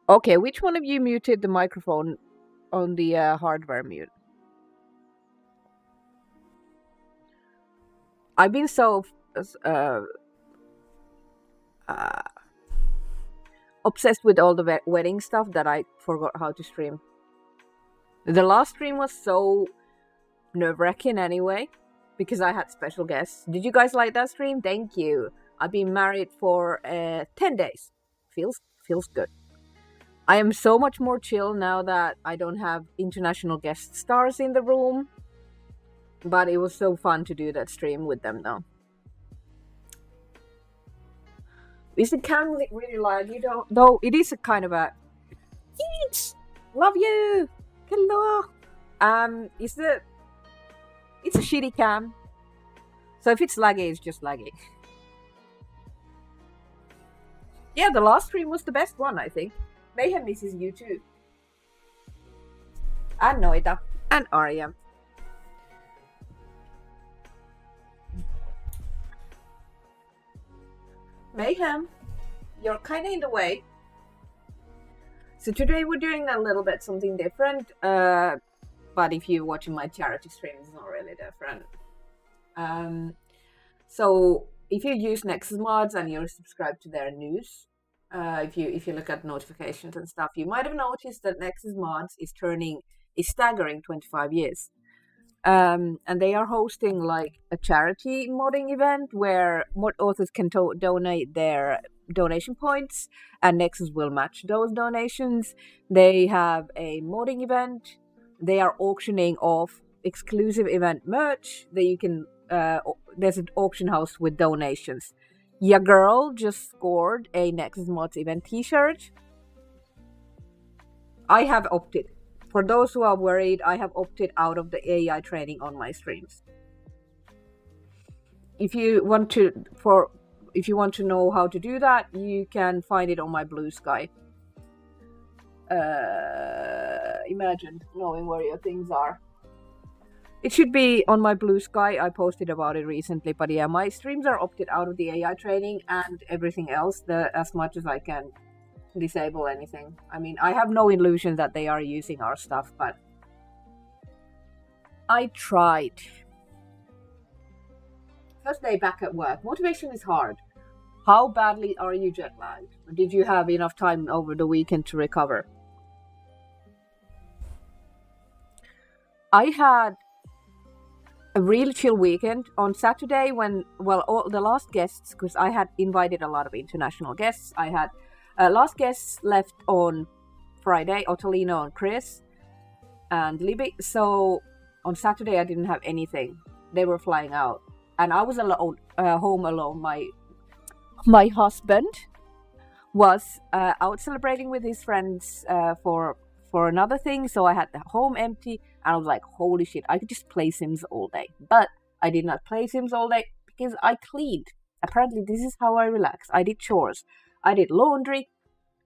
Okay, which one of you muted the microphone on the hardware mute? I've been so uh, uh, obsessed with all the wedding stuff that I forgot how to stream. The last stream was so nerve-wracking anyway, because I had special guests. Did you guys like that stream? Thank you. I've been married for 10 days. Feels good. I am so much more chill now that I don't have international guest stars in the room. But it was so fun to do that stream with them though. Is the cam really laggy though? It is a kind of a love you. Hello. It's a shitty cam. So if it's laggy, it's just laggy. Yeah, the last stream was the best one, I think. Mayhem misses you too. And Noita. And Arya. Mayhem, you're kind of in the way. So today we're doing a little bit something different. But if you're watching my charity stream, it's not really different. So if you use Nexus Mods and you're subscribed to their news, if you look at notifications and stuff, you might have noticed that Nexus Mods is staggering 25 years. And they are hosting like a charity modding event where mod authors can donate their donation points, and Nexus will match those donations. They have a modding event. They are auctioning off exclusive event merch that you can. There's an auction house with donations. Your girl just scored a Nexus Mods event T-shirt. I have opted. For those who are worried, I have opted out of the AI training on my streams. If you want to know how to do that, you can find it on my Blue Sky. Imagine knowing where your things are. It should be on my Blue Sky. I posted about it recently, but yeah, my streams are opted out of the AI training and everything else as much as I can disable anything. I mean, I have no illusion that they are using our stuff, but I tried. First day back at work. Motivation is hard. How badly are you jet lagged? Or did you have enough time over the weekend to recover? I had a real chill weekend on Saturday when, all the last guests, because I had invited a lot of international guests. I had last guests left on Friday, Ottolino and Chris and Libby. So on Saturday I didn't have anything. They were flying out, and I was alone, home alone. My husband was out celebrating with his friends for another thing, so I had the home empty, and I was like, holy shit, I could just play Sims all day. But I did not play Sims all day because I cleaned. Apparently this is how I relax. I did chores. I did laundry.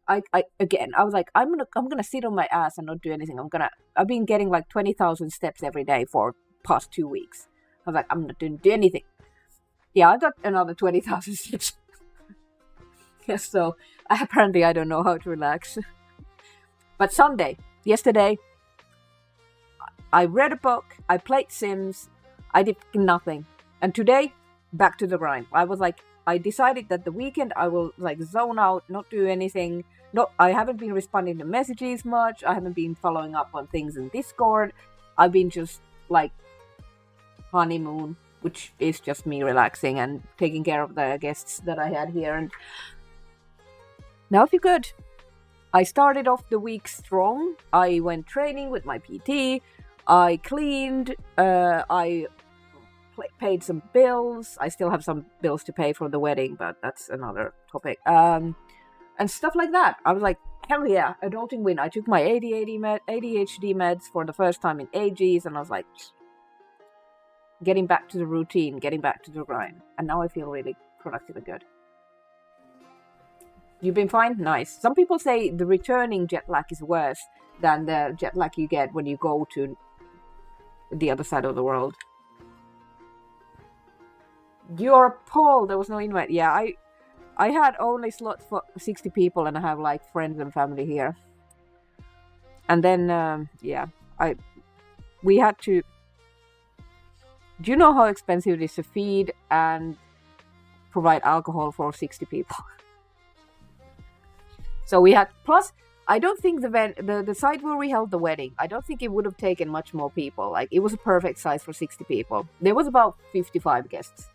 I was like, I'm gonna sit on my ass and not do anything. I've been getting like 20,000 steps every day for past 2 weeks. I was like, I'm not gonna do anything. Yeah, I got another 20,000 steps. Yes, so apparently I don't know how to relax. But yesterday, I read a book, I played Sims, I did nothing. And today, back to the grind. I decided that the weekend I will like zone out, not do anything. I haven't been responding to messages much. I haven't been following up on things in Discord. I've been just like honeymoon, which is just me relaxing and taking care of the guests that I had here. And now I feel good. I started off the week strong. I went training with my PT. I cleaned. I paid some bills. I still have some bills to pay for the wedding, but that's another topic. And stuff like that. I was like, hell yeah, adulting win. I took my ADHD meds for the first time in ages, and I was like, getting back to the routine, getting back to the grind. And now I feel really productive and good. You've been fine? Nice. Some people say the returning jet lag is worse than the jet lag you get when you go to the other side of the world. You're Paul. There was no invite. Yeah, I had only slots for 60 people, and I have like friends and family here. And then we had to. Do you know how expensive it is to feed and provide alcohol for 60 people? So we had, plus I don't think the site where we held the wedding, I don't think it would have taken much more people. Like, it was a perfect size for 60 people. There was about 55 guests.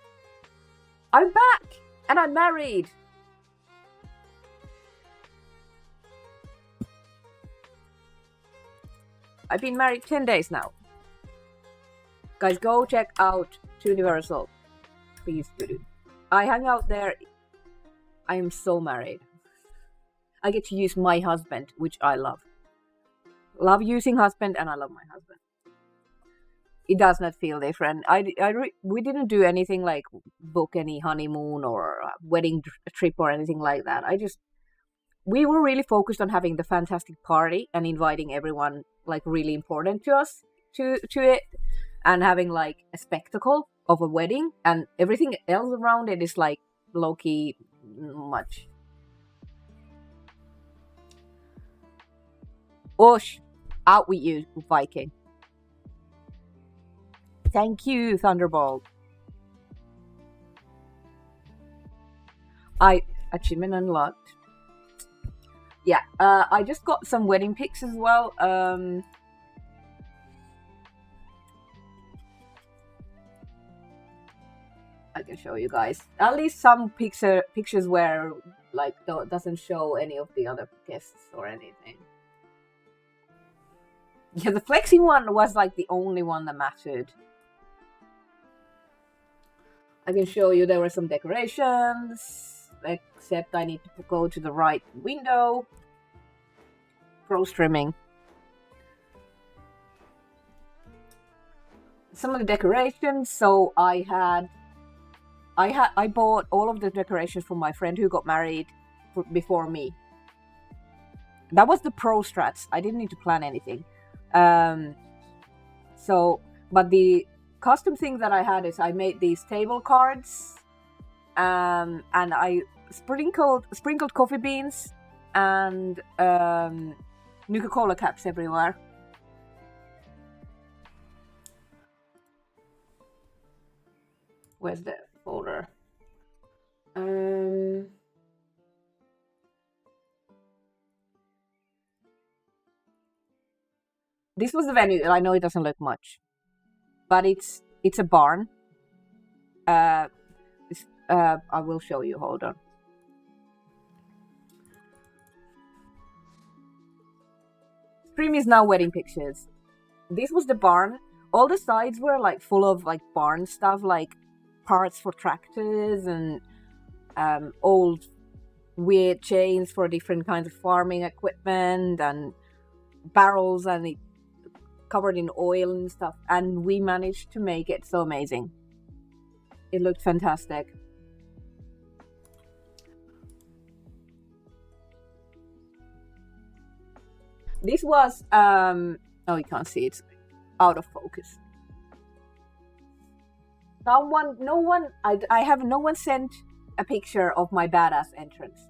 I'm back and I'm married. I've been married 10 days now. Guys, go check out Universal. Please do. I hang out there. I am so married. I get to use my husband, which I love. Love using husband, and I love my husband. It does not feel different. We didn't do anything like book any honeymoon or wedding trip or anything like that. We were really focused on having the fantastic party and inviting everyone like really important to us to it, and having like a spectacle of a wedding, and everything else around it is like low-key much. Osh, out with you, Viking. Thank you, Thunderbolt. Achievement unlocked. Yeah, I just got some wedding pics as well. I can show you guys at least some pictures where like doesn't show any of the other guests or anything. Yeah, the flexing one was like the only one that mattered. I can show you there were some decorations, except I need to go to the right window. Pro streaming. Some of the decorations. So I bought all of the decorations from my friend who got married before me. That was the pro strats. I didn't need to plan anything. But the custom thing that I had is I made these table cards, and I sprinkled coffee beans and Nuka-Cola caps everywhere. Where's the folder? This was the venue. I know it doesn't look much, but it's a barn. I will show you. Hold on. Stream is now wedding pictures. This was the barn. All the sides were like full of like barn stuff, like parts for tractors and old weird chains for different kinds of farming equipment and barrels, and it covered in oil and stuff. And we managed to make it so amazing. It looked fantastic. This was oh, you can't see, it's out of focus. No one sent a picture of my badass entrance.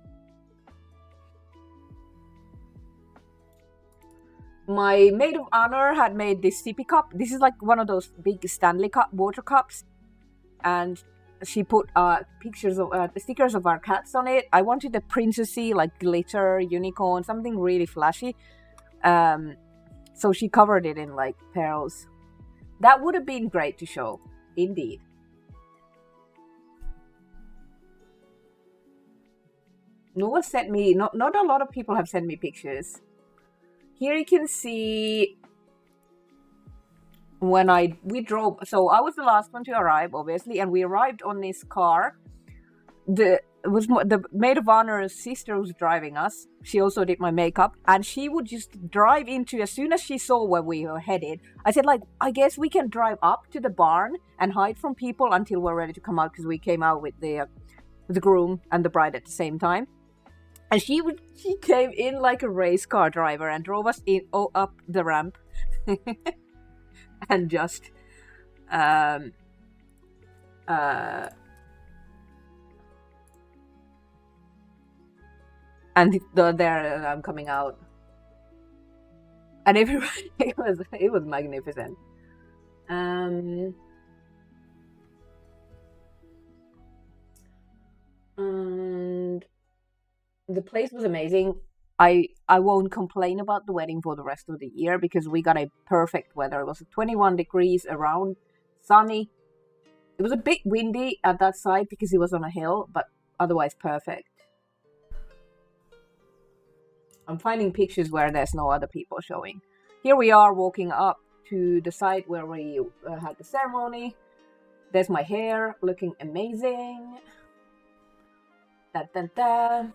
My maid of honor had made this sippy cup. This is like one of those big Stanley cup water cups, and she put pictures of stickers of our cats on it. I wanted a princessy, like glitter, unicorn, something really flashy. So she covered it in like pearls. That would have been great to show, indeed. No one sent me. Not a lot of people have sent me pictures. Here you can see when we drove. So I was the last one to arrive, obviously, and we arrived on this car. The maid of honor's sister was driving us. She also did my makeup, and she would just drive into, as soon as she saw where we were headed, I said, like, I guess we can drive up to the barn and hide from people until we're ready to come out, because we came out with the groom and the bride at the same time. And she came in like a race car driver and drove us up the ramp and just And there I'm coming out, and everybody it was magnificent. And the place was amazing. I won't complain about the wedding for the rest of the year because we got a perfect weather. It was 21 degrees around, sunny. It was a bit windy at that side because it was on a hill, but otherwise perfect. I'm finding pictures where there's no other people showing. Here we are walking up to the site where we had the ceremony. There's my hair looking amazing. Da, da, da.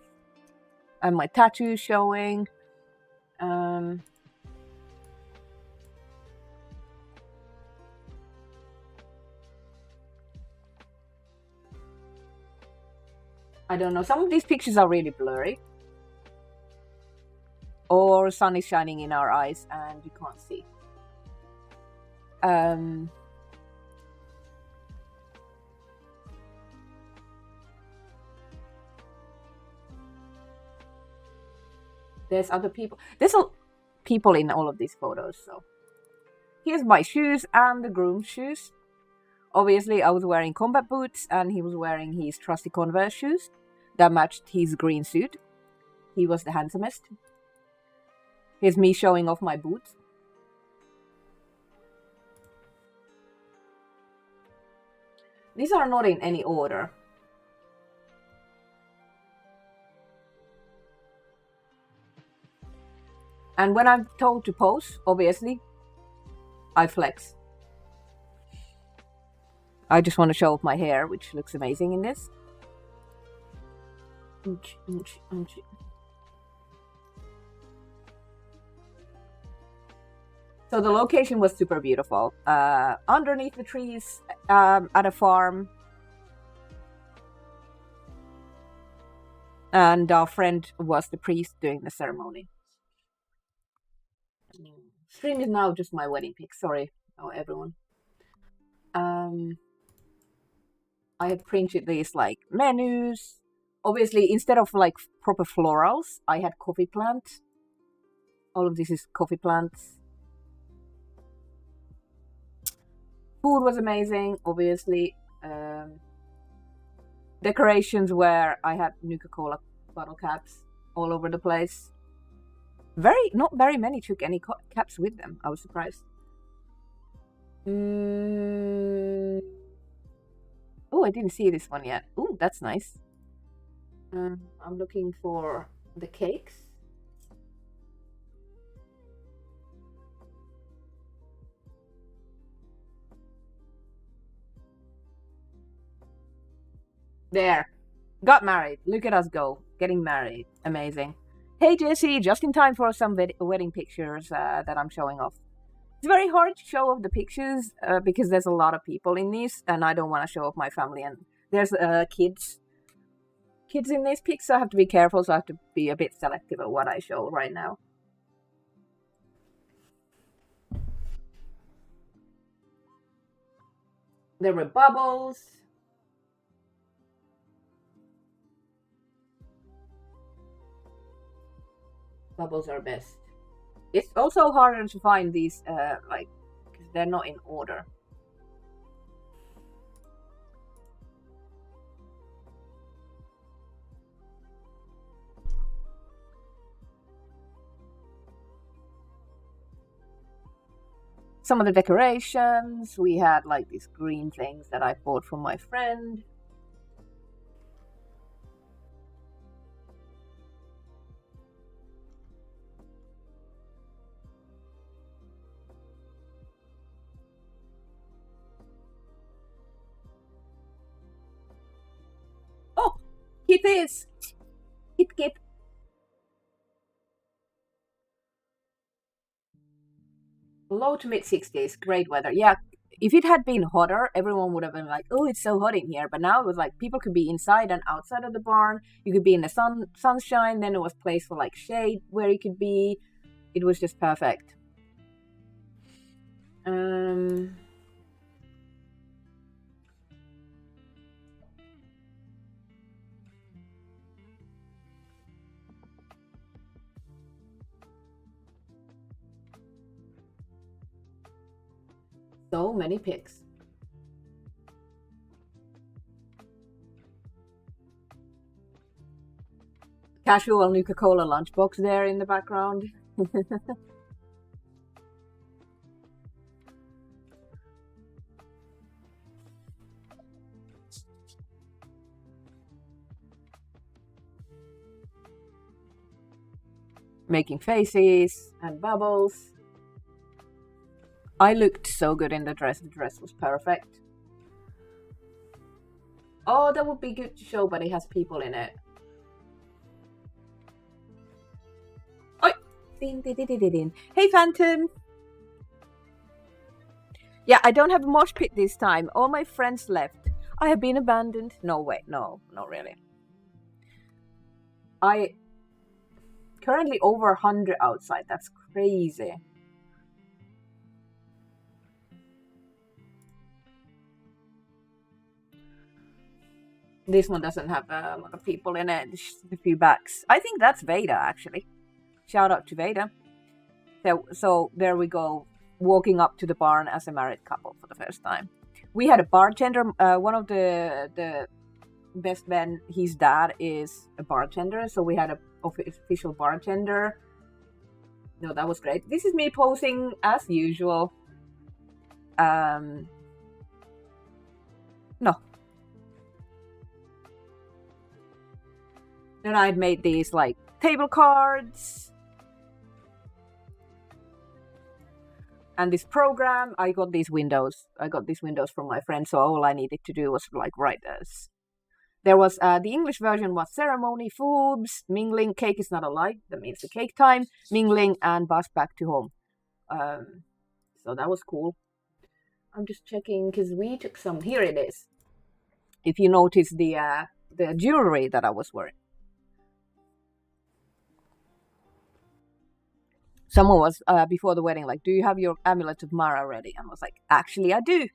And my tattoo showing. I don't know. Some of these pictures are really blurry. Or sun is shining in our eyes and you can't see. There's other people. There's people in all of these photos. So here's my shoes and the groom's shoes. Obviously, I was wearing combat boots and he was wearing his trusty Converse shoes that matched his green suit. He was the handsomest. Here's me showing off my boots. These are not in any order. And when I'm told to pose, obviously, I flex. I just want to show off my hair, which looks amazing in this. So the location was super beautiful. Underneath the trees at a farm. And our friend was the priest doing the ceremony. Stream is now just my wedding pic. Sorry, everyone. I have printed these like menus. Obviously, instead of like proper florals, I had coffee plants. All of this is coffee plants. Food was amazing, obviously. Decorations where I had Nuka-Cola bottle caps all over the place. Not very many took any caps with them. I was surprised. Oh, I didn't see this one yet. Oh, that's nice. I'm looking for the cakes. There. Got married. Look at us go. Getting married. Amazing. Hey, Jessie, just in time for some wedding pictures that I'm showing off. It's very hard to show off the pictures because there's a lot of people in these, and I don't want to show off my family. And there's kids in these pics, so I have to be careful. So I have to be a bit selective of what I show right now. There were bubbles. Bubbles are best. It's also harder to find these, like, because they're not in order. Some of the decorations, we had like these green things that I bought from my friend. Oh, it is. It. Low to mid 60s, great weather. Yeah, if it had been hotter, everyone would have been like, "Oh, it's so hot in here." But now it was like people could be inside and outside of the barn. You could be in the sunshine. Then there was place for like shade where you could be. It was just perfect. So many pics. Casual Nuka-Cola lunchbox there in the background. Making faces and bubbles. I looked so good in the dress. The dress was perfect. Oh, that would be good to show, but it has people in it. Oi! Hey, Phantom! Yeah, I don't have a mosh pit this time. All my friends left. I have been abandoned. No, wait, no, not really. I currently over 100 outside. That's crazy. This one doesn't have a lot of people in it. Just a few backs. I think that's Veda, actually. Shout out to Veda. So there we go, walking up to the barn as a married couple for the first time. We had a bartender. One of the best men, his dad is a bartender, so we had an official bartender. No, that was great. This is me posing as usual. No. Then I'd made these like table cards. And this program, I got these windows. From my friend, so all I needed to do was like write this. There was the English version was ceremony, foobs, mingling, cake is not a lie. That means the cake time, mingling, and bus back to home. So that was cool. I'm just checking because we took some. Here it is. If you notice the jewelry that I was wearing. Someone was before the wedding like, "Do you have your amulet of Mara ready?" And I was like, "Actually, I do."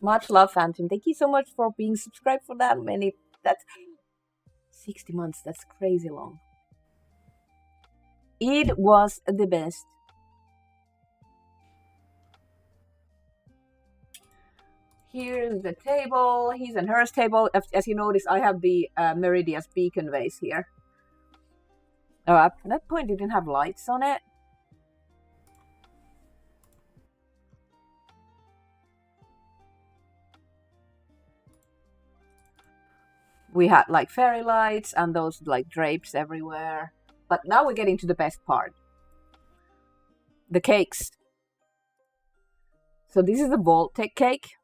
Much love, Phantom. Thank you so much for being subscribed for that many. That's 60 months. That's crazy long. It was the best. Here's the table. His and hers table. As you notice, I have the Meridia's beacon vase here. Oh, at that point, it didn't have lights on it. We had like fairy lights and those like drapes everywhere. But now we're getting to the best part. The cakes. So this is the Vault-Tec cake.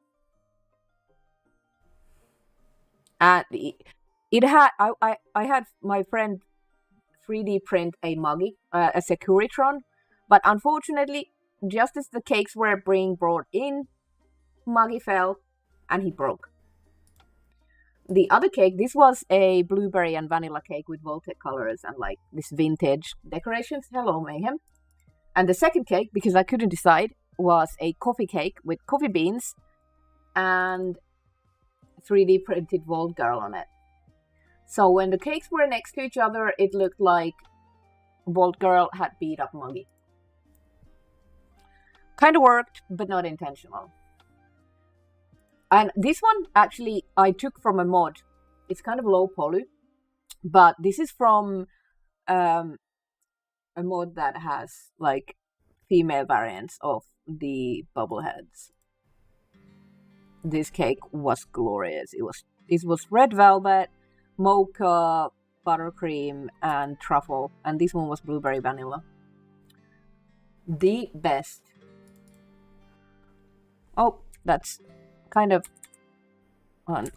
And it had, I had my friend 3D print a Muggy, a Securitron. But unfortunately, just as the cakes were being brought in, Muggy fell and he broke. The other cake, this was a blueberry and vanilla cake with Vault-Tec colors and like this vintage decorations. Hello, Mayhem. And the second cake, because I couldn't decide, was a coffee cake with coffee beans and 3D printed Vault Girl on it. So when the cakes were next to each other, it looked like Vault Girl had beat up Muggy. Kind of worked, but not intentional. And this one, actually, I took from a mod. It's kind of low poly, but this is from a mod that has, like, female variants of the bubbleheads. This cake was glorious. It was red velvet, mocha, buttercream, and truffle. And this one was blueberry vanilla. The best. Oh, that's kind of on.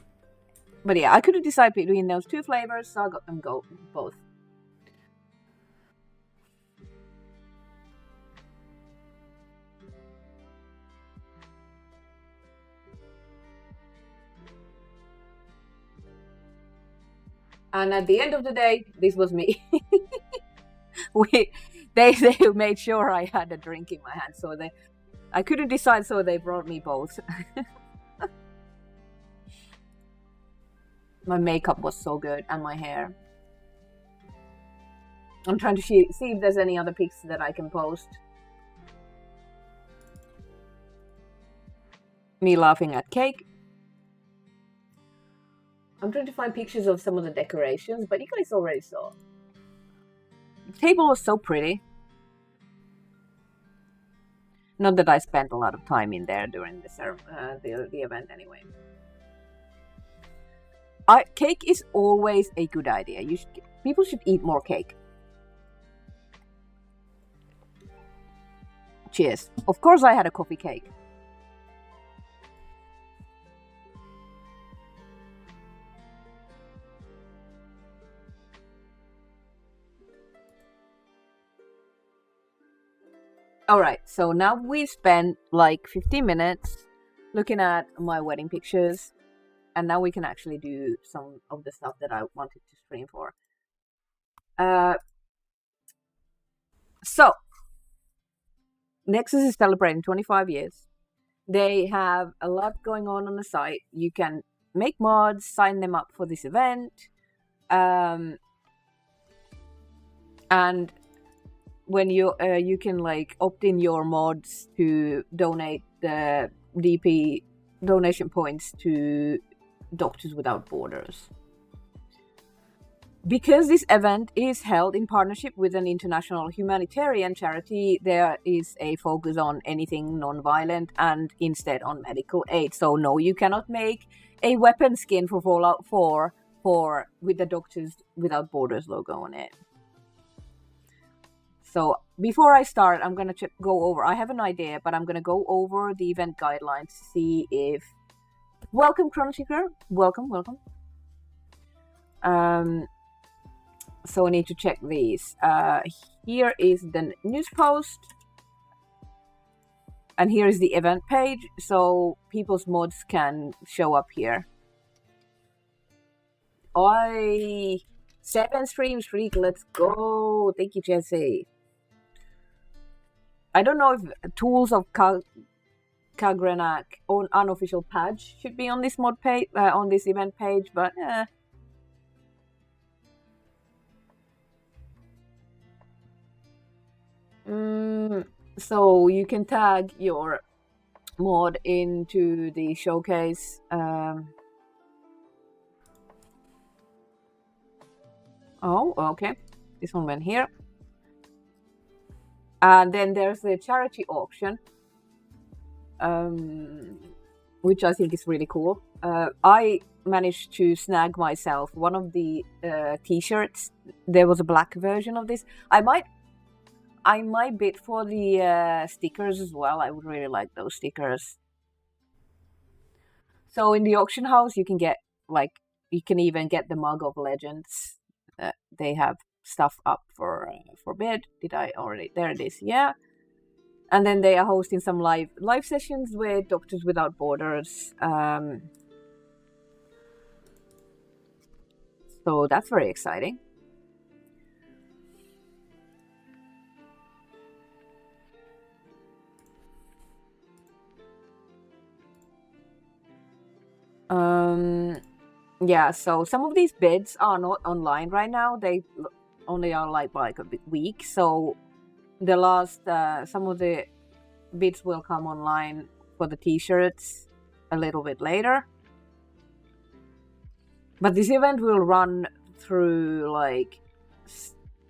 But yeah, I couldn't decide between those two flavors, so I got them both. And at the end of the day, this was me. They made sure I had a drink in my hand, so I couldn't decide, so they brought me both. My makeup was so good, and my hair. I'm trying to see if there's any other pics that I can post. me laughing at cake. I'm trying to find pictures of some of the decorations, but you guys already saw. The table was so pretty. Not that I spent a lot of time in there during the event anyway. Cake is always a good idea. People should eat more cake. Cheers. Of course I had a coffee cake. Alright, so now we've spent like 15 minutes looking at my wedding pictures, and now we can actually do some of the stuff that I wanted to stream for. So, Nexus is celebrating 25 years. They have a lot going on the site. You can make mods, sign them up for this event, and when you can like opt in your mods to donate the DP donation points to Doctors Without Borders. Because this event is held in partnership with an international humanitarian charity, there is a focus on anything non-violent and instead on medical aid. So no, you cannot make a weapon skin for Fallout 4 with the Doctors Without Borders logo on it. So before I start, I'm going to go over, I have an idea, but I'm going to go over the event guidelines to see if... Welcome, Chronoseeker. Welcome. So I need to check these. Here is the news post. And here is the event page, so people's mods can show up here. 7 stream streak, let's go. Thank you, Jesse. I don't know if Tools of Kagrenak or unofficial patch should be on this mod page, on this event page, but so you can tag your mod into the showcase. Oh, okay. This one went here. And then there's the charity auction, which I think is really cool. I managed to snag myself one of the t-shirts. There was a black version of this. I might bid for the stickers as well. I would really like those stickers. So in the auction house, you can get you can even get the Mug of Legends. They have stuff up for bid. Did I already? There it is. Yeah. And then they are hosting some live sessions with Doctors Without Borders. So that's very exciting. Yeah, so some of these bids are not online right now. They only are like a week. So the last, some of the bids will come online for the t-shirts a little bit later. But this event will run through like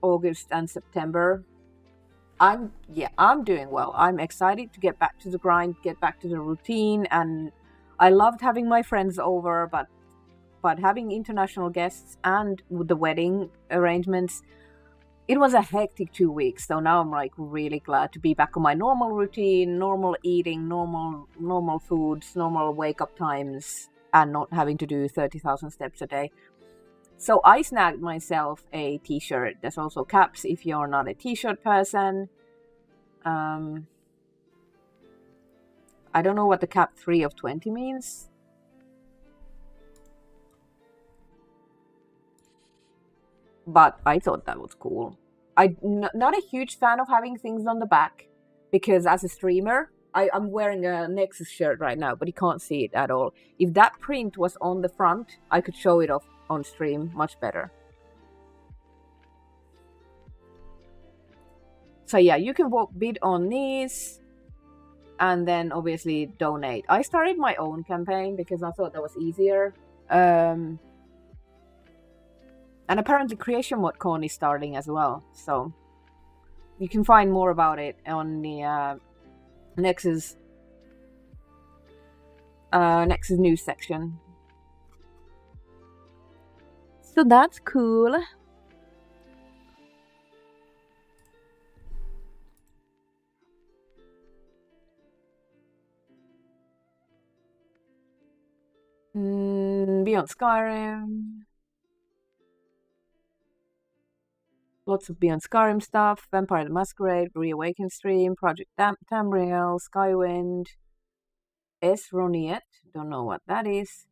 August and September. I'm doing well. I'm excited to get back to the grind, get back to the routine, and I loved having my friends over, but having international guests and with the wedding arrangements, it was a hectic 2 weeks. So now I'm like really glad to be back on my normal routine, normal eating, normal foods, normal wake up times, and not having to do 30,000 steps a day. So I snagged myself a t-shirt. There's also caps if you're not a t-shirt person. I don't know what the cap 3 of 20 means. But I thought that was cool. I'm not a huge fan of having things on the back, because as a streamer, I'm wearing a Nexus shirt right now, but you can't see it at all. If that print was on the front, I could show it off on stream much better. So yeah, you can bid on these. and then obviously donate. I started my own campaign because I thought that was easier. And apparently Creation ModCon is starting as well, so you can find more about it on the Nexus news section. So that's cool. Beyond Skyrim. Lots of Beyond Skyrim stuff. Vampire the Masquerade, Reawaken Stream, Project Tamriel, Skywind, Esroniet. Don't know what that is.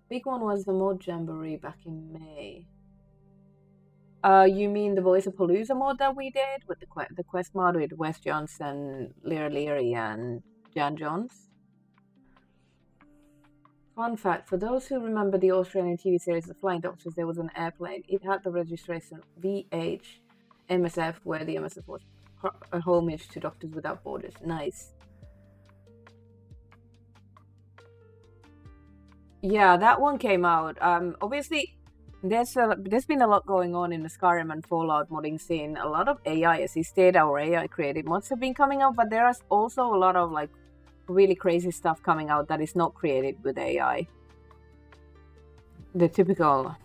Big one was the Mod Jamboree back in May. You mean the Voice of Palooza mod that we did with the quest mod with Wes Johnson, Lear Leary, and Jan Johns? Fun fact, for those who remember the Australian TV series The Flying Doctors, there was an airplane. It had the registration VH MSF, where the MSF was a homage to Doctors Without Borders. Nice. Yeah, that one came out. Obviously, there's been a lot going on in the Skyrim and Fallout modding scene. A lot of AI assisted or AI created mods have been coming out, but there is also a lot of like really crazy stuff coming out that is not created with AI. The typical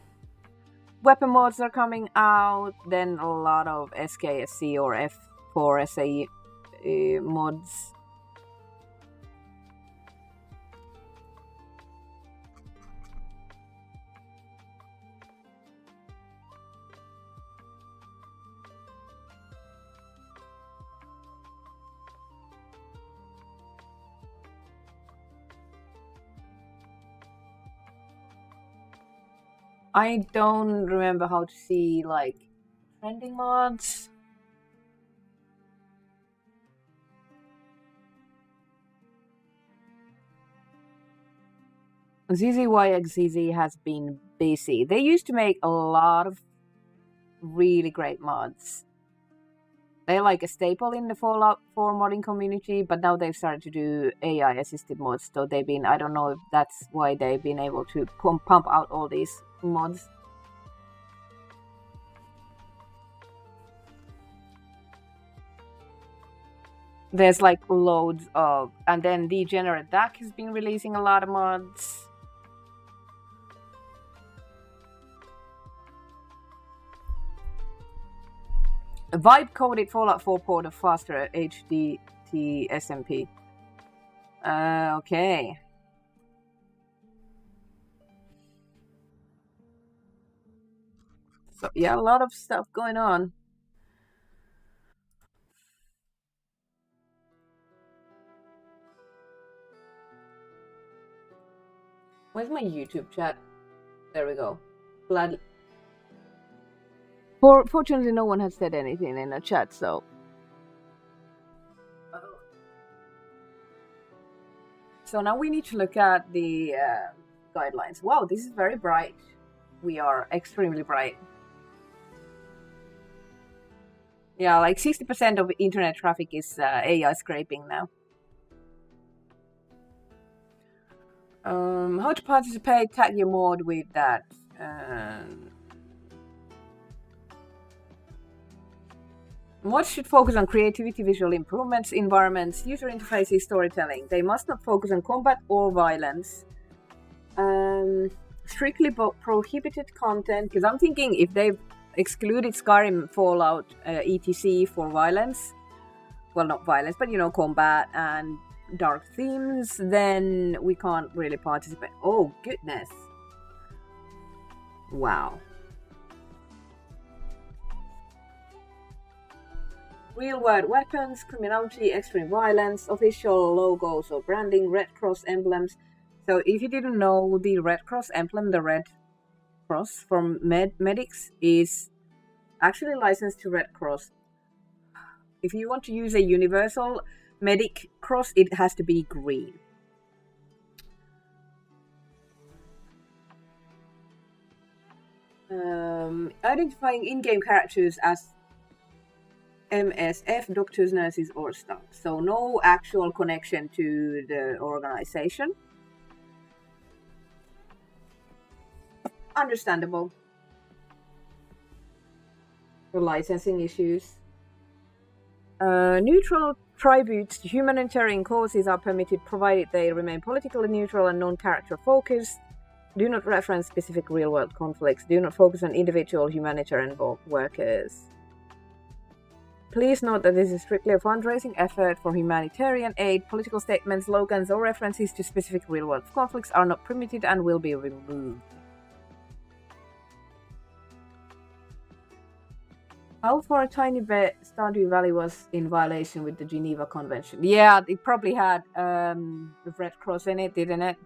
weapon mods are coming out, then a lot of SKSC or F4 SAE mods. I don't remember how to see like trending mods. ZZYXZZ has been busy. They used to make a lot of really great mods. They're like a staple in the Fallout 4 modding community, but now they've started to do AI assisted mods. So they've been, I don't know if that's why they've been able to pump out all these mods. There's like loads of, and then Degenerate Duck has been releasing a lot of mods. A vibe coded Fallout 4 port of faster HDT SMP. Okay. So yeah, a lot of stuff going on. Where's my YouTube chat? There we go. Glad. Fortunately, no one has said anything in the chat, so. So now we need to look at the guidelines. Wow, this is very bright. We are extremely bright. Yeah, like 60% of internet traffic is AI scraping now. How to participate? Tag your mod with that. Mods should focus on creativity, visual improvements, environments, user interfaces, storytelling. They must not focus on combat or violence. Strictly prohibited content, because I'm thinking if they've excluded Skyrim, Fallout, etc. for violence, well, not violence, but you know, combat and dark themes, then we can't really participate. Oh, goodness. Wow. Real-world weapons, criminality, extreme violence, official logos or branding, Red Cross emblems. So if you didn't know, the Red Cross emblem, the Red Cross from medics, is actually licensed to Red Cross. If you want to use a universal medic cross, it has to be green. Identifying in-game characters as MSF, doctors, nurses, or staff. So no actual connection to the organization. Understandable. For licensing issues. Neutral tributes to humanitarian causes are permitted provided they remain politically neutral and non-character focused. Do not reference specific real-world conflicts. Do not focus on individual humanitarian workers. Please note that this is strictly a fundraising effort for humanitarian aid. Political statements, slogans, or references to specific real-world conflicts are not permitted and will be removed. How far a tiny Stardew Valley was in violation with the Geneva Convention? Yeah, it probably had the Red Cross in it, didn't it?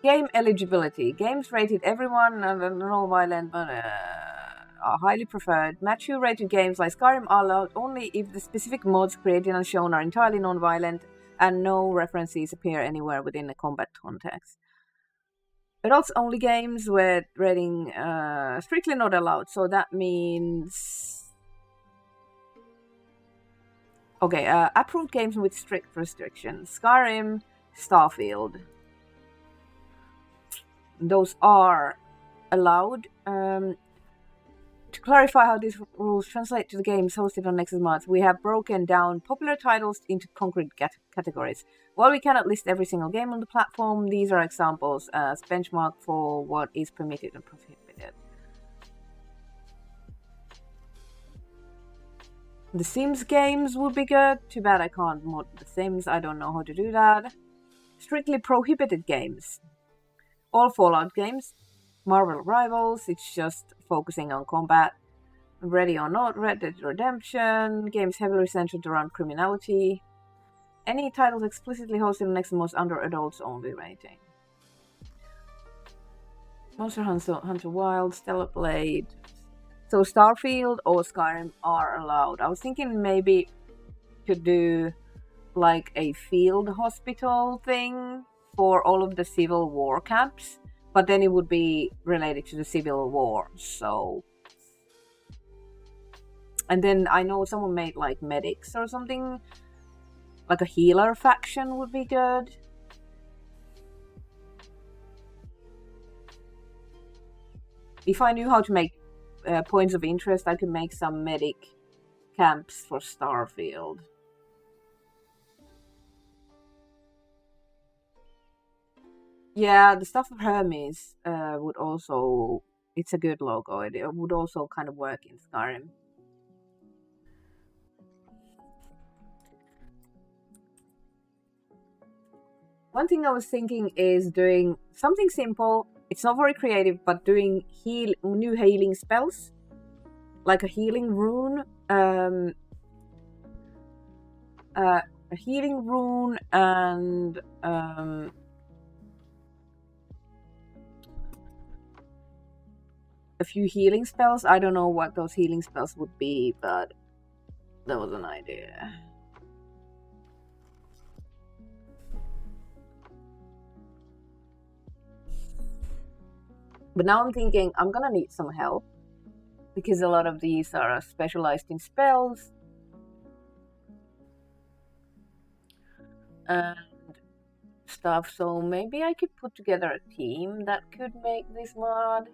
Game eligibility. Games rated everyone non-violent but are highly preferred. Mature rated games like Skyrim are allowed only if the specific mods created and shown are entirely non-violent and no references appear anywhere within the combat context. Adults only games with rating strictly not allowed, so that means... Okay, approved games with strict restrictions. Skyrim, Starfield. Those are allowed. To clarify how these rules translate to the games hosted on Nexus Mods, we have broken down popular titles into concrete categories. While we cannot list every single game on the platform, these are examples as benchmark for what is permitted and prohibited. The Sims games would be good. Too bad I can't mod The Sims. I don't know how to do that. Strictly prohibited games. All Fallout games. Marvel Rivals, it's just focusing on combat. Ready or Not, Red Dead Redemption, games heavily centered around criminality. Any titles explicitly hosted on Nexus Mods under adults only rating. Monster Hunter Wild, Stellar Blade. So Starfield or Skyrim are allowed. I was thinking maybe could do like a field hospital thing for all of the Civil War camps. But then it would be related to the Civil War, so... And then I know someone made like medics or something. Like a healer faction would be good. If I knew how to make points of interest, I could make some medic camps for Starfield. Yeah, the stuff of Hermes would also... It's a good logo. It would also kind of work in Skyrim. One thing I was thinking is doing something simple. It's not very creative, but doing new healing spells. Like a healing rune. A healing rune and... a few healing spells. I don't know what those healing spells would be, but that was an idea. But now I'm thinking I'm gonna need some help because a lot of these are specialized in spells and stuff, so maybe I could put together a team that could make this mod.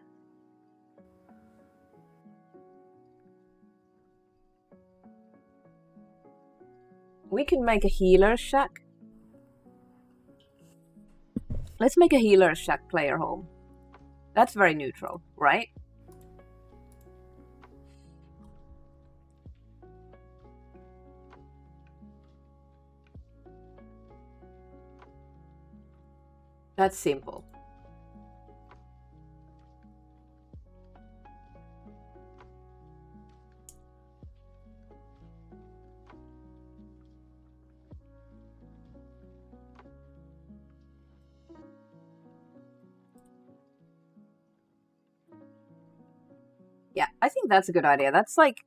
We can make a healer shack. Let's make a healer shack player home. That's very neutral, right? That's simple. Yeah, I think that's a good idea. That's like...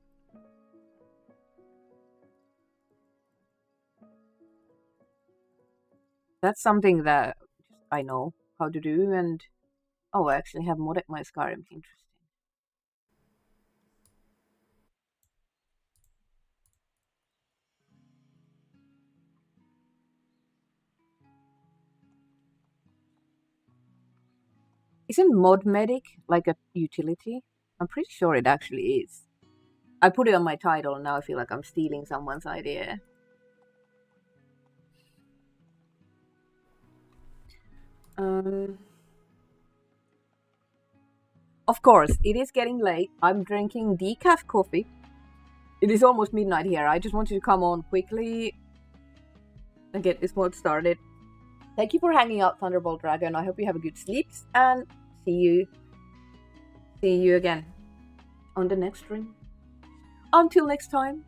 That's something that I know how to do, and oh, I actually have modded my Skyrim. Interesting. Isn't mod medic like a utility? I'm pretty sure it actually is. I put it on my title, and now I feel like I'm stealing someone's idea. Um, of course, it is getting late. I'm drinking decaf coffee. It is almost midnight here. I just wanted to come on quickly and get this mod started. Thank you for hanging out, Thunderbolt Dragon. I hope you have a good sleep, and see you again on the next stream. Until next time.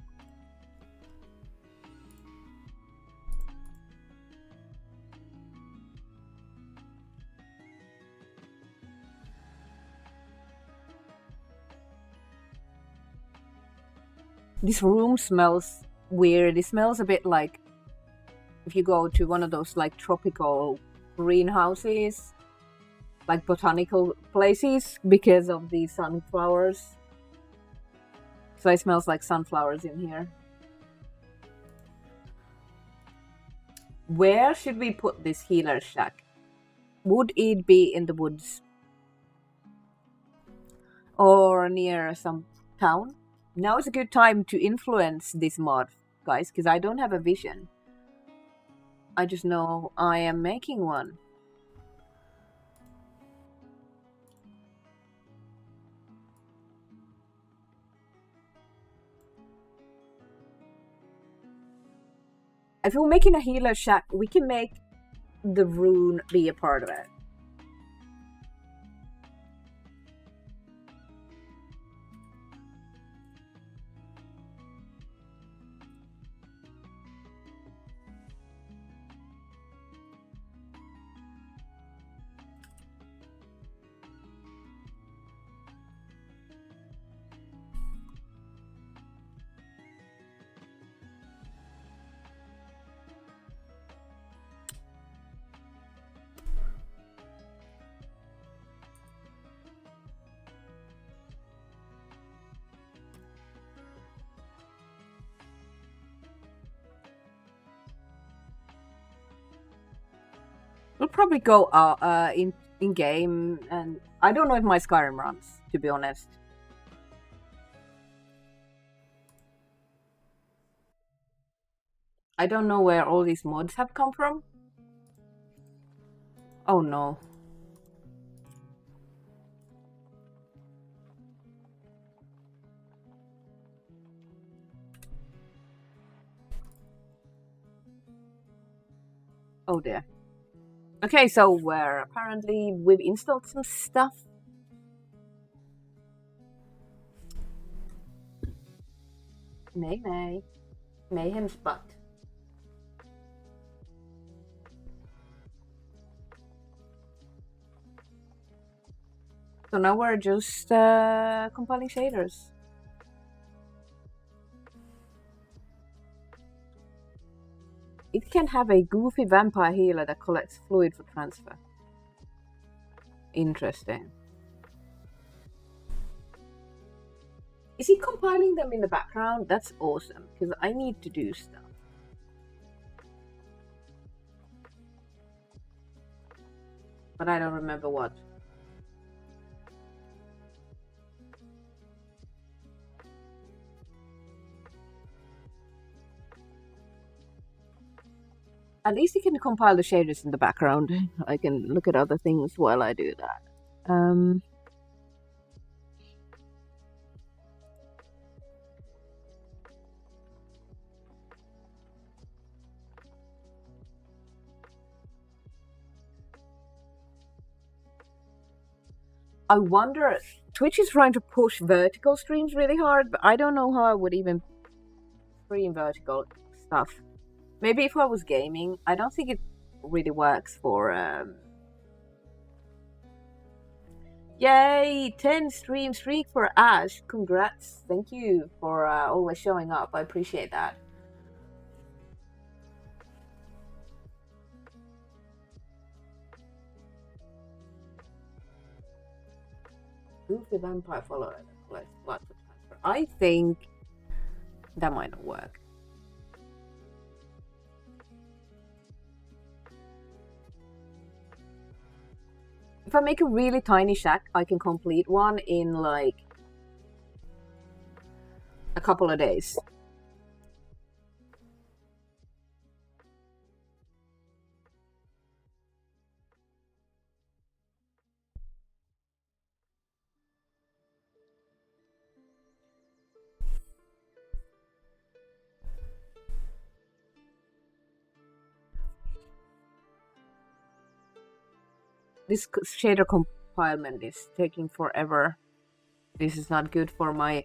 This room smells weird. It smells a bit like if you go to one of those like tropical greenhouses, like botanical places, because of the sunflowers. So it smells like sunflowers in here. Where should we put this healer shack? Would it be in the woods? Or near some town? Now is a good time to influence this mod, guys, because I don't have a vision. I just know I am making one. If we're making a healer shack, we can make the rune be a part of it. We'll probably go in game, and I don't know if my Skyrim runs, to be honest. I don't know where all these mods have come from. Oh no. Oh dear. Okay, so apparently we've installed some stuff. Mayhem's butt. So now we're just compiling shaders. It can have a goofy vampire healer that collects fluid for transfer. Interesting. Is he compiling them in the background? That's awesome, because I need to do stuff. But I don't remember what. At least he can compile the shaders in the background. I can look at other things while I do that. I wonder, Twitch is trying to push vertical streams really hard, but I don't know how I would even stream vertical stuff. Maybe if I was gaming. I don't think it really works for Yay! 10 stream streak for Ash. Congrats. Thank you for always showing up. I appreciate that. Goofy vampire follower that collects blood for transfer. I think that might not work. If I make a really tiny shack, I can complete one in like a couple of days. This shader compilement is taking forever. This is not good for my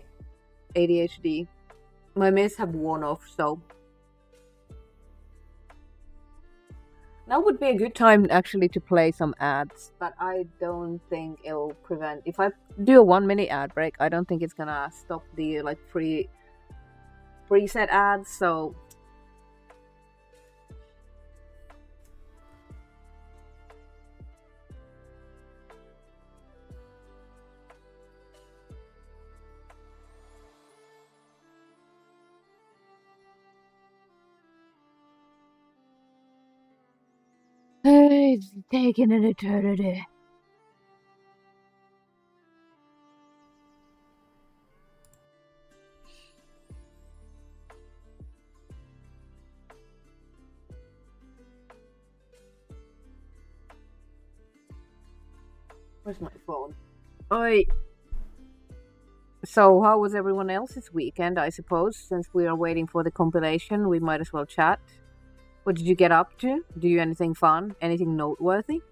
ADHD. My meds have worn off, so now would be a good time actually to play some ads, but I don't think it'll prevent. If I do a 1 minute ad break, I don't think it's gonna stop the like preset ads, so it's taking an eternity. Where's my phone? Oi. So, how was everyone else's weekend? I suppose since we are waiting for the compilation, we might as well chat. What did you get up to? Do you anything fun? Anything noteworthy?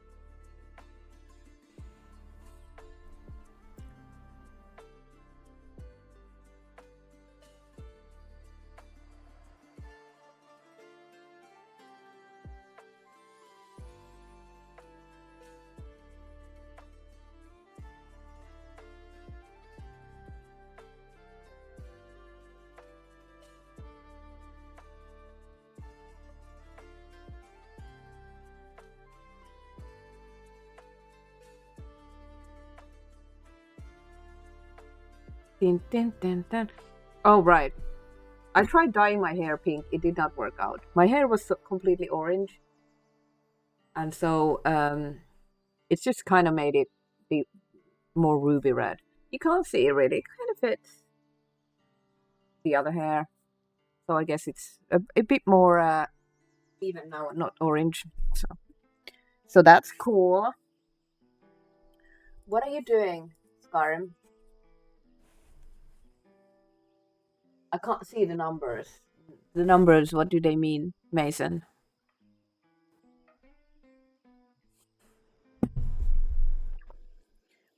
Dun, dun, dun, dun. Oh, right. I tried dyeing my hair pink. It did not work out. My hair was completely orange. And so it's just kind of made it be more ruby red. You can't see it really. It kind of fits the other hair. So I guess it's a bit more even now and not orange. So that's cool. What are you doing, Skyrim? I can't see the numbers. The numbers, what do they mean, Mason?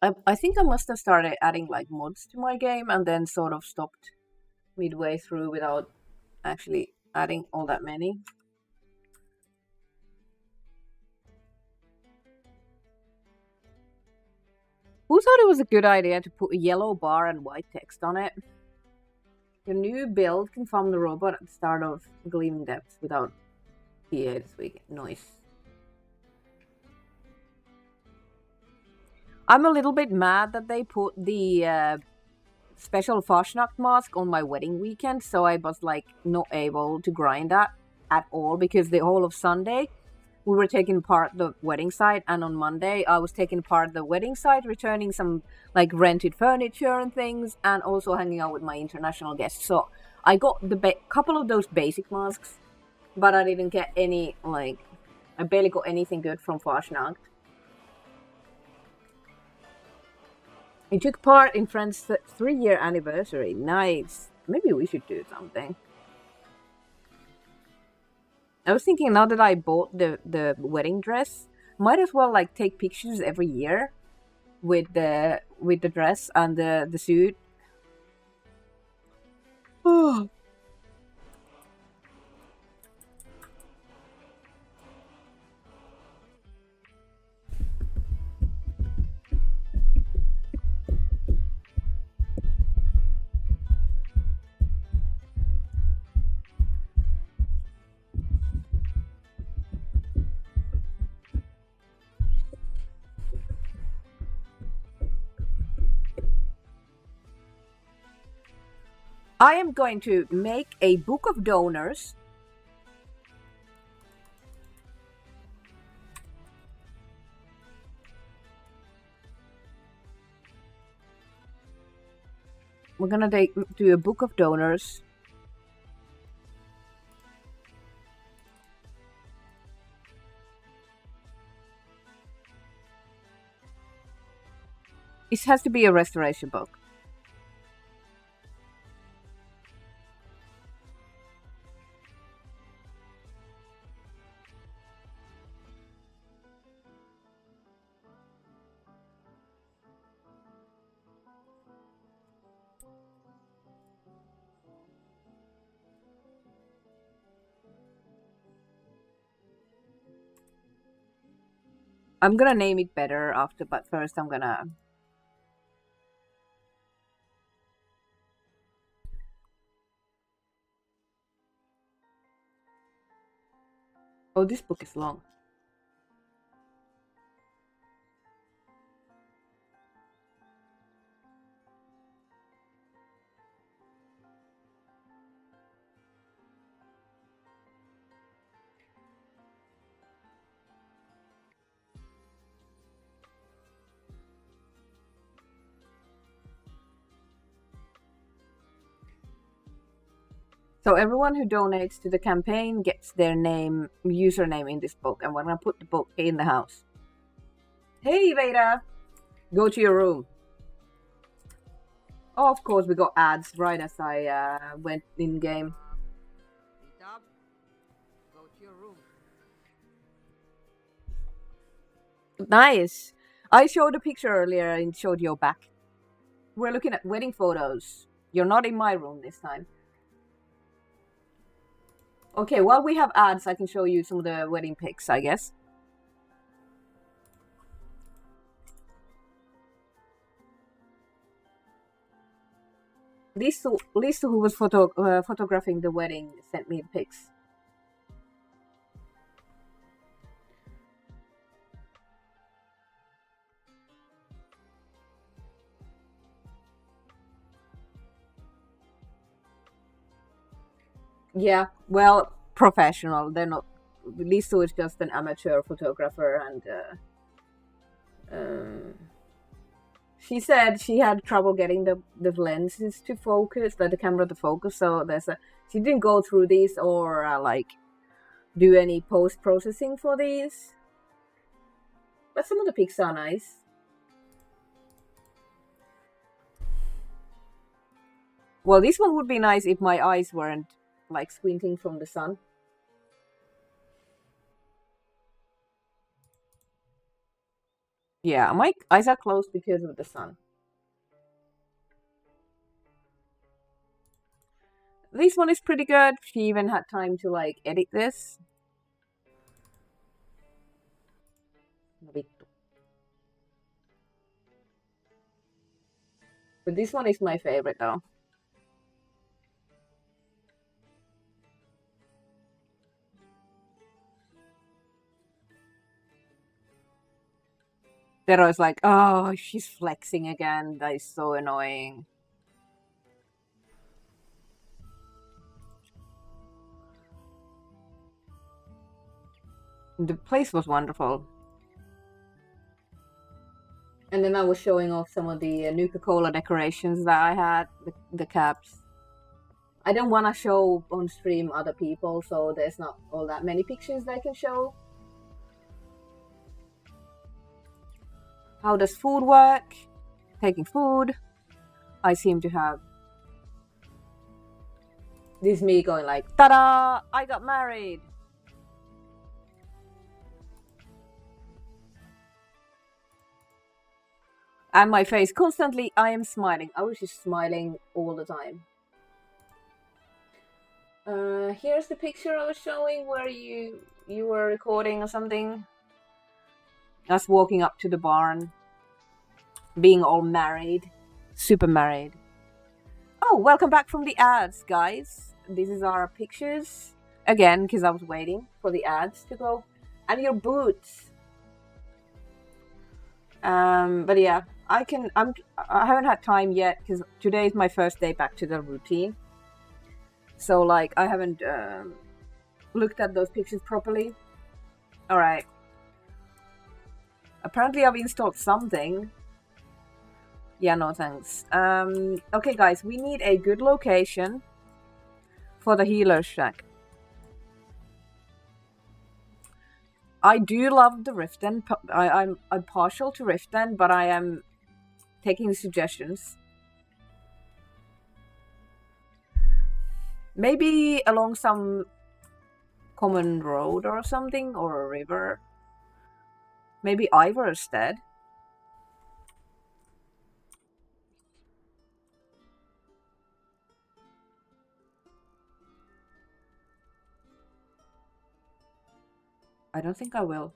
I think I must have started adding like mods to my game and then sort of stopped midway through without actually adding all that many. Who thought it was a good idea to put a yellow bar and white text on it? Your new build can farm the robot at the start of Gleaming Depths without PA this week. Nice. I'm a little bit mad that they put the special Fashnacht mask on my wedding weekend, so I was like not able to grind that at all because the whole of Sunday we were taking part the wedding site, and on Monday I was taking part the wedding site, returning some like rented furniture and things, and also hanging out with my international guests. So I got the couple of those basic masks, but I didn't get any like I barely got anything good from Fashnacht. I took part in Friends' 3-year anniversary. Nice. Maybe we should do something. I was thinking now that I bought the wedding dress, might as well like take pictures every year with the dress and the suit. Oh. I am going to make a book of donors. We're gonna do a book of donors. It has to be a restoration book. I'm gonna name it better after, but first I'm gonna... Oh, this book is long. So everyone who donates to the campaign gets their username in this book, and we're gonna put the book in the house. Hey, Veda! Go to your room. Oh, of course, we got ads right as I went in game. Go to your room. Nice. I showed a picture earlier and showed your back. We're looking at wedding photos. You're not in my room this time. Okay, while we have ads, I can show you some of the wedding pics, I guess. Lisa, who was photographing the wedding, sent me the pics. Yeah, well, professional. They're not. Lisa is just an amateur photographer, and she said she had trouble getting the lenses to focus, the camera to focus. So she didn't go through these or do any post processing for these. But some of the pics are nice. Well, this one would be nice if my eyes weren't squinting from the sun. Yeah, my eyes are closed because of the sun. This one is pretty good. She even had time to edit this. But this one is my favorite though. Tero is like, oh, she's flexing again. That is so annoying. The place was wonderful. And then I was showing off some of the Nuka-Cola decorations that I had, the caps. I don't want to show on stream other people, so there's not all that many pictures that I can show. How does food work? Taking food. I seem to have this me going like, ta-da! I got married! And my face constantly, I am smiling. I was just smiling all the time. Here's the picture I was showing where you were recording or something. Us walking up to the barn. Being all married. Super married. Oh, welcome back from the ads, guys. This is our pictures. Again, because I was waiting for the ads to go. And your boots. But yeah, I haven't had time yet because today is my first day back to the routine. So like I haven't looked at those pictures properly. All right. Apparently I've installed something. Yeah, no thanks. Okay guys, we need a good location for the healer shack. I do love the Rift End. I'm partial to Rift End, but I am taking suggestions. Maybe along some common road or something, or a river. Maybe Ivarstead. I don't think I will.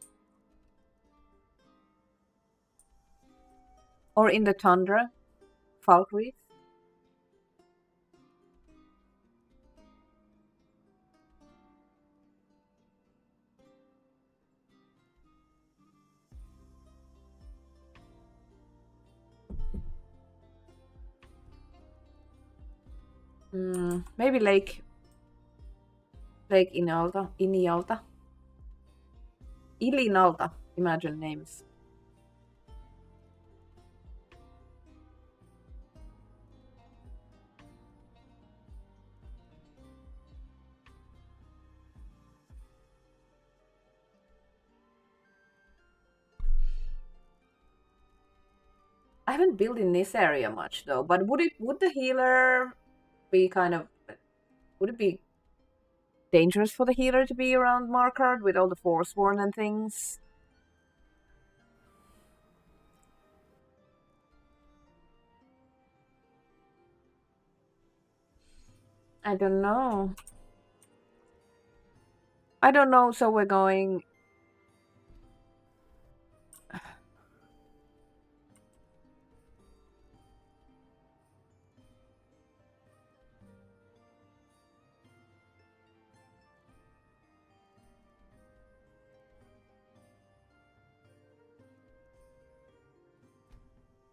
Or in the tundra, Falkreath. Maybe Lake Inalta. Ilinalta. Imagine names. I haven't built in this area much though, but would the healer be kind of, would it be dangerous for the healer to be around Markard with all the Forsworn and things? I don't know. I don't know, so we're going...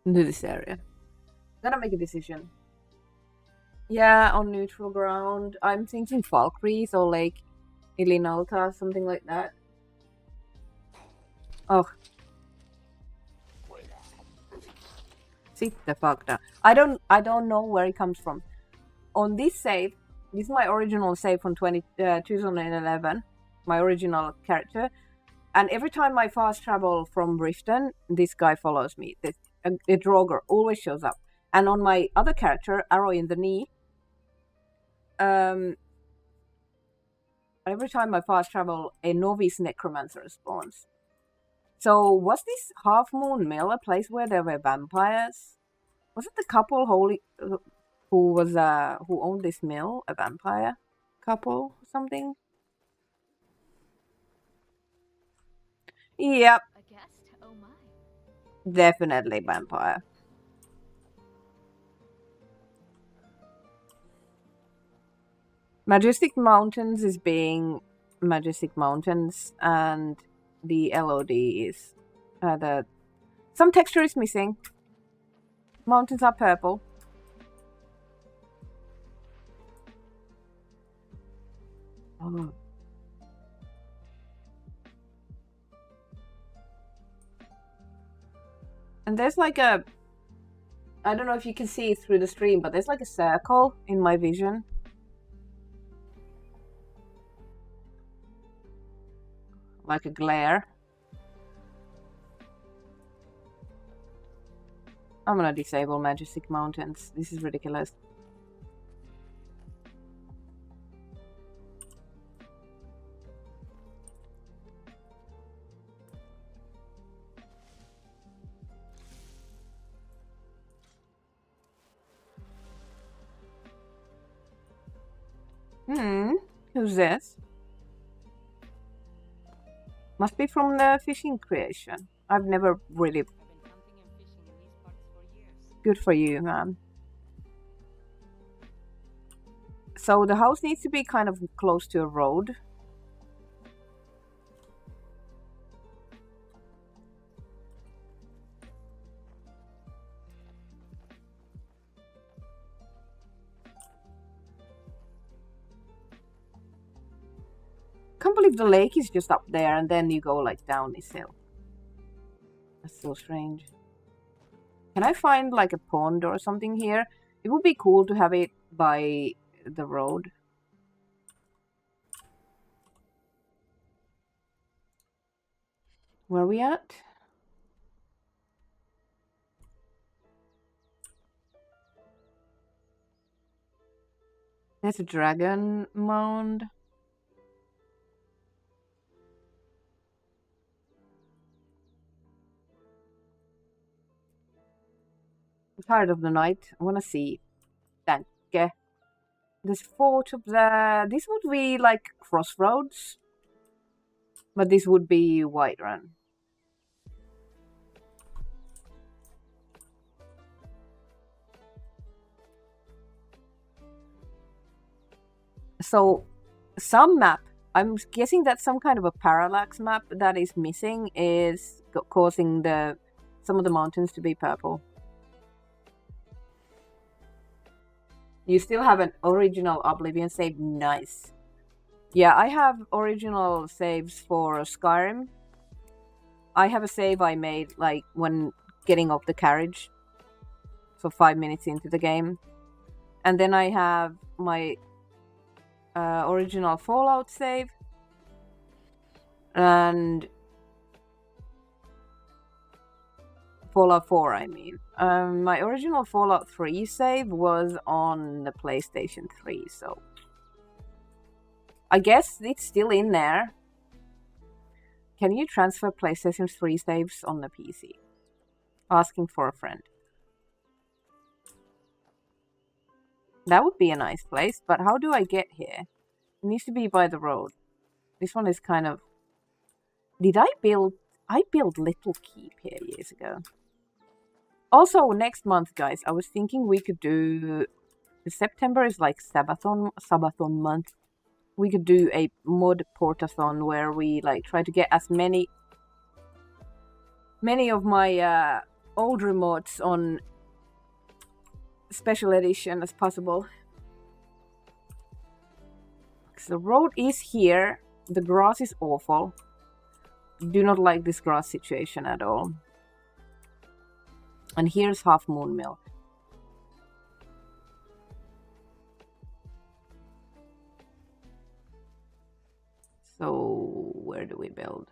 into this area. Gotta make a decision. Yeah, on neutral ground. I'm thinking Falkreath or Lake Ilinalta, something like that. Oh. Sit the fuck down. I don't know where it comes from. On this save, this is my original save from 2011, my original character. And every time I fast travel from Riften, this guy follows me. A Draugr always shows up. And on my other character, Arrow in the Knee, every time I fast travel, a novice necromancer spawns. So was this Half Moon Mill a place where there were vampires? Was it the couple who owned this mill, a vampire couple or something? Yep. A guest? Oh my. Definitely vampire. Majestic Mountains is being Majestic Mountains, and the LOD is some texture is missing. Mountains are purple. Oh. And there's like a, I don't know if you can see it through the stream, but there's like a circle in my vision. Like a glare. I'm gonna disable Majestic Mountains. This is ridiculous. Who's this? Must be from the fishing creation. I've never really... I've been hunting and fishing in these parts for years. Good for you, man. So the house needs to be kind of close to a road. if the lake is just up there and then you go like down this hill. That's so strange. Can I find like a pond or something here? It would be cool to have it by the road. Where are we at? There's a dragon mound. I'm tired of the night. I want to see. Danke. There's fort up there. This would be like Crossroads. But this would be Whiterun. So, some map, I'm guessing that some kind of a parallax map that is missing is causing some of the mountains to be purple. You still have an original Oblivion save? Nice. Yeah, I have original saves for Skyrim. I have a save I made like when getting off the carriage. So 5 minutes into the game. And then I have my original Fallout save. And Fallout 4, I mean. My original Fallout 3 save was on the PlayStation 3, so I guess it's still in there. Can you transfer PlayStation 3 saves on the PC? Asking for a friend. That would be a nice place, but how do I get here? It needs to be by the road. This one is kind of... I built Little Keep here years ago. Also, next month, guys, I was thinking we could do... September is like Sabathon month. We could do a mod portathon where we like try to get as many of my older mods on special edition as possible. So the road is here. The grass is awful. Do not like this grass situation at all. And here's Half Moon Mill. So where do we build?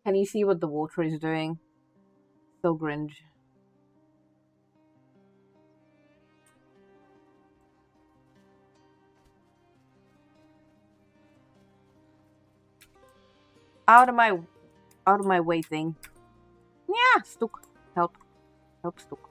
Can you see what the water is doing? So cringe. Out of my way thing. Yeah, stuck. Help stuck.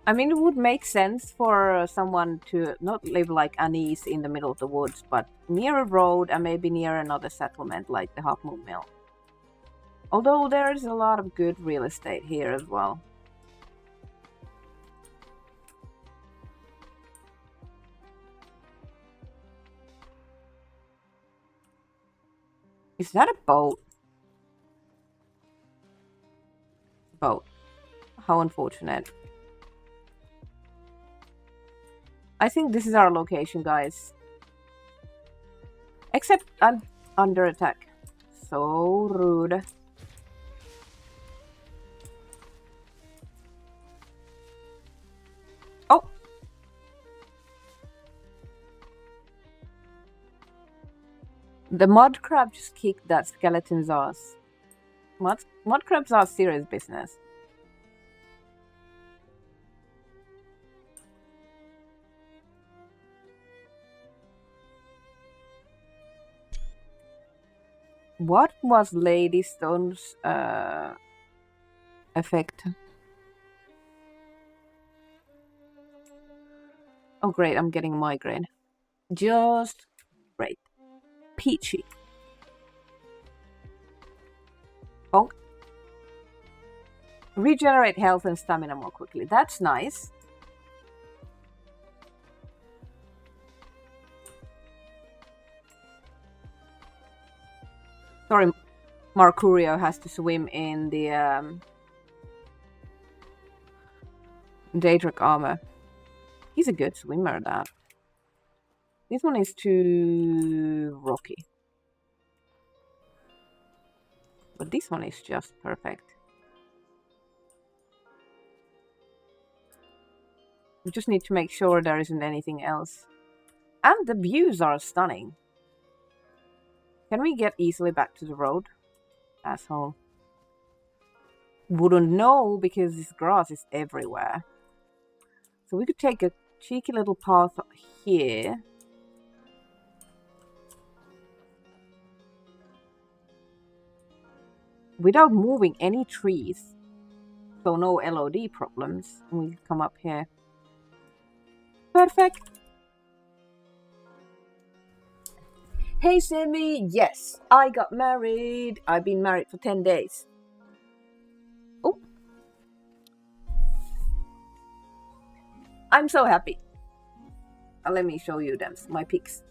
I mean, it would make sense for someone to not live like Anise in the middle of the woods, but near a road and maybe near another settlement like the Half Moon Mill. Although there is a lot of good real estate here as well. Is that a boat? Boat. How unfortunate. I think this is our location, guys. Except I'm under attack. So rude. Oh! The mud crab just kicked that skeleton's ass. Mud crabs are serious business. What was Lady Stone's effect? Oh great, I'm getting a migraine. Just great. Peachy. Bonk. Regenerate health and stamina more quickly. That's nice. Sorry, Mercurio has to swim in the Daedric armor. He's a good swimmer, that. This one is too rocky. But this one is just perfect. We just need to make sure there isn't anything else. And the views are stunning. Can we get easily back to the road? Asshole. Wouldn't know because this grass is everywhere. So we could take a cheeky little path here. Without moving any trees. So no LOD problems. We come up here. Perfect. Hey Sammy, yes, I got married. I've been married for 10 days. Oh. I'm so happy. Let me show you them, my pics.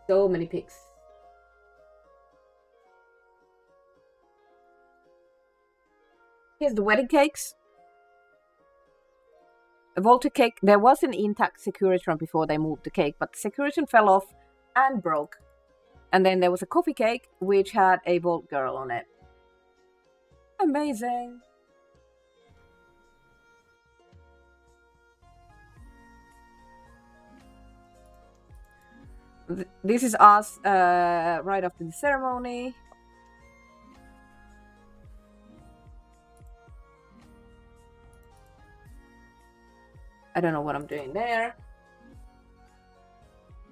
So many pics. Here's the wedding cakes. A vaulted cake. There was an intact Securitron before they moved the cake, but the Securitron fell off and broke. And then there was a coffee cake which had a Vault Girl on it. Amazing. This is us right after the ceremony. I don't know what I'm doing there.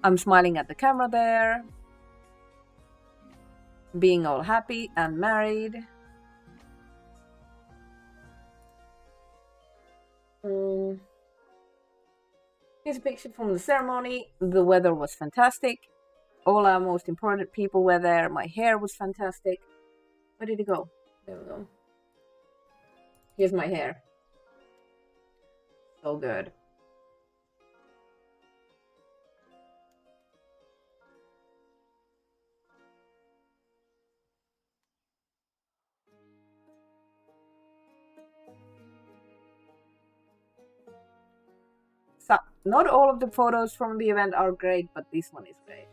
I'm smiling at the camera there. Being all happy and married. Here's a picture from the ceremony. The weather was fantastic. All our most important people were there. My hair was fantastic. Where did it go? There we go. Here's my hair. So good. So, not all of the photos from the event are great, but this one is great.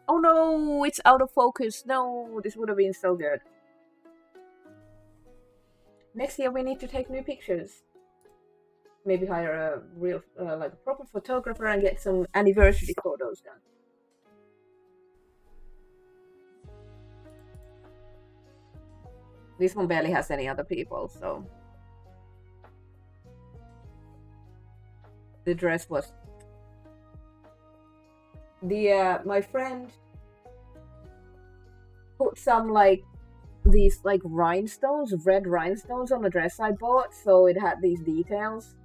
Oh no, it's out of focus. No, this would have been so good. Next year we need to take new pictures. Maybe hire a real, like a proper photographer and get some anniversary photos done. This one barely has any other people, so the dress was my friend put some like these like rhinestones, red rhinestones on the dress I bought, so it had these details.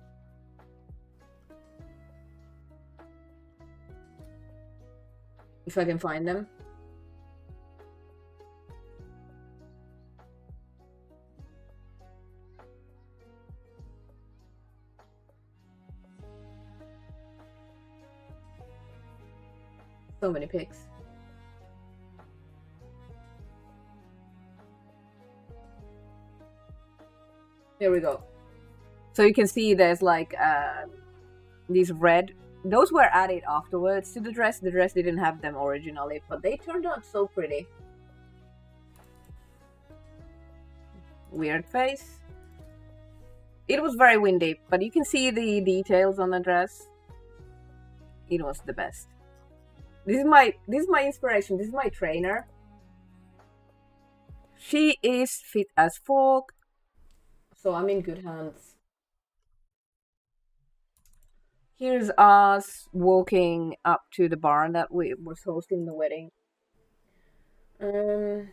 If I can find them. So many pics. Here we go. So you can see there's like these red. Those were added afterwards to the dress. The dress didn't have them originally, but they turned out so pretty. Weird face. It was very windy, but you can see the details on the dress. It was the best. This is my inspiration. This is my trainer. She is fit as fuck. So I'm in good hands. Here's us walking up to the barn that we was hosting the wedding. There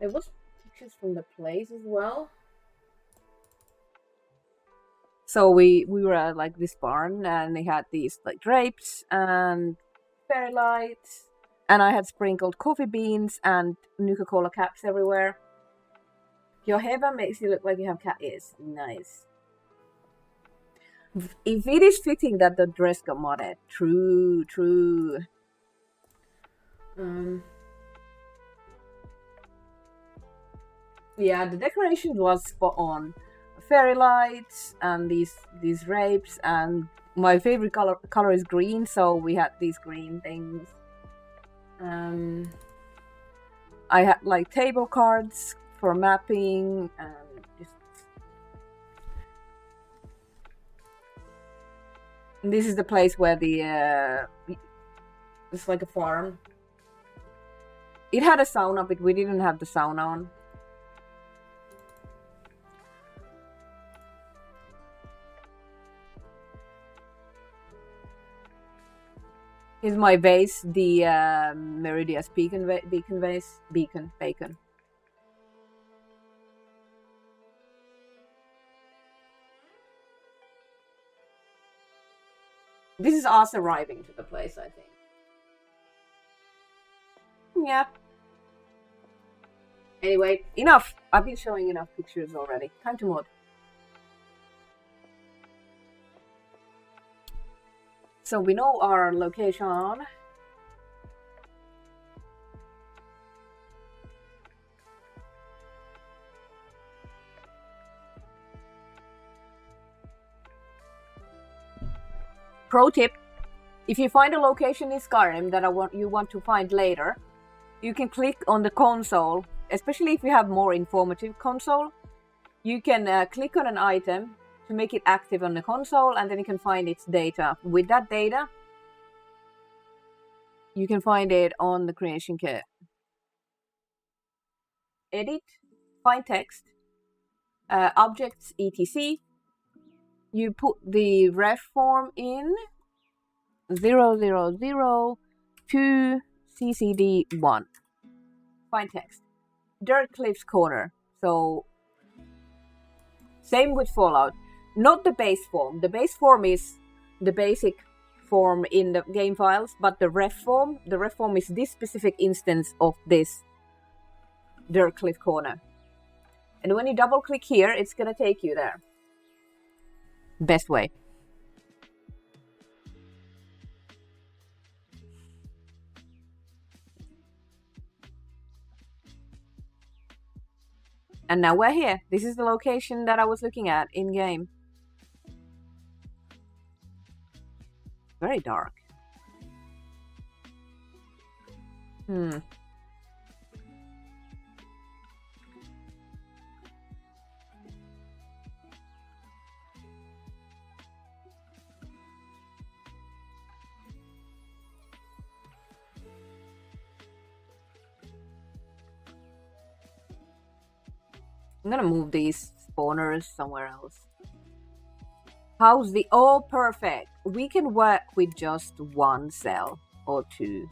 was pictures from the place as well. So we were at like this barn, and they had these like drapes and fairy lights, and I had sprinkled coffee beans and Nuka-Cola caps everywhere. Your hair makes you look like you have cat ears. Nice. If it is fitting that the dress got modded, true. Yeah, the decoration was spot on. Fairy lights and these drapes, and my favorite color is green, so we had these green things. I had like table cards for mapping and just. This is the place where it's like a farm. It had a sauna, but we didn't have the sauna on. Here's my vase, the Meridius beacon vase. Bacon. This is us arriving to the place, I think. Yeah. Anyway, enough. I've been showing enough pictures already. Time to mod. So we know our location. Pro tip: if you find a location in Skyrim that you want to find later, you can click on the console, especially if you have more informative console. You can click on an item to make it active on the console, and then you can find its data. With that data, you can find it on the creation kit. Edit, find text, objects, etc. You put the ref form in 000 CCD1. Find text. Dirt Cliffs Corner. So, same with Fallout. Not the base form. The base form is the basic form in the game files, but the ref form is this specific instance of this Dirt Cliff Corner. And when you double click here, it's gonna take you there. Best way. And now we're here. This is the location that I was looking at in game. Very dark. I'm gonna move these spawners somewhere else. How's the... Oh, perfect. We can work with just one cell or two.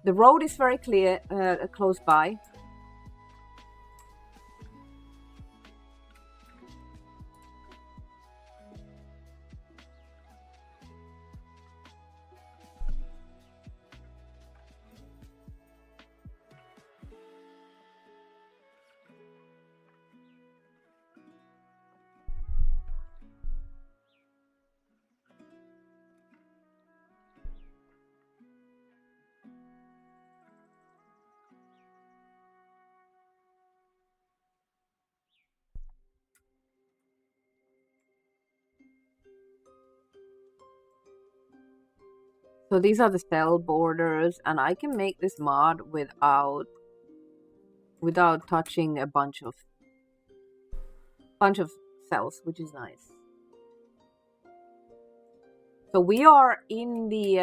The road is very clear, close by. So these are the cell borders, and I can make this mod without touching a bunch of cells, which is nice. So we are in the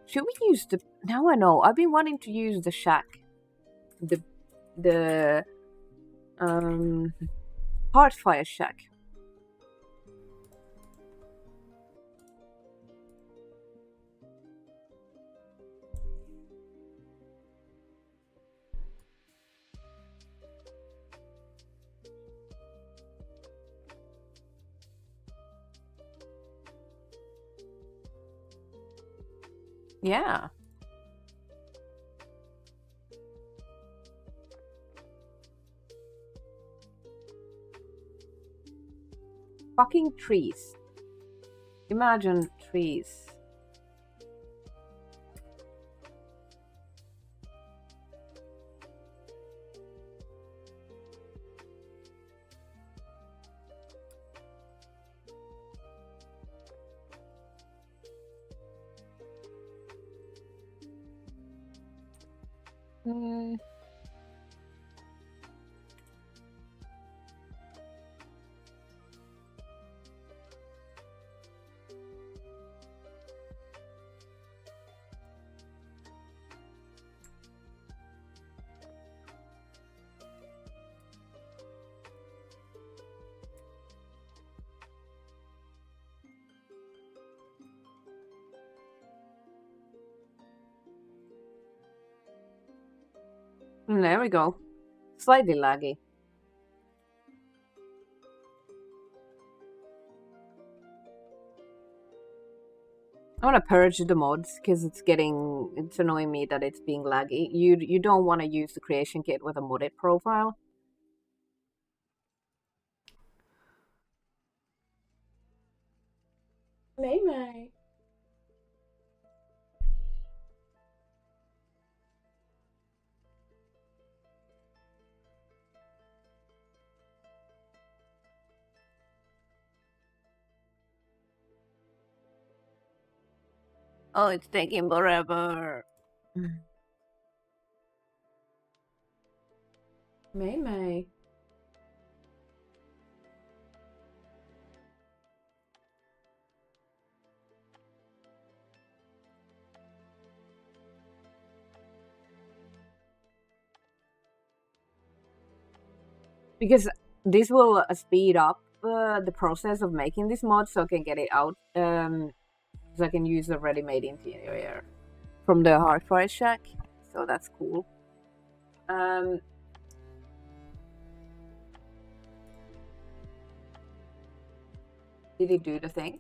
should we use the... Now I know. I've been wanting to use the shack. The Heartfire shack. Yeah. Fucking trees. Imagine trees. Hmm. There we go. Slightly laggy. I want to purge the mods because it's annoying me that it's being laggy. You don't want to use the creation kit with a modded profile. May. Oh, it's taking forever. May. Because this will speed up the process of making this mod so I can get it out. So I can use the ready-made interior from the Hardfire Shack. So that's cool. Did it do the thing?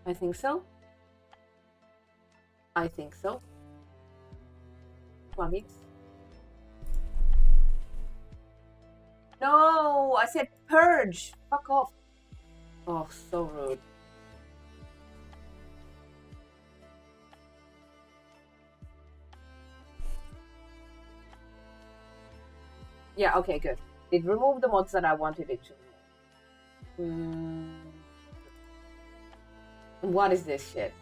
I think so. I think so. Plugins. No, I said purge. Fuck off. Oh, so rude. Yeah, okay, good. It removed the mods that I wanted it to. What is this shit?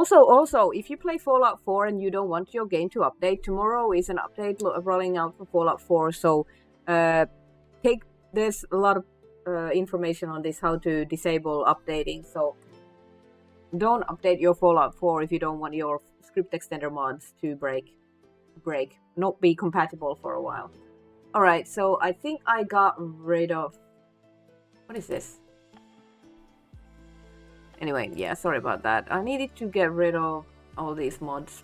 Also, if you play Fallout 4 and you don't want your game to update, tomorrow is an update rolling out for Fallout 4. So, there's a lot of information on this, how to disable updating. So, don't update your Fallout 4 if you don't want your script extender mods to not be compatible for a while. All right, so I think I got rid of. What is this? Anyway, yeah, sorry about that. I needed to get rid of all these mods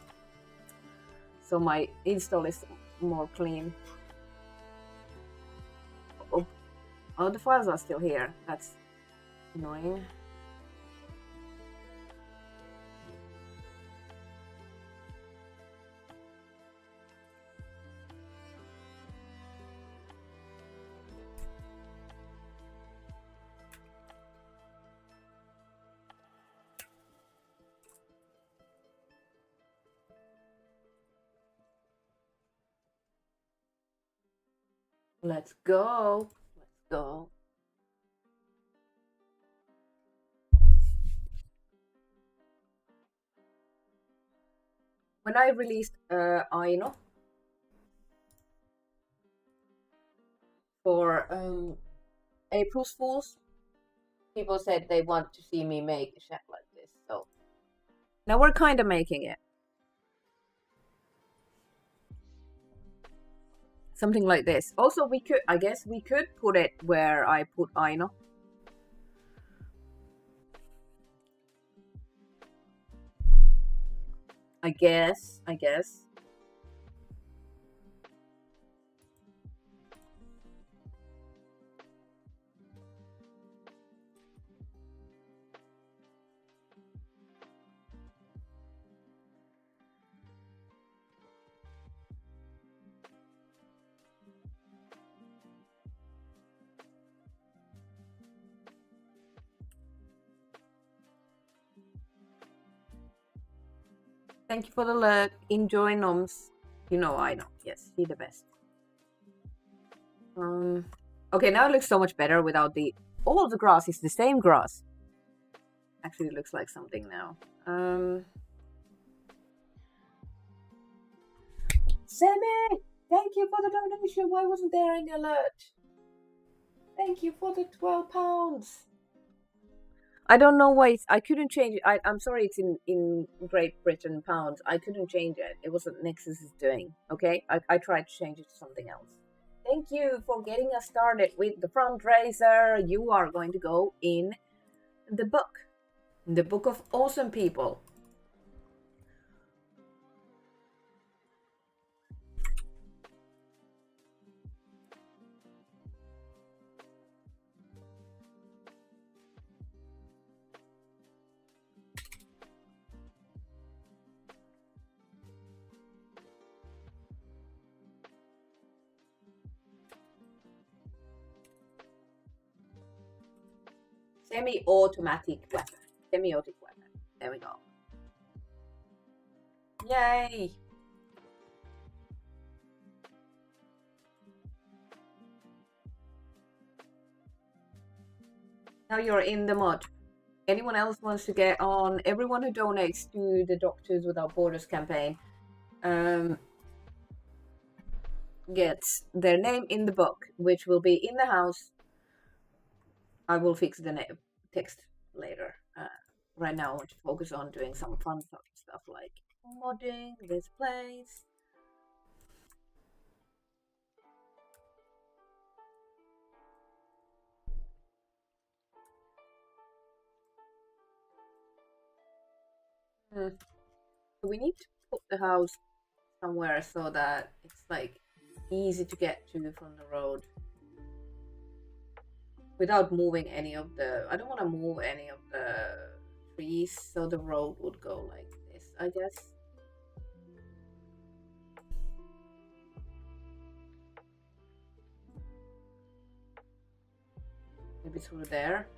so my install is more clean. Oh, the files are still here. That's annoying. Let's go. Let's go. When I released Aino for April's Fools, people said they want to see me make a shack like this. So now we're kind of making it. Something like this. Also, we could, I guess we could put it where I put Aino. I guess. Thank you for the look. Enjoy Noms. You know I know. Yes, he the best. Okay, now it looks so much better without the... All the grass is the same grass. Actually, it looks like something now. Sammy! Thank you for the donation. Why wasn't there any alert? Thank you for the £12. I don't know why I couldn't change it. I'm sorry, it's in Great Britain pounds. I couldn't change it. It was what Nexus is doing. Okay, I tried to change it to something else. Thank you for getting us started with the fundraiser. You are going to go in the book of awesome people. Semi-automatic weapon. Semi-automatic weapon. There we go. Yay! Now you're in the mod. Anyone else wants to get on? Everyone who donates to the Doctors Without Borders campaign gets their name in the book, which will be in the house. I will fix the name text later. Right now I want to focus on doing some fun stuff like modding this place. We need to put the house somewhere so that it's like easy to get to from the road without moving any of the... I don't want to move any of the trees, so the road would go like this, I guess. Maybe through there.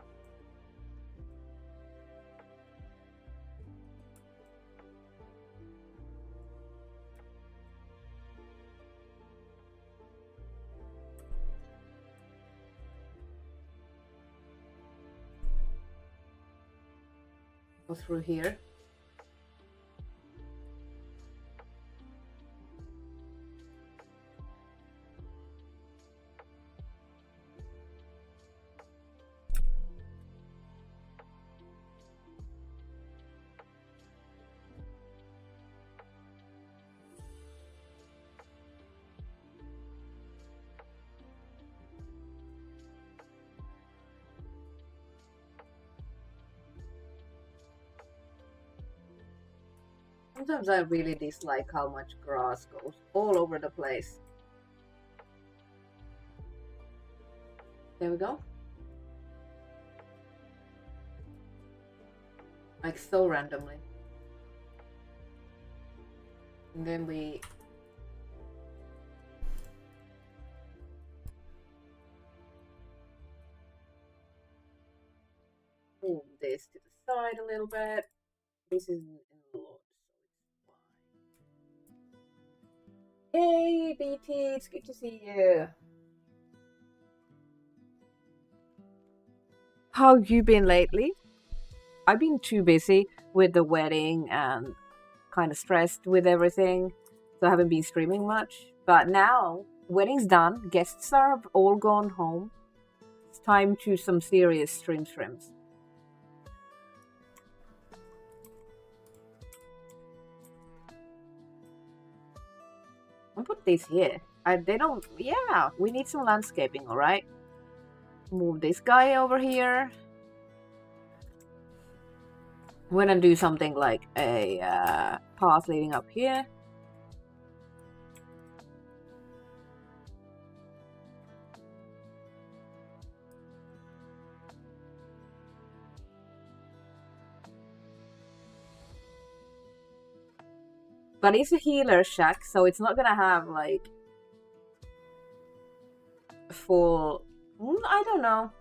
Go through here. Sometimes I really dislike how much grass goes all over the place. There we go. Like so randomly. And then we... move this to the side a little bit. This is in the Lord. Hey BT, it's good to see you. How have you been lately? I've been too busy with the wedding and kind of stressed with everything, so I haven't been streaming much. But now, wedding's done, guests are all gone home. It's time to some serious streams. I'll put this here. They don't. Yeah, we need some landscaping. All right. Move this guy over here. We're gonna do something like a path leading up here. But it's a healer shack, so it's not gonna have like full. I don't know.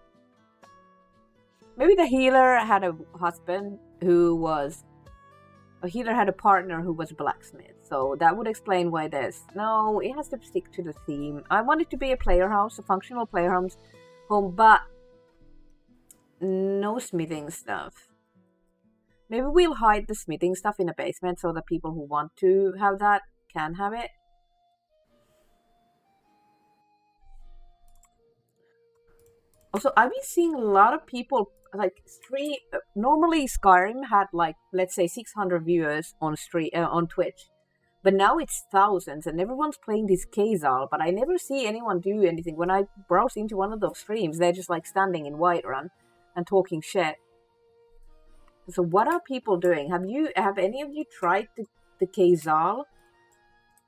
Maybe the healer had a husband who was. A healer had a partner who was a blacksmith, so that would explain why there's. No, it has to stick to the theme. I want it to be a player house, a functional player home, but no smithing stuff. Maybe we'll hide the smithing stuff in the basement so that people who want to have that can have it. Also, I've been seeing a lot of people like stream. Normally, Skyrim had like let's say 600 viewers on on Twitch, but now it's thousands, and everyone's playing this Kazal. But I never see anyone do anything. When I browse into one of those streams, they're just like standing in Whiterun and talking shit. So what are people doing? Have any of you tried the Kazal?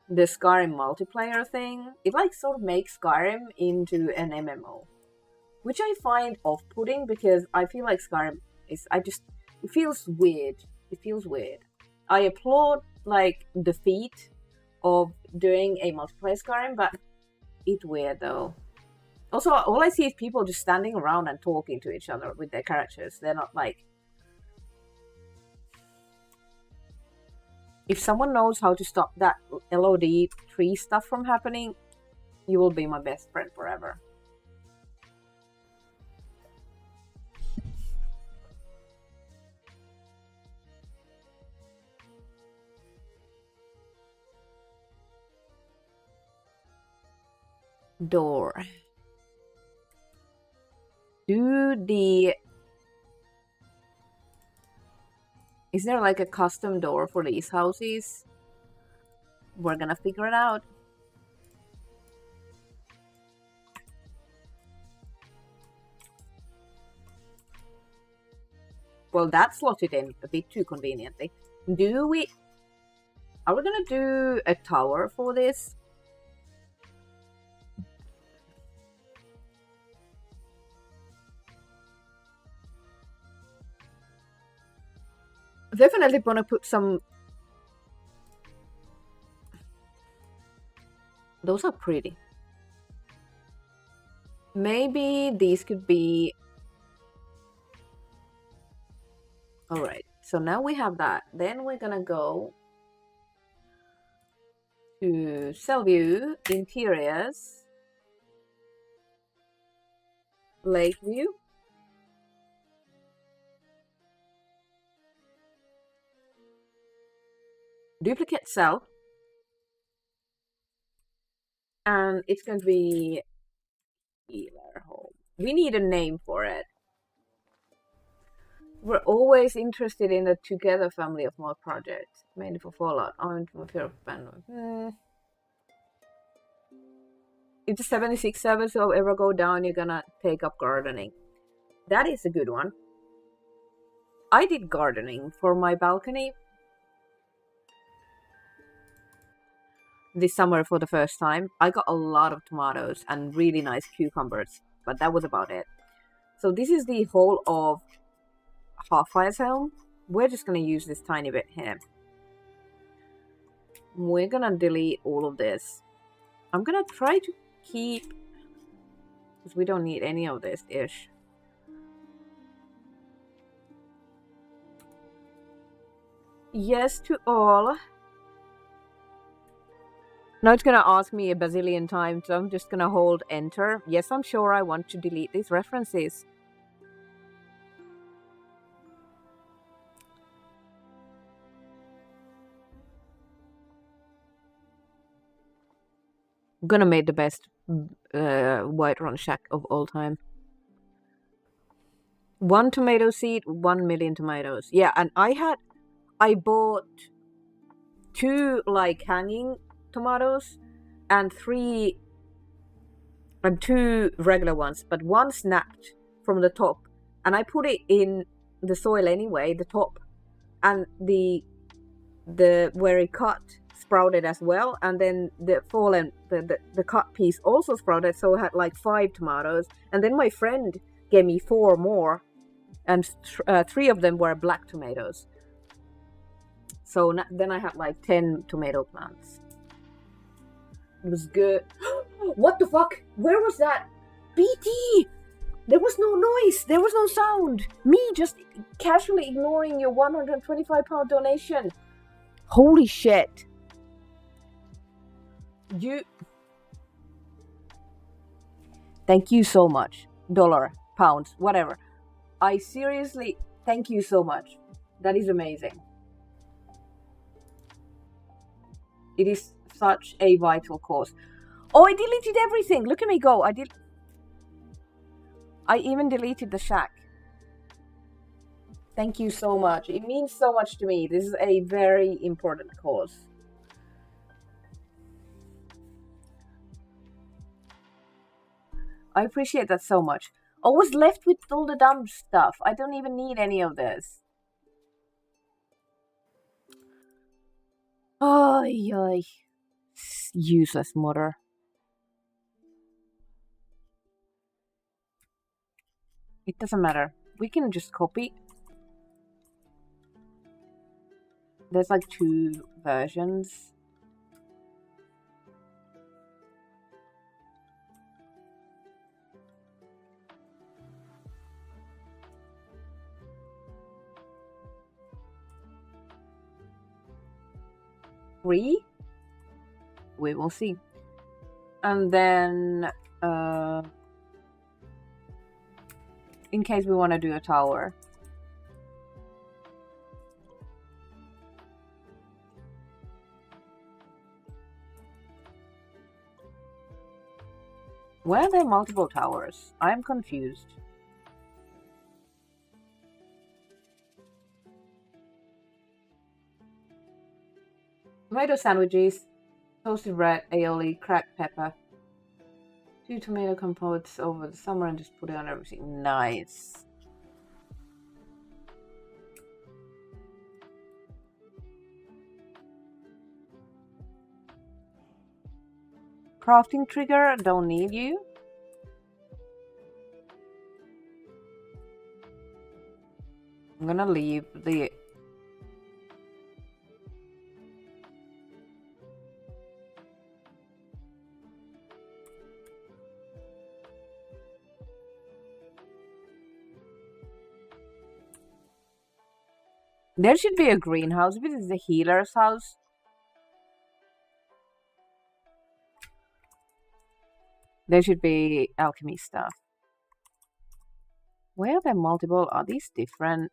The Skyrim multiplayer thing? It like sort of makes Skyrim into an MMO. Which I find off-putting because I feel like Skyrim is it feels weird. It feels weird. I applaud like the feat of doing a multiplayer Skyrim, but it's weird though. Also, all I see is people just standing around and talking to each other with their characters. They're not like. If someone knows how to stop that LOD tree stuff from happening, you will be my best friend forever. Door. Is there like a custom door for these houses? We're gonna figure it out. Well, that slotted in a bit too conveniently. Are we gonna do a tower for this? Definitely gonna put some. Those are pretty. Maybe these could be. Alright, so now we have that. Then we're gonna go to Cellview, Interiors, Lakeview. Duplicate cell. And it's going to be healer home. We need a name for it. We're always interested in the Together family of mod projects, mainly for Fallout. I'm from fear of abandonment. If the 76 servers ever go down, you're gonna take up gardening. That is a good one. I did gardening for my balcony this summer for the first time. I got a lot of tomatoes and really nice cucumbers, but that was about it. So this is the whole of Half-Fire's home. We're just going to use this tiny bit here. We're going to delete all of this. I'm going to try to keep, because we don't need any of this ish. Yes to all. Now it's going to ask me a bazillion times, so I'm just going to hold enter. Yes, I'm sure I want to delete these references. I'm gonna make the best Whiterun shack of all time. 1 tomato seed, 1 million tomatoes. Yeah, and I bought 2 like hanging tomatoes, and two regular ones, but one snapped from the top, and I put it in the soil anyway, the top, and the where it cut sprouted as well, and then the fallen the cut piece also sprouted, so I had like 5 tomatoes, and then my friend gave me 4 more, and 3 of them were black tomatoes. So then I had like 10 tomato plants. It was good. What the fuck? Where was that? BT! There was no noise. There was no sound. Me just casually ignoring your £125 donation. Holy shit. Thank you so much. Dollar, pounds, whatever. I seriously thank you so much. That is amazing. It is such a vital cause. Oh, I deleted everything. Look at me go. I even deleted the shack. Thank you so much. It means so much to me. This is a very important cause. I appreciate that so much. I was left with all the dumb stuff. I don't even need any of this. Ay. Useless mother. It doesn't matter. We can just copy. There's like 2 versions. We will see. And then in case we want to do a tower, where are there multiple towers? I'm confused. Tomato sandwiches, toasted bread, aioli, cracked pepper, 2 tomato compotes over the summer, and just put it on everything. Nice. Crafting trigger, don't need you. I'm gonna leave the There should be a greenhouse. This is the healer's house. There should be alchemy stuff. Where are there multiple? Are these different?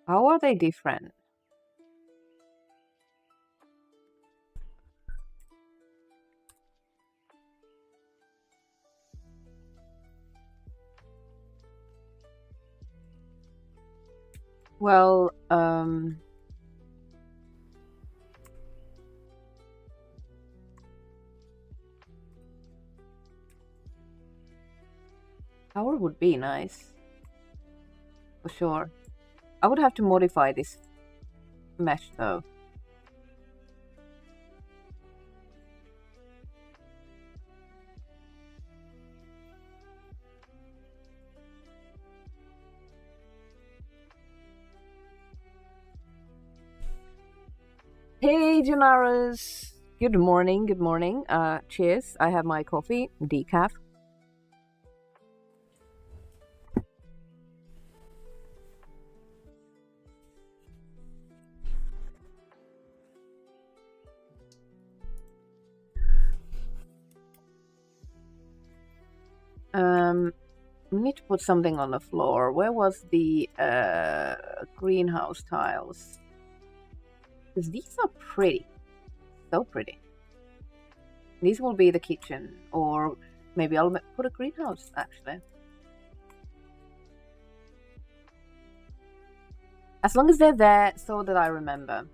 How are they different? Well, tower would be nice. For sure. I would have to modify this mesh though. Hey Janaras! Good morning, good morning. Cheers. I have my coffee, decaf. We need to put something on the floor. Where was the greenhouse tiles? Because these are pretty. So pretty. These will be the kitchen. Or maybe I'll put a greenhouse, actually. As long as they're there so that I remember.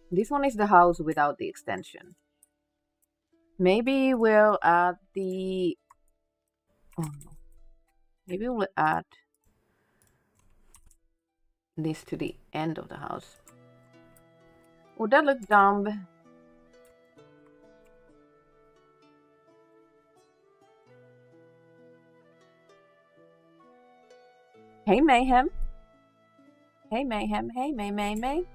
This one is the house without the extension. Maybe we'll add the... Oh no. Maybe we'll add this to the end of the house. Would that look dumb? Hey Mayhem. Hey Mayhem. Hey May.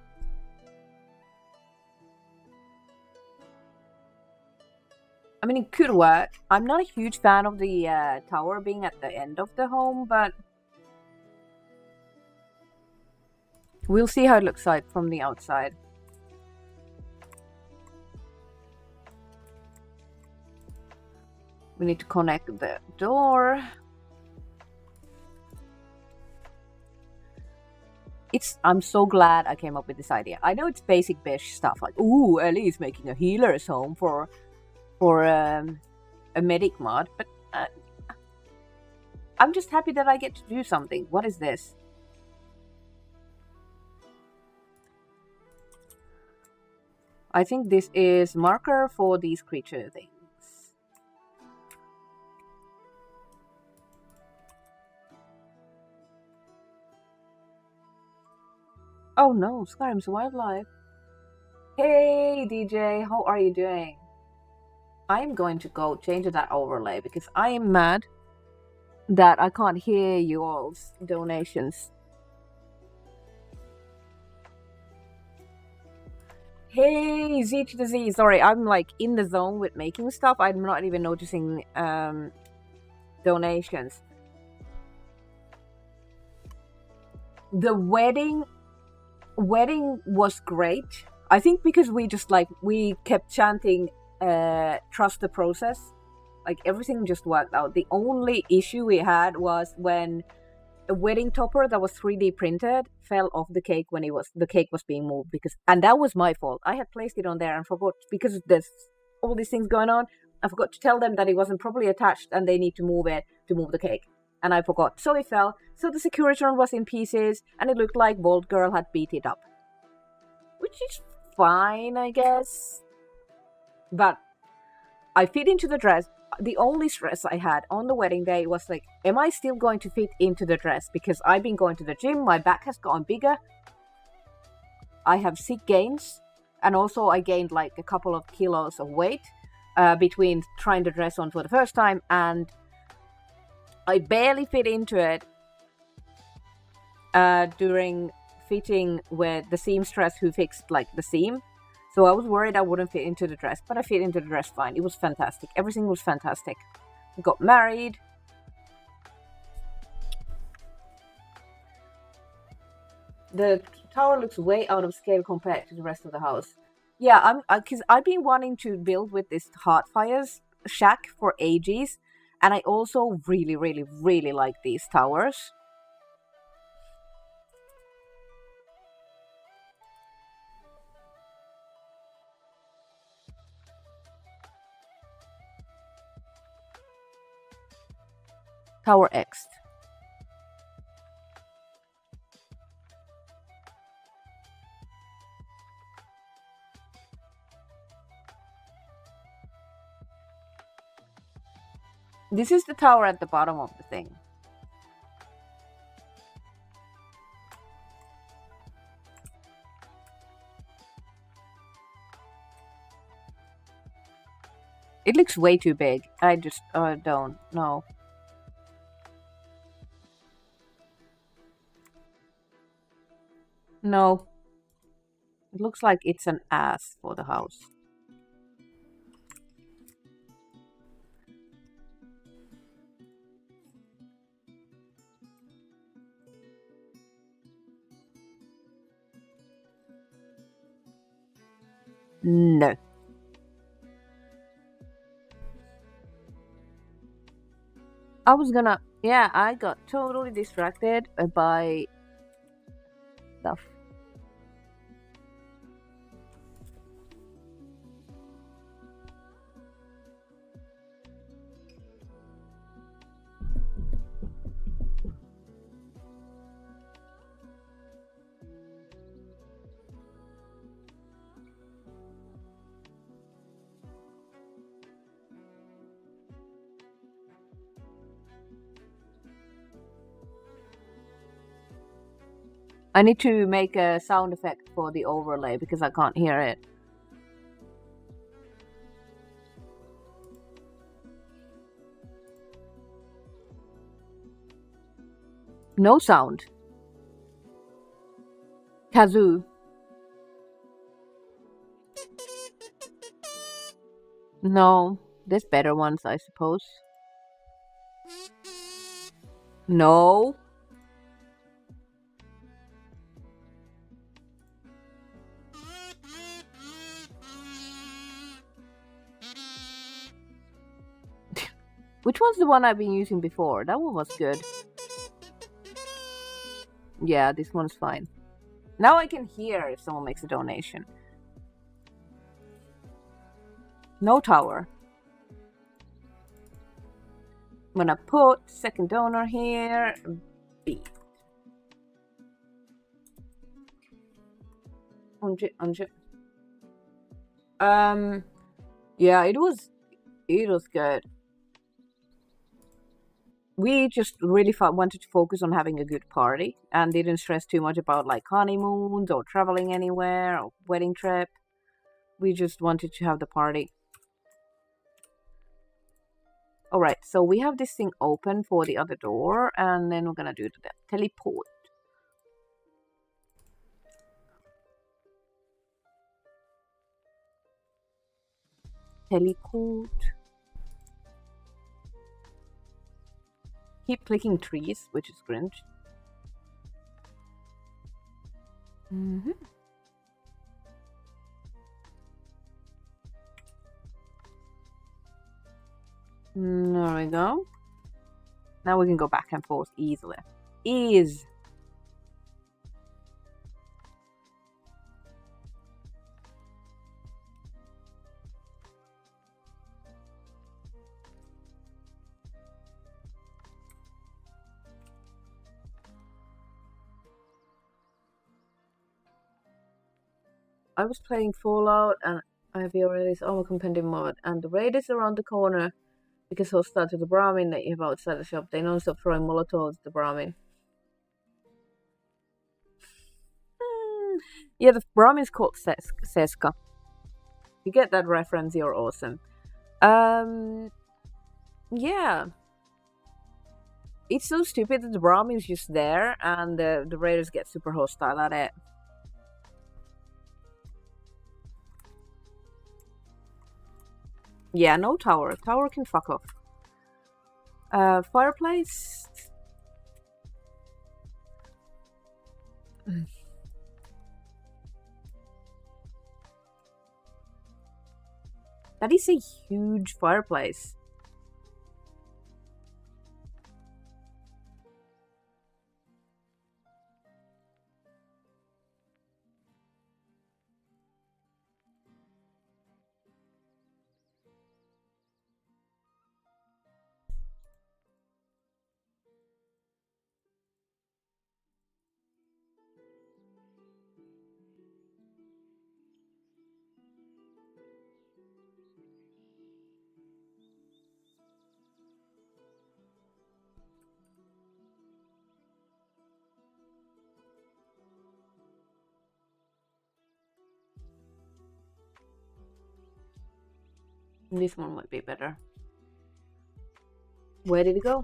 I mean, it could work. I'm not a huge fan of the tower being at the end of the home, but we'll see how it looks like from the outside. We need to connect the door. I'm so glad I came up with this idea. I know it's basic bish stuff, like, ooh, Ellie is making a healer's home for a medic mod, but I'm just happy that I get to do something. What is this? I think this is marker for these creature things. Oh no, Skyrim's wildlife. Hey DJ, how are you doing? I'm going to go change that overlay because I am mad that I can't hear you all's donations. Hey Z to the Z, sorry, I'm like in the zone with making stuff. I'm not even noticing donations. The wedding was great. I think because we kept chanting trust the process. Like everything just worked out. The only issue we had was when a wedding topper that was 3D printed fell off the cake when the cake was being moved, and that was my fault. I had placed it on there and forgot, because there's all these things going on. I forgot to tell them that it wasn't properly attached and they need to move it to move the cake. And I forgot. So it fell. So the Securiton was in pieces and it looked like Bolt Girl had beat it up. Which is fine, I guess. But I fit into the dress. The only stress I had on the wedding day was like, am I still going to fit into the dress? Because I've been going to the gym, my back has gotten bigger. I have sick gains. And also I gained like a couple of kilos of weight between trying the dress on for the first time, and I barely fit into it during fitting with the seamstress who fixed like the seam. So I was worried I wouldn't fit into the dress, but I fit into the dress fine. It was fantastic. Everything was fantastic. We got married. The tower looks way out of scale compared to the rest of the house. Yeah, because I've been wanting to build with this Heartfire's shack for ages, and I also really, really, really like these towers. Tower X. This is the tower at the bottom of the thing. It looks way too big. I just don't know. No. It looks like it's an ass for the house. No. I was gonna... Yeah, I got totally distracted by stuff. I need to make a sound effect for the overlay because I can't hear it. No sound. Kazoo. No, there's better ones, I suppose. No. Which one's the one I've been using before? That one was good. Yeah, this one's fine. Now I can hear if someone makes a donation. No tower. I'm gonna put second donor here. B. Yeah, it was good. We just really wanted to focus on having a good party and didn't stress too much about like honeymoons or traveling anywhere or wedding trip. We just wanted to have the party. Alright, so we have this thing open for the other door, and then we're gonna do the teleport. Teleport. Keep clicking trees, which is cringe. There we go. Now we can go back and forth easily. Ease. I was playing Fallout and I have already this Armor Compendium mod, and the raid is around the corner because hostile to the Brahmin that you have outside the shop. They non-stop throwing Molotovs at the Brahmin. Yeah, the Brahmin's called Seska. You get that reference, you're awesome. Yeah. It's so stupid that the Brahmin's just there and the raiders get super hostile at it. Yeah, no tower. Tower can fuck off. Fireplace. That is a huge fireplace. This one might be better. Where did it go?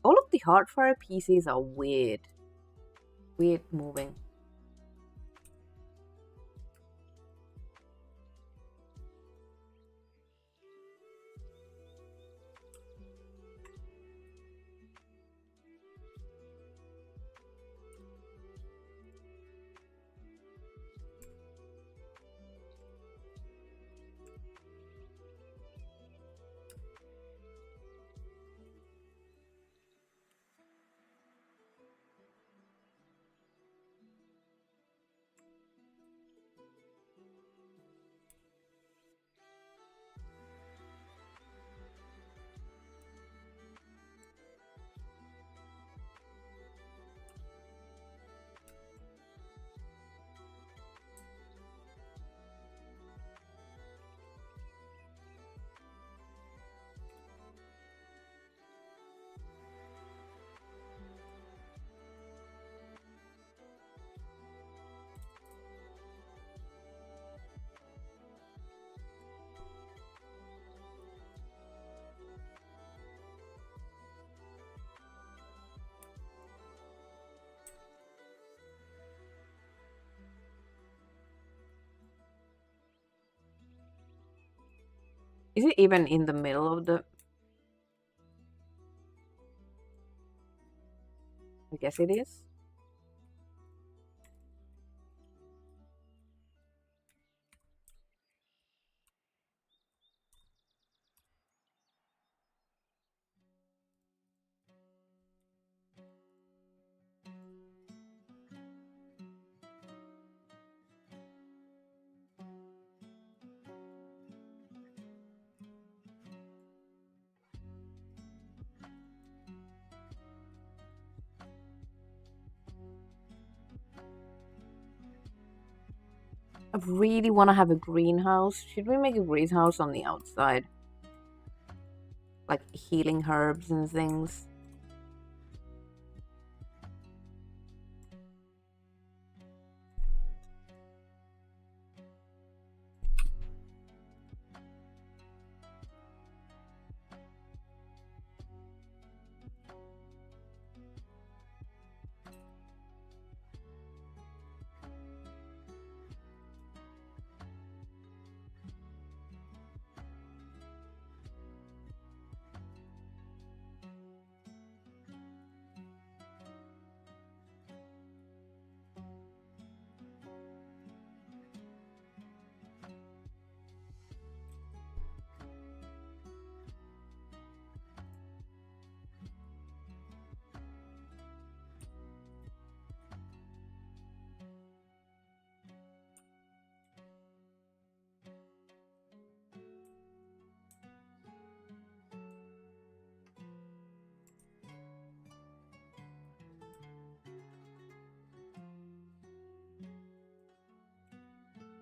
All of the Hardfire PCs are weird. Weird moving. Is it even in the middle of the... I guess it is. I really want to have a greenhouse. Should we make a greenhouse on the outside? Like healing herbs and things.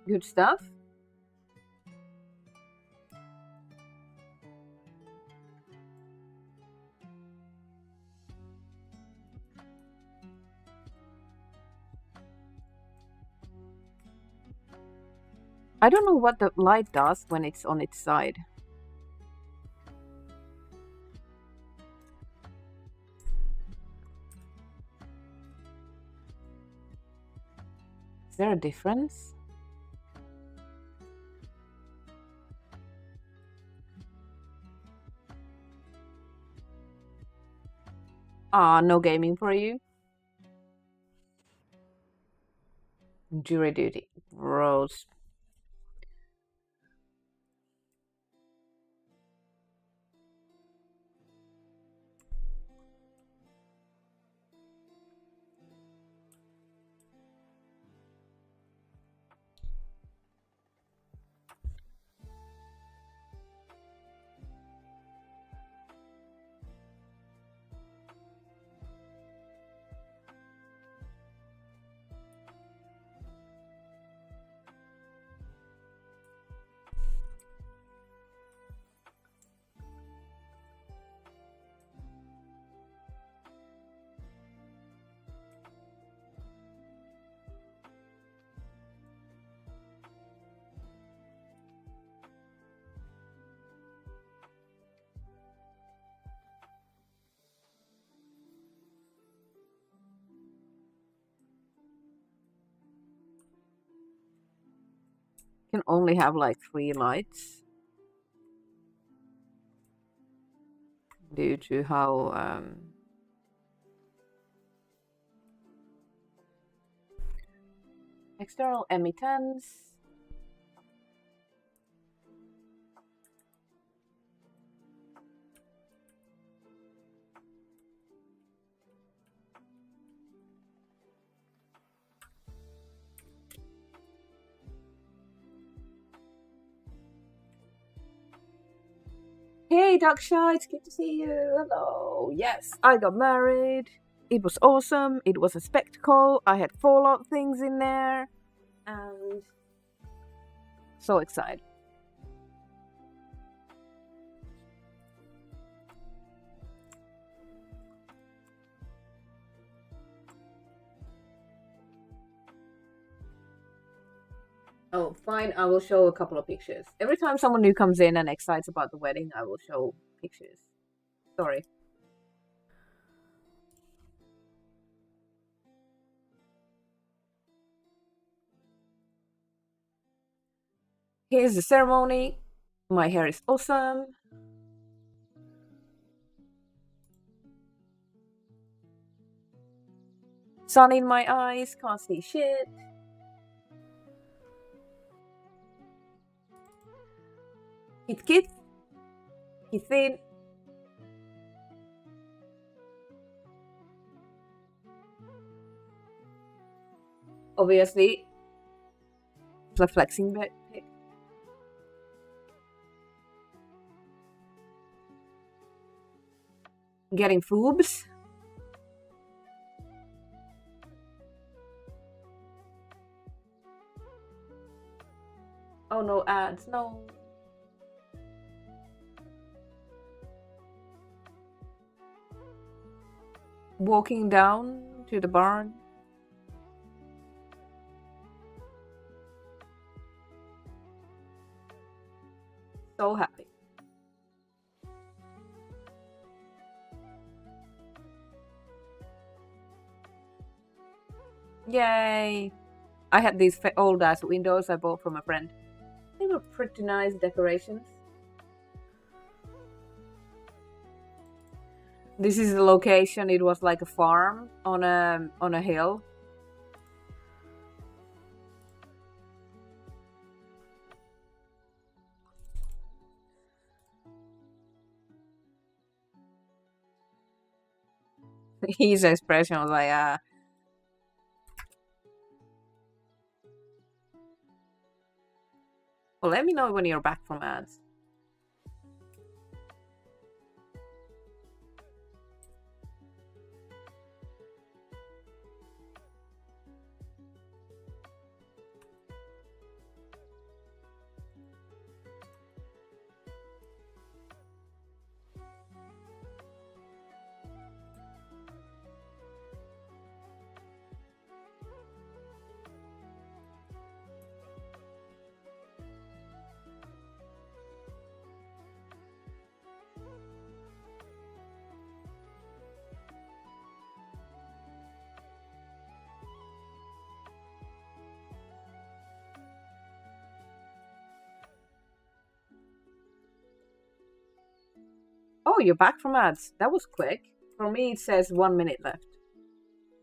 Good stuff. I don't know what the light does when it's on its side. Is there a difference? Ah, no gaming for you. Jury duty. Gross. Can only have like 3 lights due to how external emittance. Hey, Daksha, it's good to see you. Hello. Yes, I got married. It was awesome. It was a spectacle. I had Fallout things in there. And so excited. Oh, fine. I will show a couple of pictures. Every time someone new comes in and excites about the wedding, I will show pictures. Sorry. Here's the ceremony. My hair is awesome. Sun in my eyes, can't see shit. Kit. Kithin. Obviously, the flexing bit. Getting foobs. Oh no, ads, no. Walking down to the barn. So happy. Yay! I had these old ass windows I bought from a friend. They were pretty nice decorations. This is the location. It was like a farm on a hill. His expression was like, well, let me know when you're back from ads. Oh, you're back from ads. That was quick. For me, it says 1 minute left.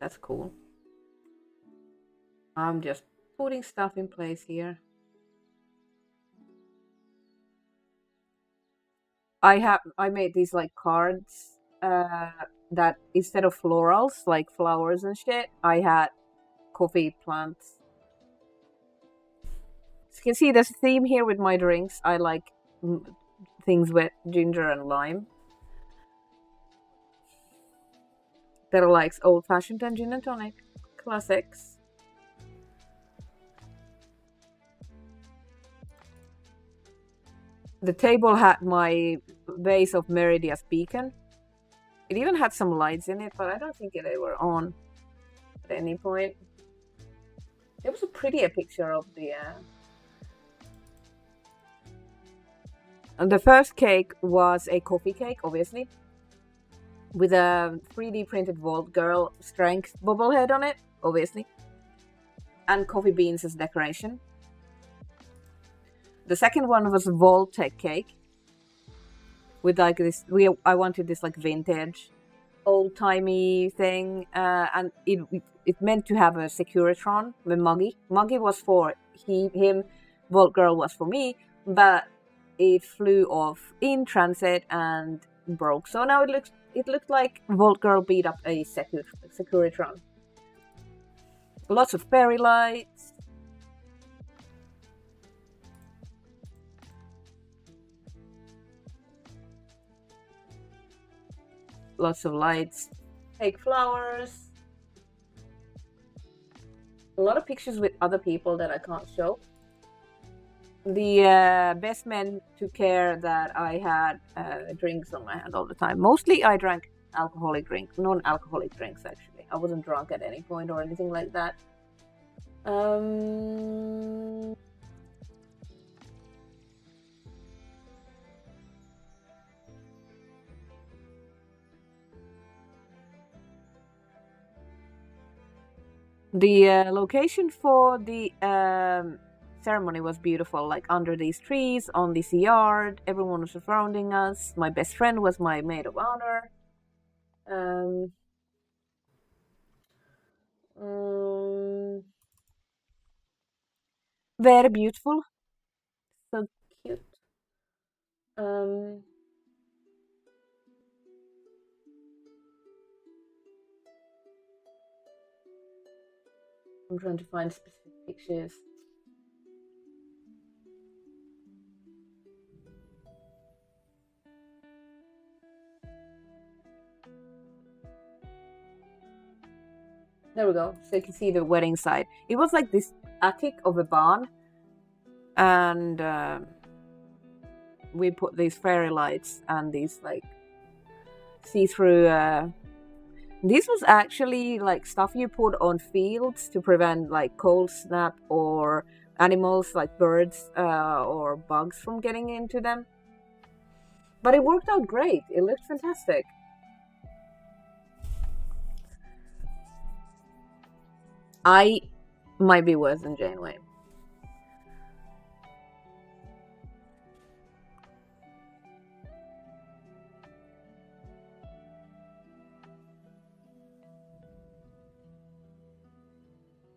That's cool. I'm just putting stuff in place here. I made these like cards that instead of florals, like flowers and shit, I had coffee plants. So you can see there's a theme here with my drinks. I like things with ginger and lime. That are like old-fashioned and gin and tonic. Classics. The table had my vase of Meridia's beacon. It even had some lights in it, but I don't think they were on at any point. It was a prettier picture of the... And the first cake was a coffee cake, obviously, with a 3D printed Vault Girl strength bobblehead on it, obviously, and coffee beans as decoration. The second one was a Vault-Tec cake with like this. I wanted this like vintage, old-timey thing, and it meant to have a Securitron with Muggy. Muggy was for him, Vault Girl was for me, but it flew off in transit and broke. So now it looked like Vault Girl beat up a Securitron. Lots of fairy lights. Lots of lights. Fake flowers. A lot of pictures with other people that I can't show. The best men took care that I had drinks on my hand all the time. Mostly I drank non-alcoholic drinks actually. I wasn't drunk at any point or anything like that. The location for the ceremony was beautiful, like under these trees, on this yard, everyone was surrounding us. My best friend was my maid of honor. Um, um, very beautiful, so cute. Um, I'm trying to find specific pictures. There we go. So you can see the wedding side. It was like this attic of a barn, and we put these fairy lights and these like see-through. This was actually like stuff you put on fields to prevent like cold snap or animals like birds or bugs from getting into them. But it worked out great. It looked fantastic. I might be worse than Janeway.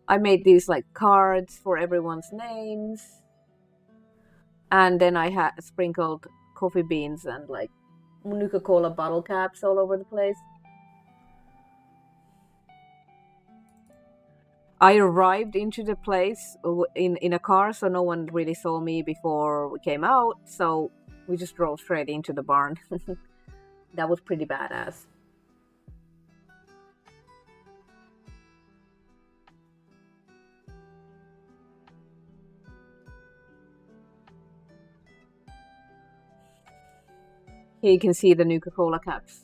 I made these like cards for everyone's names, and then I had sprinkled coffee beans and like Nuka-Cola bottle caps all over the place. I arrived into the place in a car, so no one really saw me before we came out. So we just drove straight into the barn. That was pretty badass. Here you can see the Nuka-Cola caps.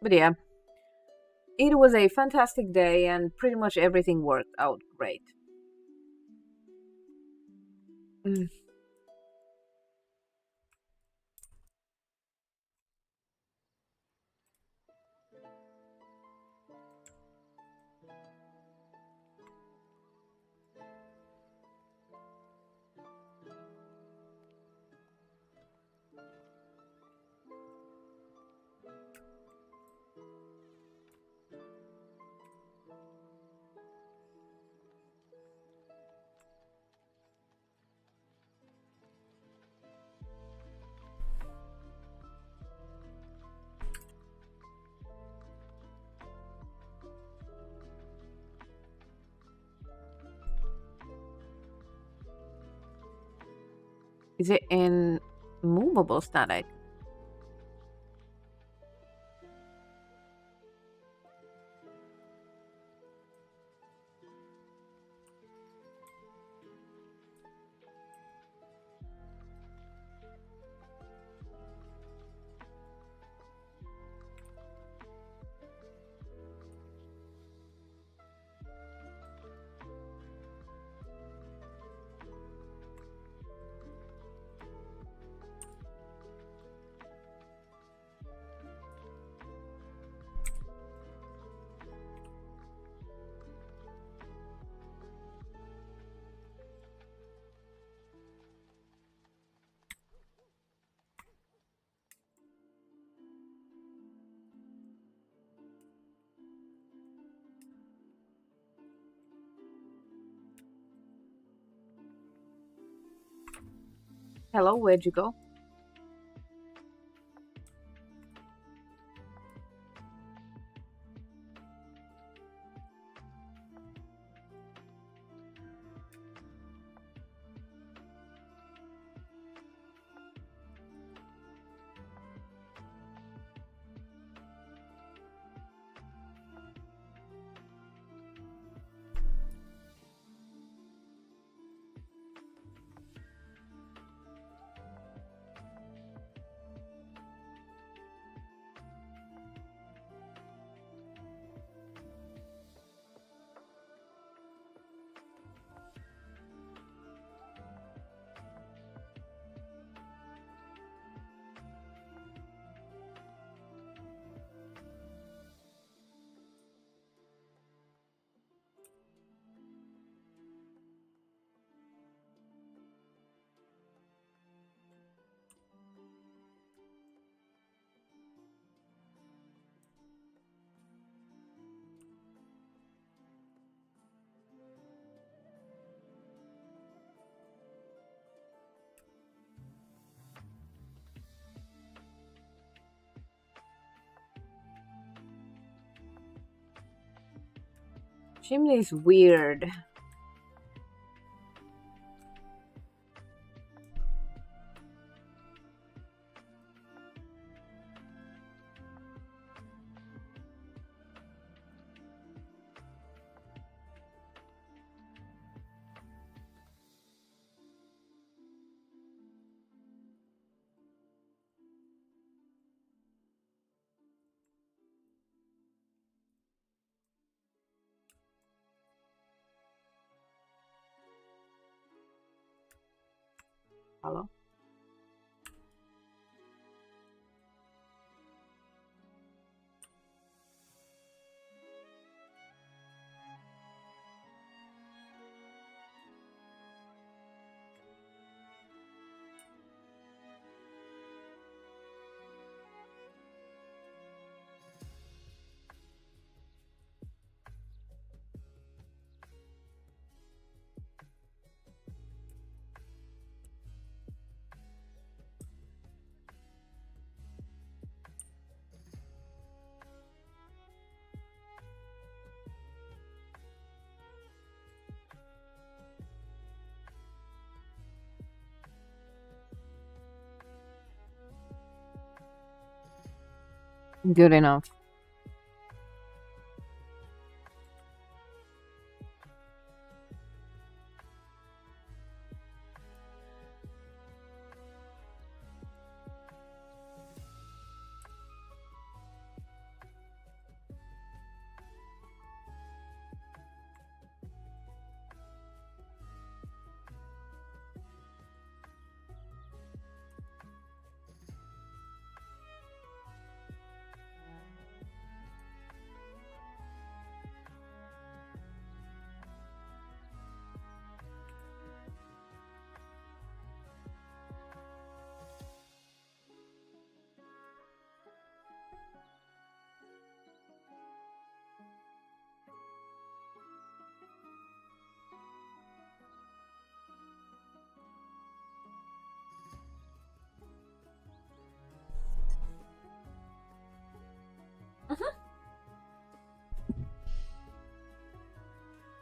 But yeah, it was a fantastic day and pretty much everything worked out great. Mm. Is it in movable static? Hello, where'd you go? Chimney is weird. Hello? Good enough.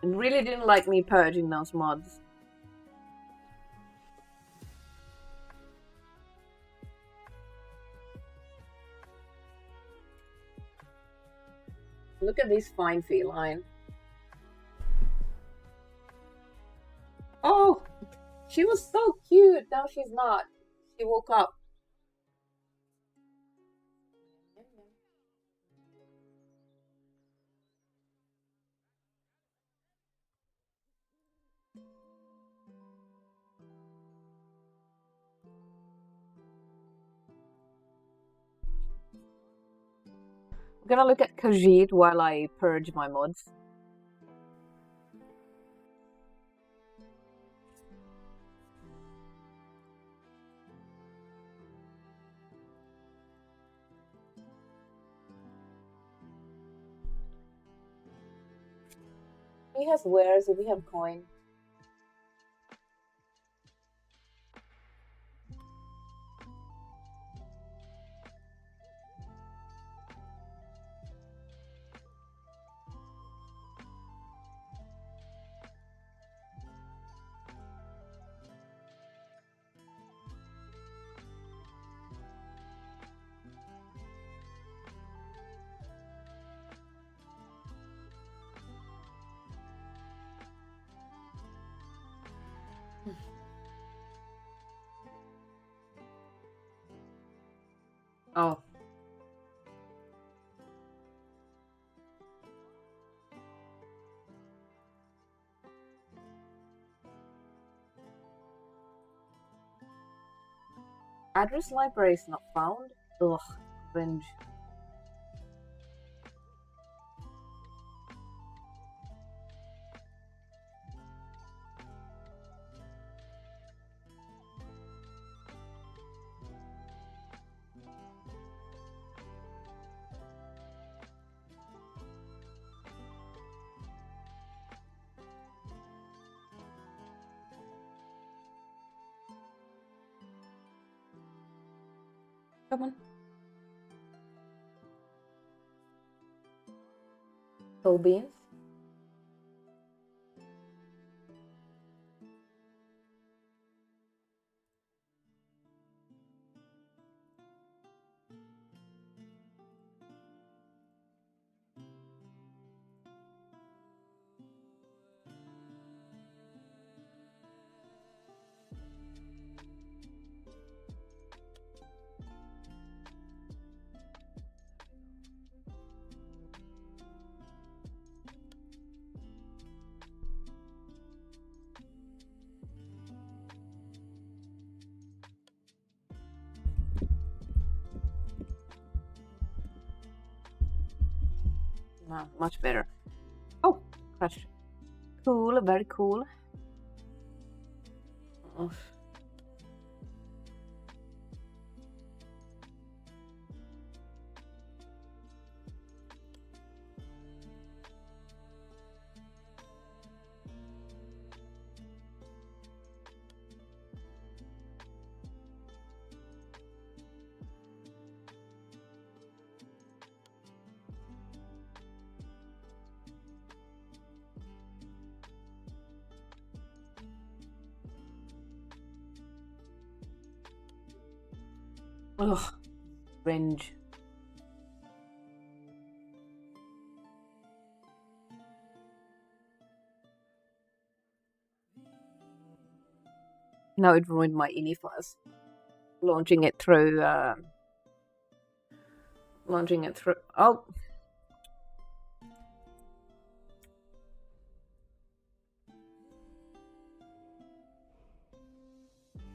It really didn't like me purging those mods. Look at this fine feline. Oh, she was so cute. Now she's not. She woke up. I'm gonna look at Khajiit while I purge my mods. He has wares if we have coin. Oh. Address library is not found? Ugh, cringe. Come on. Soul beans? Wow, much better. Oh, crashed. Cool, very cool. Oh. Ugh, cringe. Now it ruined my Inifas. Launching it through. Oh.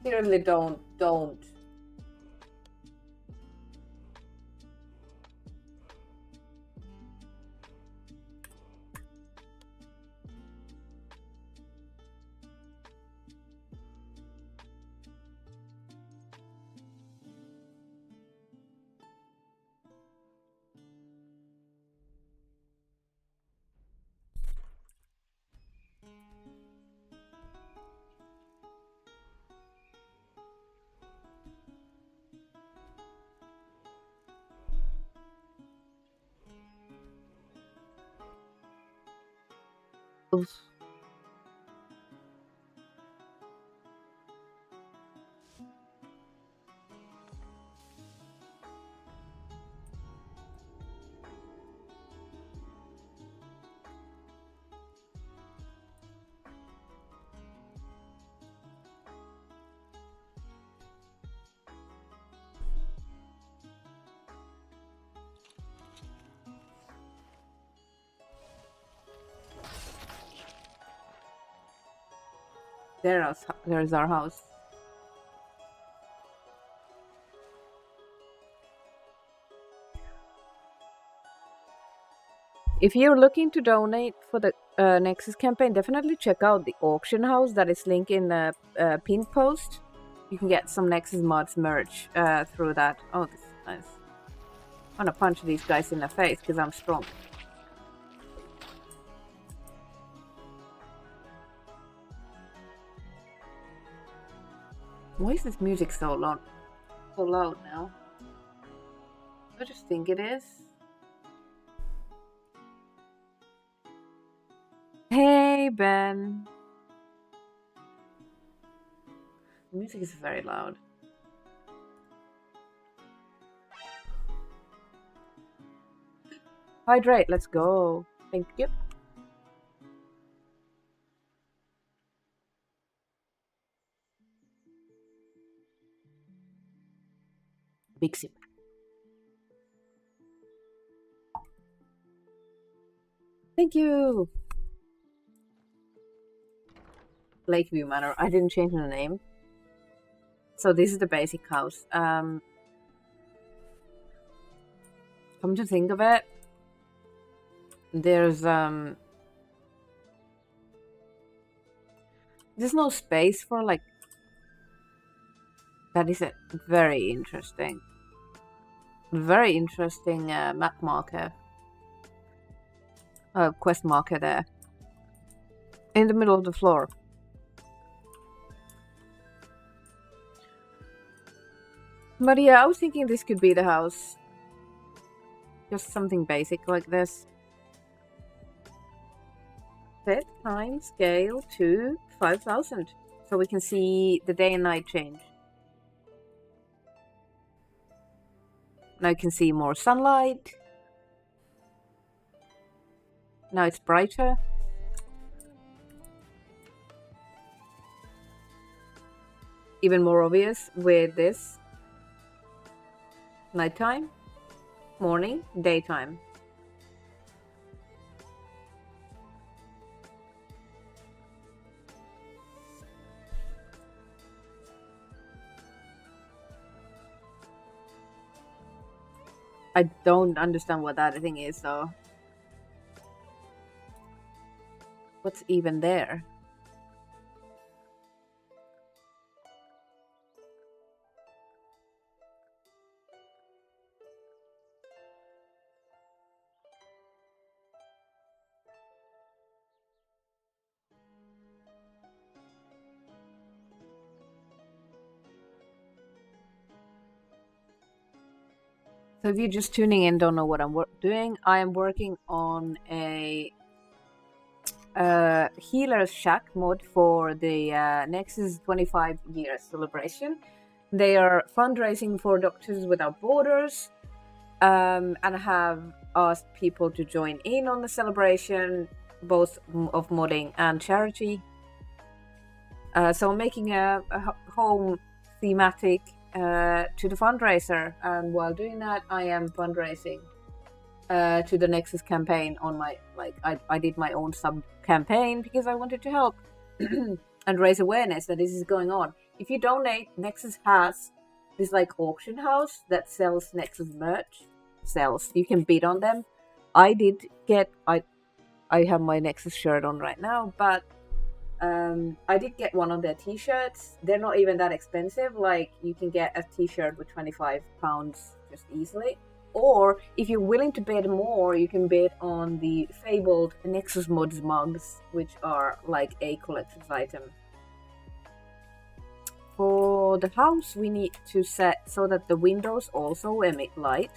Seriously, don't. Oops. There's our house. If you're looking to donate for the Nexus campaign, definitely check out the auction house that is linked in the pinned post. You can get some Nexus Mods merch through that. Oh, this is nice. I'm gonna punch these guys in the face because I'm strong. Why is this music so loud? So loud now? I just think it is. Hey, Ben. The music is very loud. Hydrate, let's go. Thank you. Big sip. Thank you. Lakeview Manor. I didn't change the name. So this is the basic house. Come to think of it, there's no space for like. That is a very interesting map marker. Quest marker there. In the middle of the floor. But yeah, I was thinking this could be the house. Just something basic like this. Set time scale to 5000. So we can see the day and night change. Now you can see more sunlight. Now it's brighter. Even more obvious with this. Nighttime, morning, daytime. I don't understand what that thing is though. What's even there? So if you're just tuning in, don't know what I'm doing, I am working on a Healer's Shack mod for the Nexus 25 year celebration. They are fundraising for Doctors Without Borders, and have asked people to join in on the celebration, both of modding and charity. So I'm making a home thematic to the fundraiser, and while doing that, I am fundraising to the Nexus campaign on my I did my own sub campaign because I wanted to help and raise awareness that this is going on. If you donate, Nexus has this like auction house that sells Nexus merch. You can bid on them. I did get I have my Nexus shirt on right now, but I did get one of their t-shirts. They're not even that expensive. Like, you can get a t-shirt with £25 just easily. Or if you're willing to bid more, you can bid on the fabled Nexus Mods mugs, which are like a collector's item. For the house, we need to set so that the windows also emit light.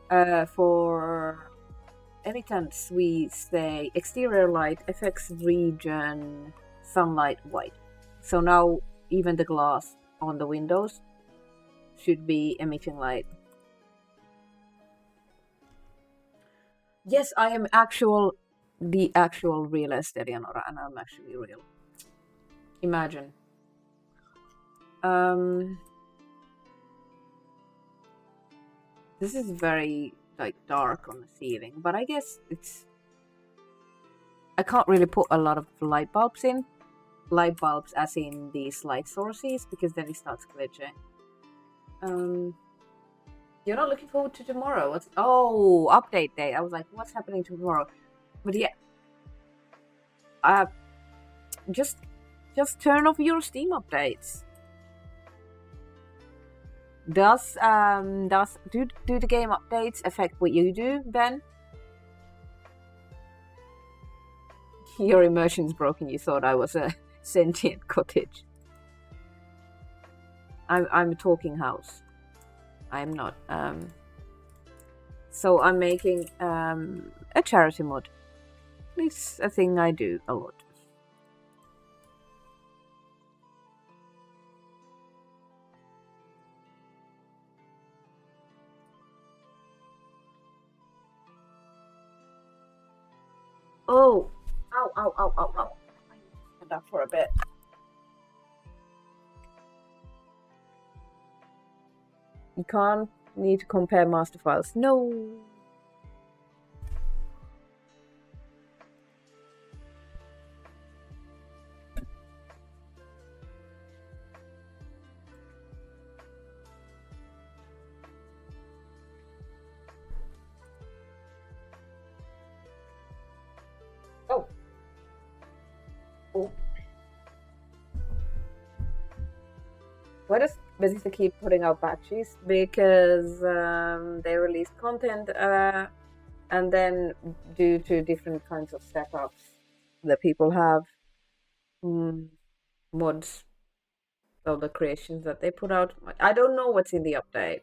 For emittance, we say exterior light affects region sunlight white. So now even the glass on the windows should be emitting light. Yes, I am the actual real Eleonora, and I'm actually real. Imagine. This is very like dark on the ceiling, but I guess I can't really put a lot of light bulbs in. Light bulbs as in these light sources, because then it starts glitching. You're not looking forward to tomorrow? Update day. I was like, what's happening tomorrow? But yeah, just turn off your Steam updates. Does do the game updates affect what you do, Ben? Your immersion's broken. You thought I was a sentient cottage. I'm a talking house. I'm not. So I'm making a charity mod. It's a thing I do a lot. Oh, ow, ow, ow, ow, ow. I need to stand up for a bit. You can't need to compare master files. No. Oh. Why does Bethesda keep putting out patches? Because they release content and then due to different kinds of setups that people have, mods, all the creations that they put out. I don't know what's in the update.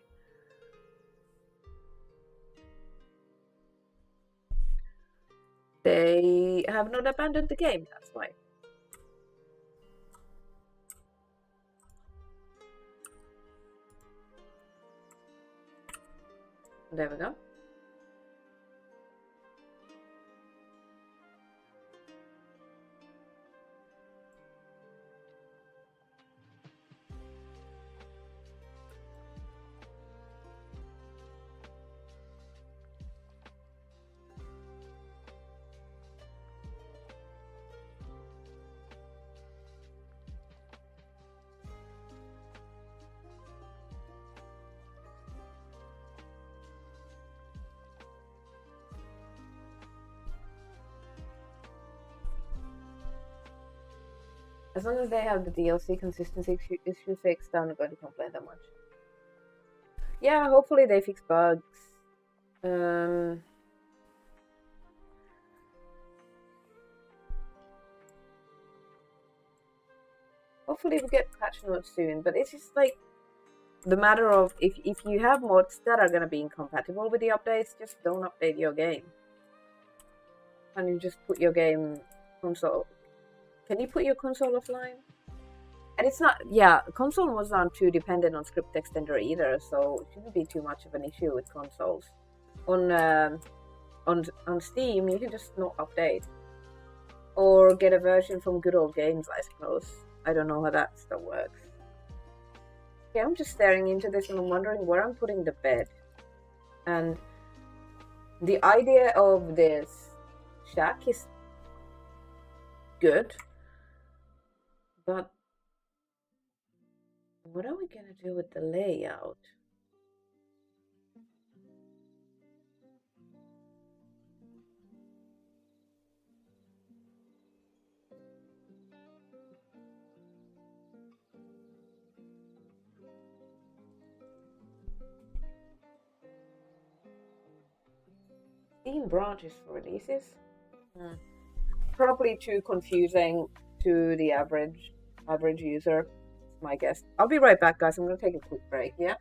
They have not abandoned the game, that's why. There we go. As long as they have the DLC consistency issue fixed, I'm not going to complain that much. Yeah, hopefully they fix bugs. Hopefully we get patch notes soon, but it's just like the matter of if you have mods that are gonna be incompatible with the updates, just don't update your game. And you just put your game console. Can you put your console offline? And it's not, yeah, console was not too dependent on script extender either, so it shouldn't be too much of an issue with consoles. On Steam, you can just not update. Or get a version from Good Old Games, I suppose. I don't know how that stuff works. Okay, I'm just staring into this and I'm wondering where I'm putting the bed. And the idea of this shack is good, but what are we gonna do with the layout? Steam branches for releases? Probably too confusing to the average user, my guess. I'll be right back, guys. I'm gonna take a quick break, yeah?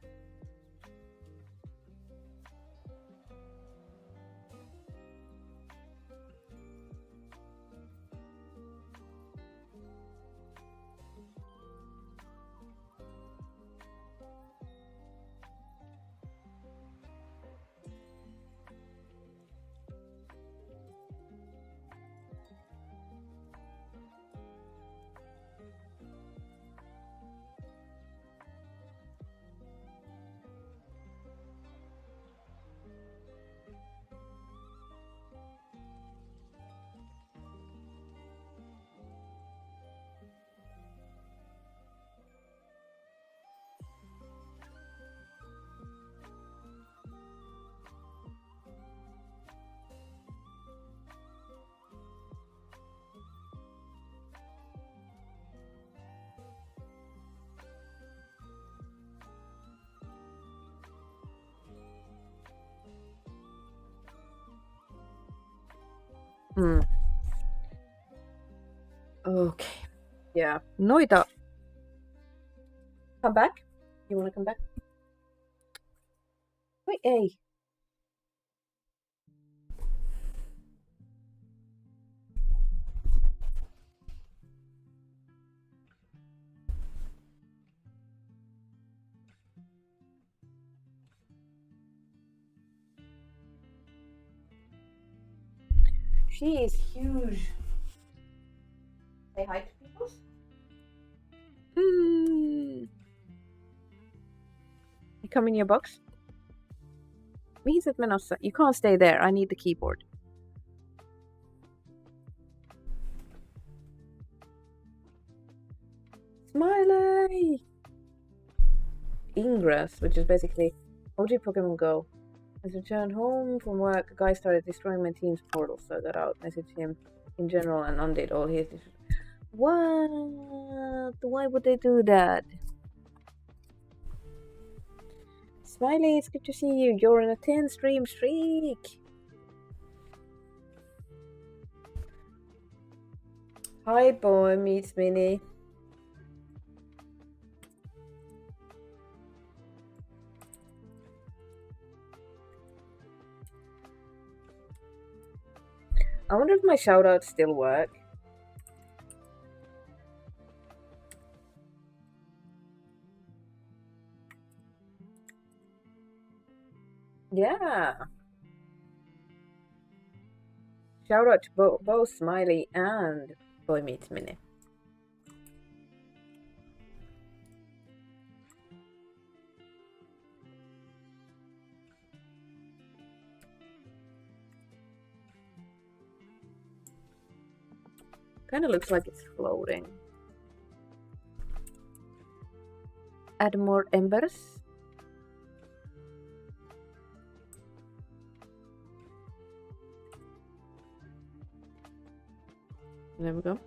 Okay. Yeah. Noita. Come back? You wanna come back? Wait, hey. She is huge. Say hi to people. You come in your box? Means that Menossa, you can't stay there. I need the keyboard. Smiley! Ingress, which is basically OG Pokemon Go. Has returned home from work. A guy started destroying my team's portal, so I got out, messaged him in general, and undid all his. What? Why would they do that? Smiley, it's good to see you. You're in a 10 stream streak. Hi, boy meets Minnie. I wonder if my shoutouts still work. Yeah. Shout out to both Smiley and Boy Meets Minnie. Kind of looks like it's floating. Add more embers. There we go.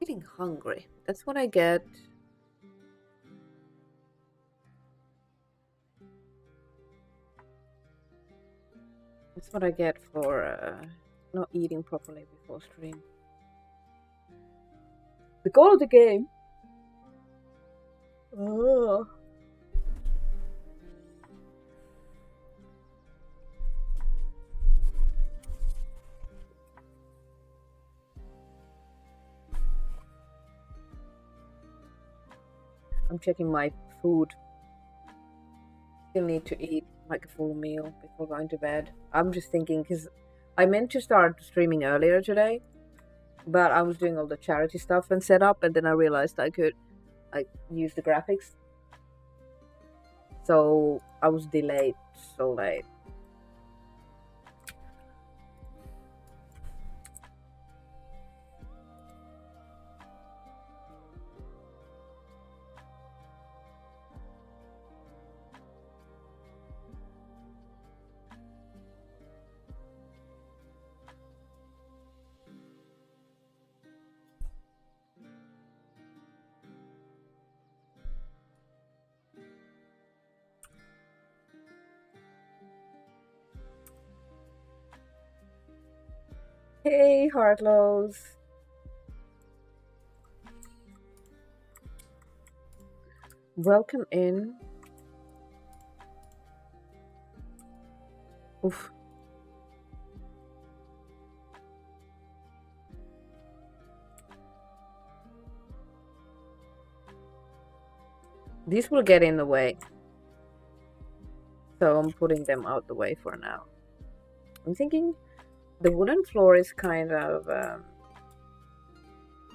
Getting hungry. That's what I get. That's what I get for not eating properly before stream. The goal of the game. Oh. I'm checking my food. Still need to eat like a full meal before going to bed. I'm just thinking because I meant to start streaming earlier today, but I was doing all the charity stuff and set up, and then I realized I could like use the graphics. So I was delayed so late. Hey, Heartlows. Welcome in. Oof. These will get in the way. So I'm putting them out the way for now. I'm thinking the wooden floor is kind of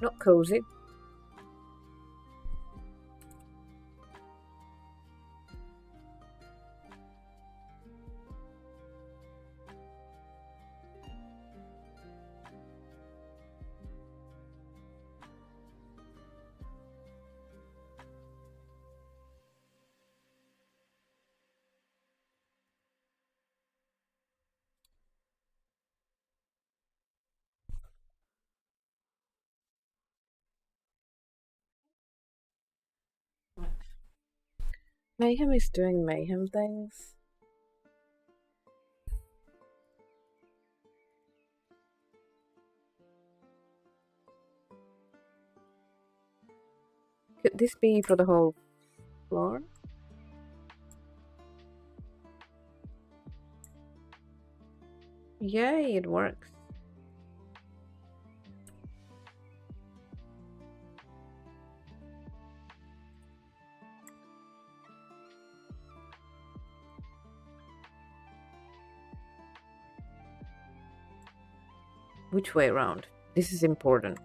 not cozy. Mayhem is doing mayhem things. Could this be for the whole floor? Yay, it works. Which way around? This is important.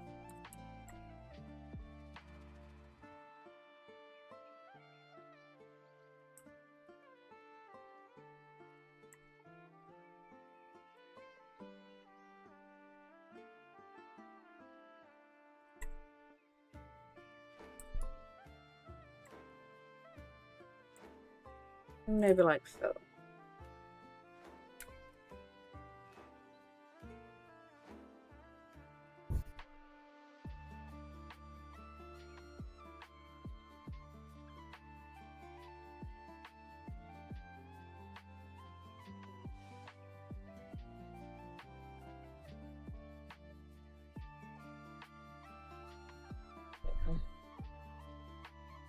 Maybe like so.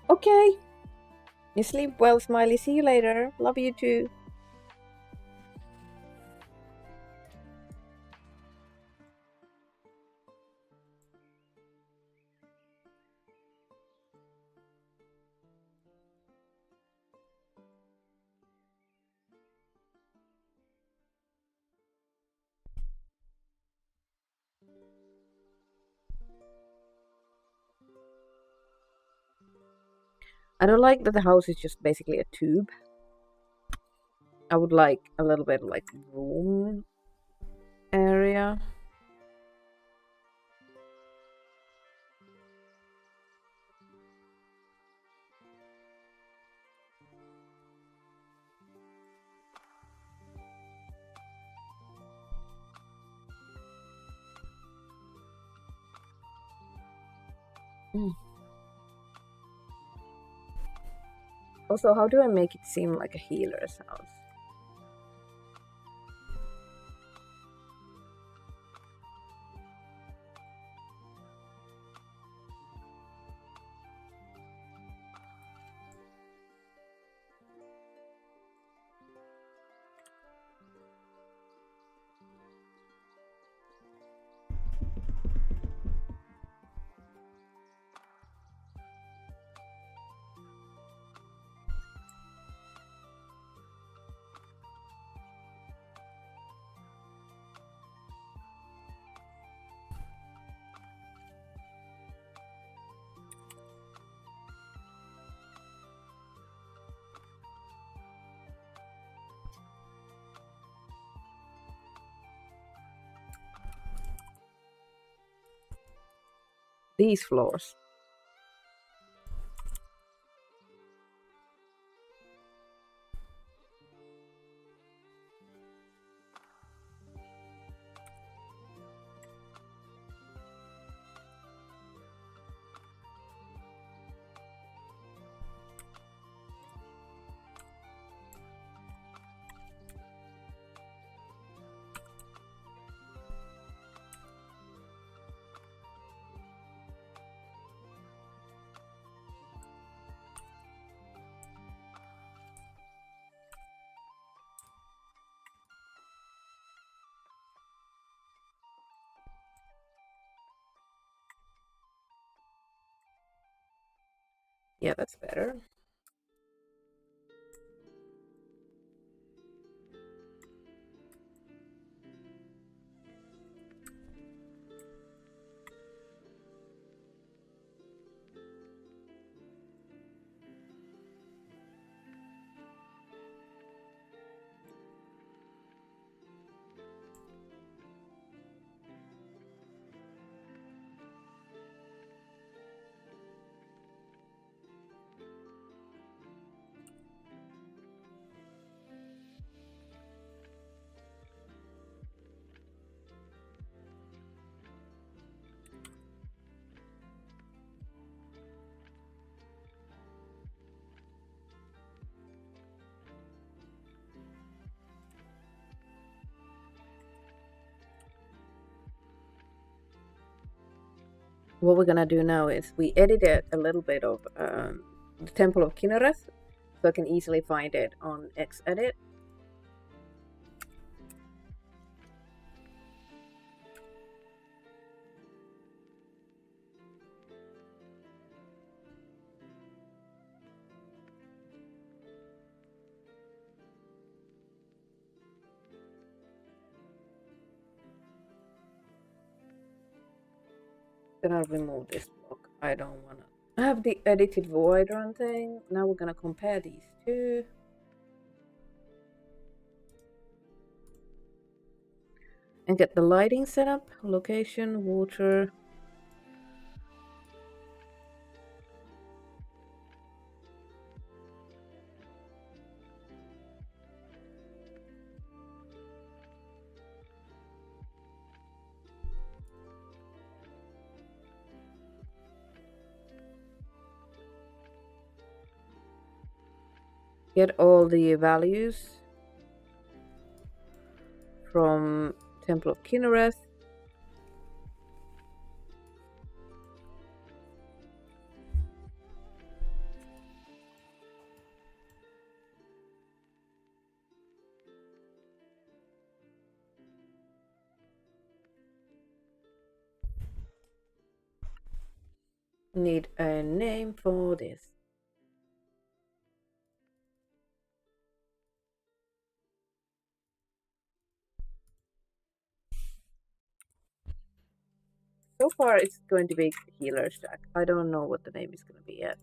Okay. You sleep well, Smiley. See you later. Love you too. I don't like that the house is just basically a tube. I would like a little bit like room area. Also, how do I make it seem like a healer's house? These floors. Yeah, that's better. What we're gonna do now is we edited a little bit of the Temple of Kinnereth, so I can easily find it on Xedit. Then I'll remove this block. I don't wanna have the edited void run thing. Now we're gonna compare these two. And get the lighting set up, location, water. Get all the values from Temple of Kinnereth. Need a name for this. So far, it's going to be Healer Shack. I don't know what the name is going to be yet,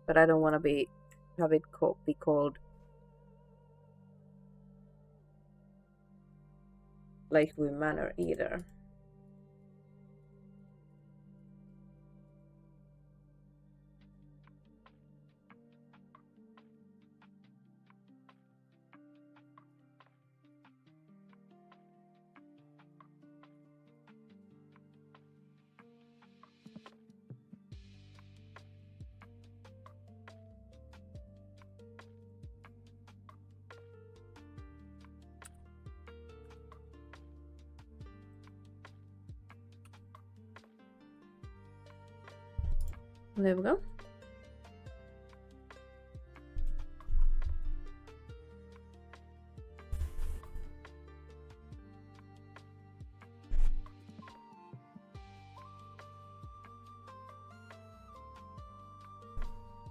but I don't want to have it be called Lakeview Manor either. There we go.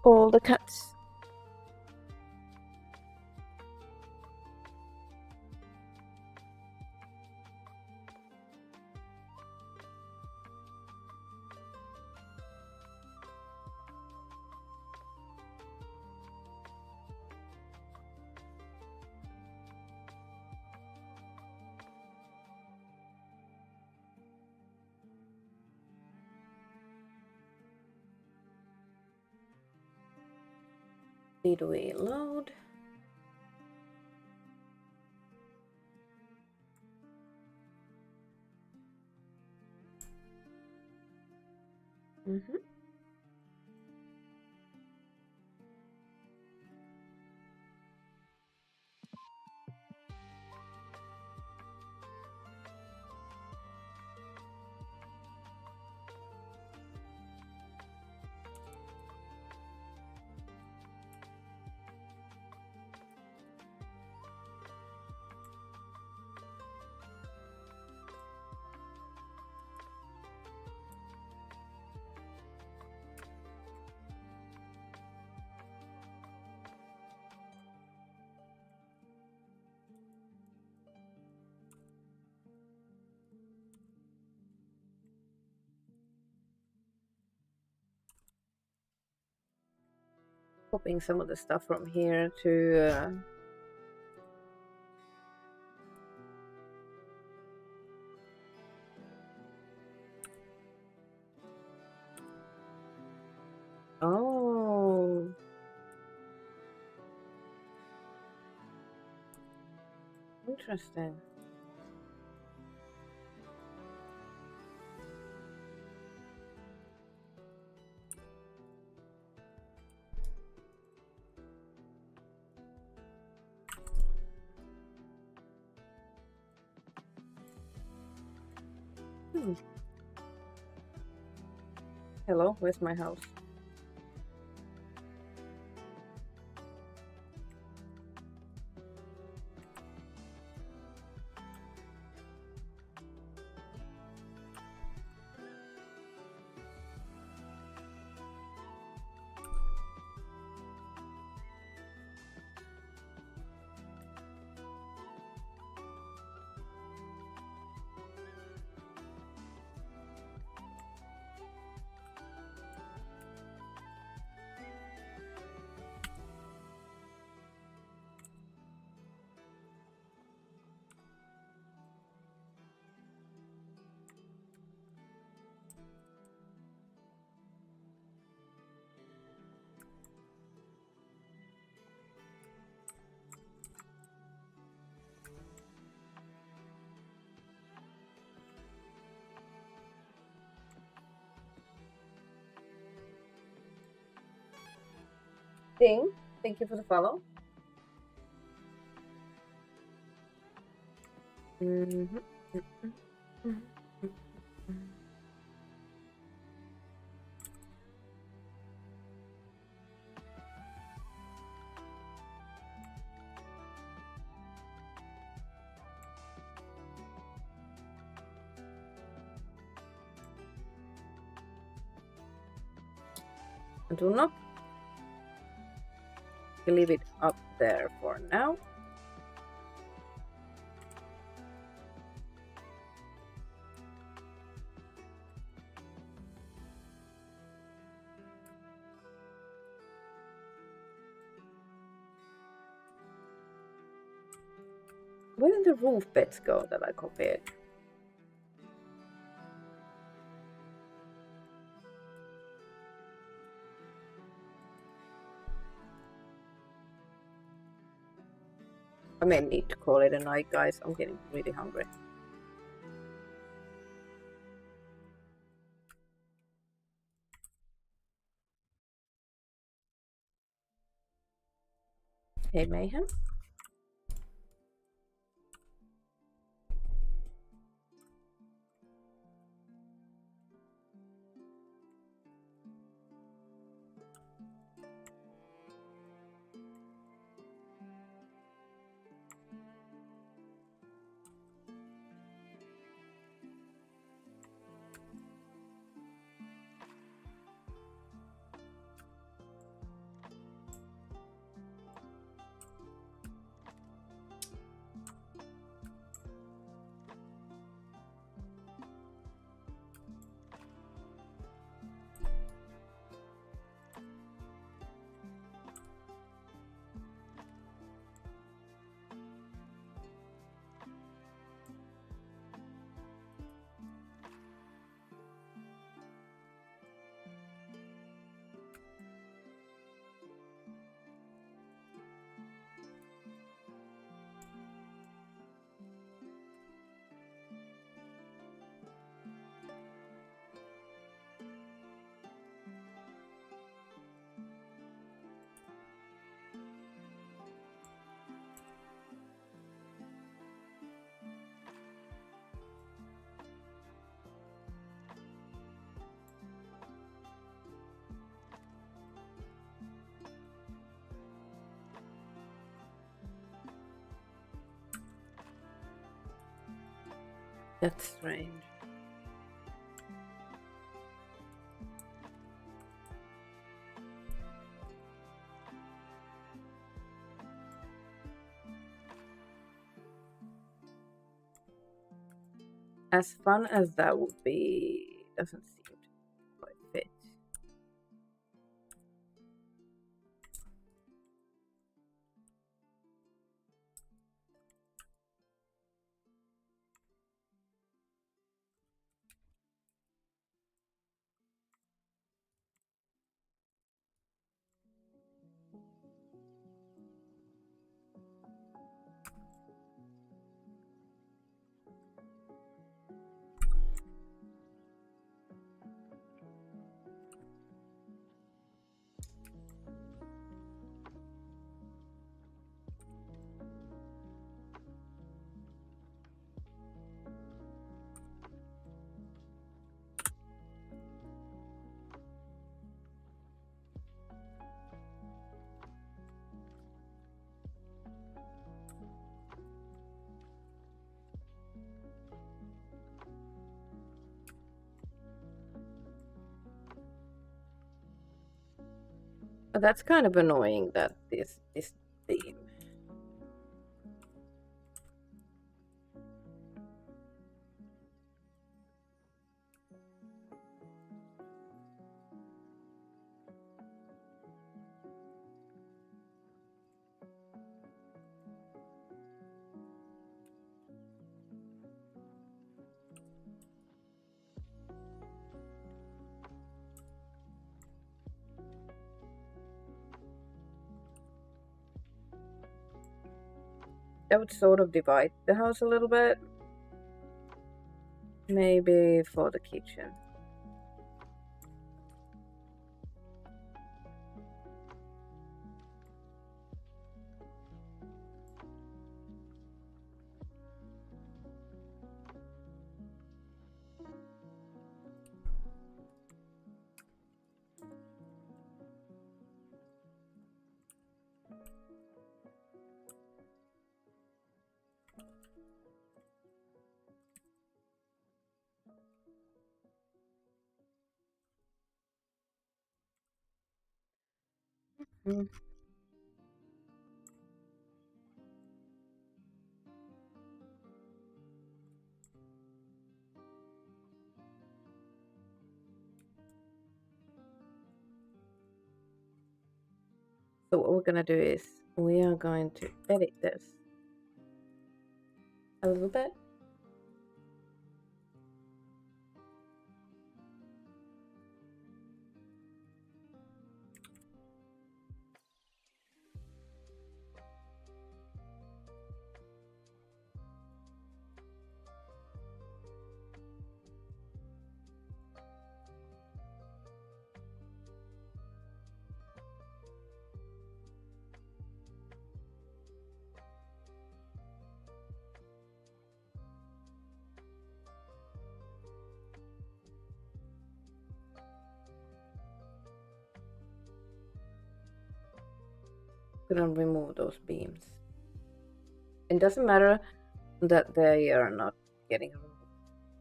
All the cats. Did we load? Mm-hmm. Copying some of the stuff from here to oh, interesting. Hello, where's my house? Ding, thank you for the follow. Mm-hmm. Do not leave it up there for now. Where did the roof beds go that I copied? I may need to call it a night, guys. I'm getting really hungry. Hey, Mayhem. That's strange. As fun as that would be, doesn't seem to quite fit. But that's kind of annoying that this theme. That would sort of divide the house a little bit. Maybe for the kitchen. Mm. So what we're gonna do is we are going to edit this a little bit. Gonna remove those beams. It doesn't matter that they are not getting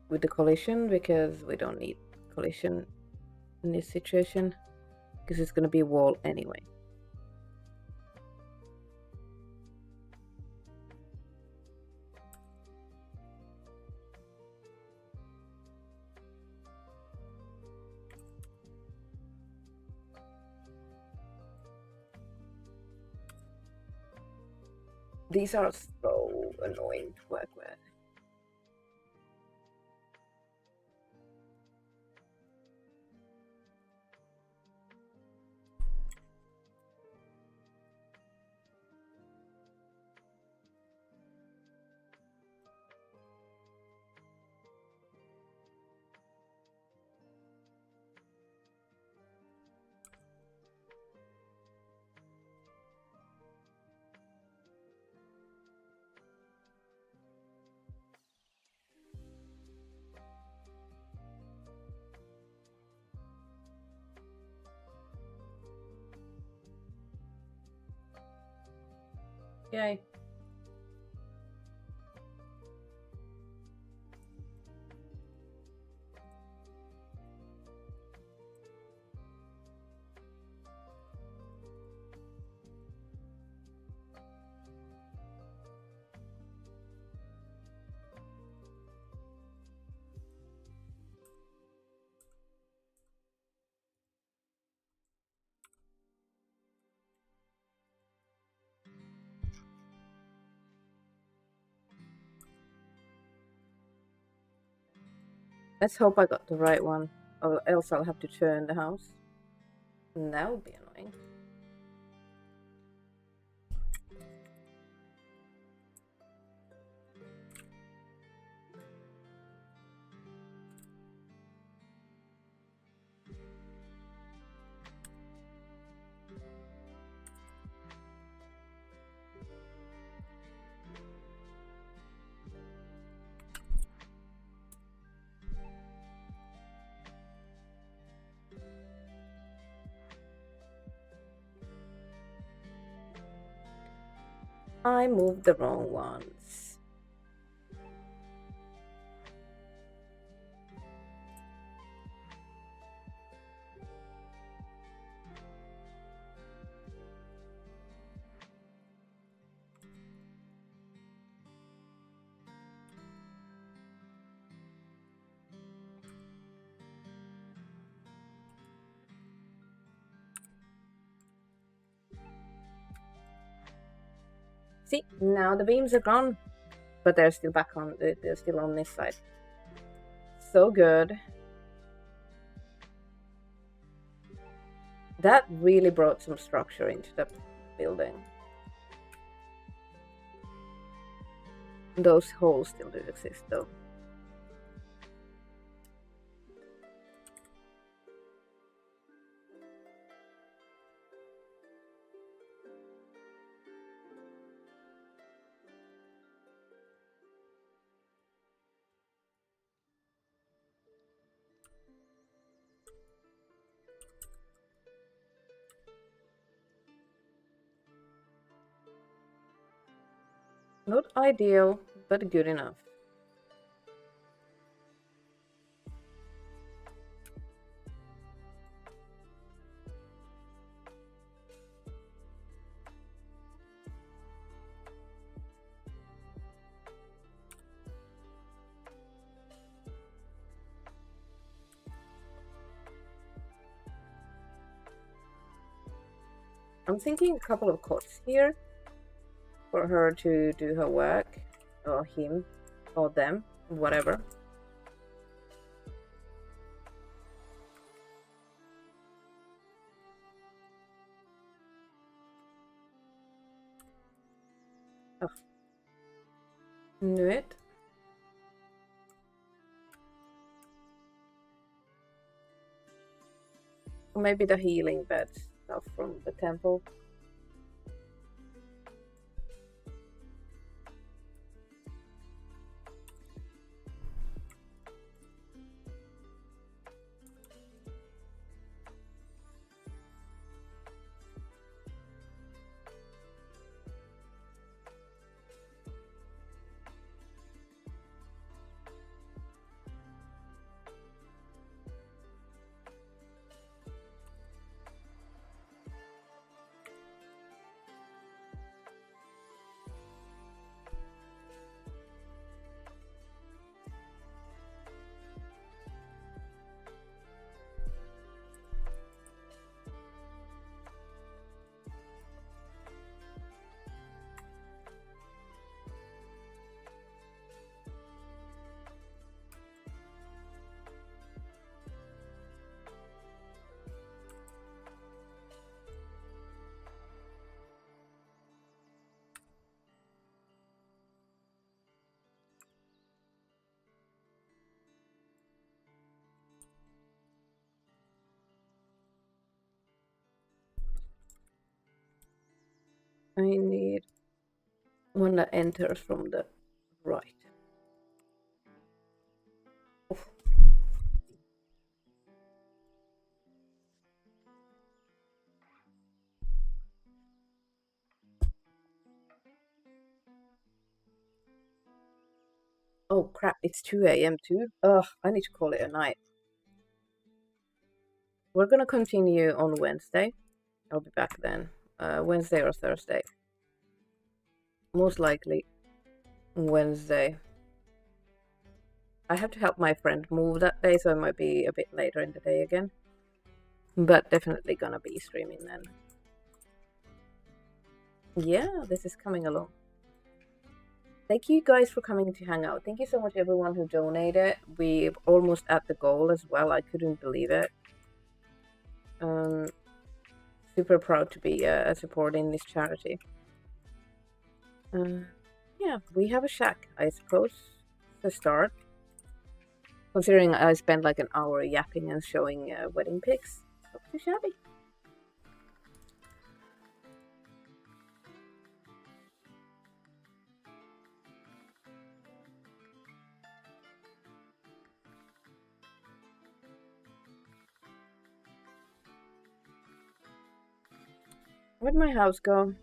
with the collision because we don't need collision in this situation because it's gonna be a wall anyway. These are so annoying to work with. Yay. Let's hope I got the right one, or else I'll have to turn the house. And that would be annoying. I moved the wrong ones. See, now the beams are gone, but they're still back on. They're still on this side. So good. That really brought some structure into the building. Those holes still do exist, though. Not ideal, but good enough. I'm thinking a couple of cots here for her to do her work, or him, or them, whatever. Oh. Knew it. Or maybe the healing bed stuff from the temple. I need one that enters from the right. Oof. Oh crap, it's 2 a.m. too? Ugh, I need to call it a night. We're gonna continue on Wednesday. I'll be back then. Wednesday or Thursday. Most likely Wednesday. I have to help my friend move that day, so it might be a bit later in the day again. But definitely gonna be streaming then. Yeah, this is coming along. thank you guys for coming to hang out. Thank you so much, everyone who donated. We're almost at the goal as well. I couldn't believe it. Super proud to be supporting this charity. Yeah, we have a shack, I suppose, to start. Considering I spent like an hour yapping and showing wedding pics, not too shabby. Where'd my house go?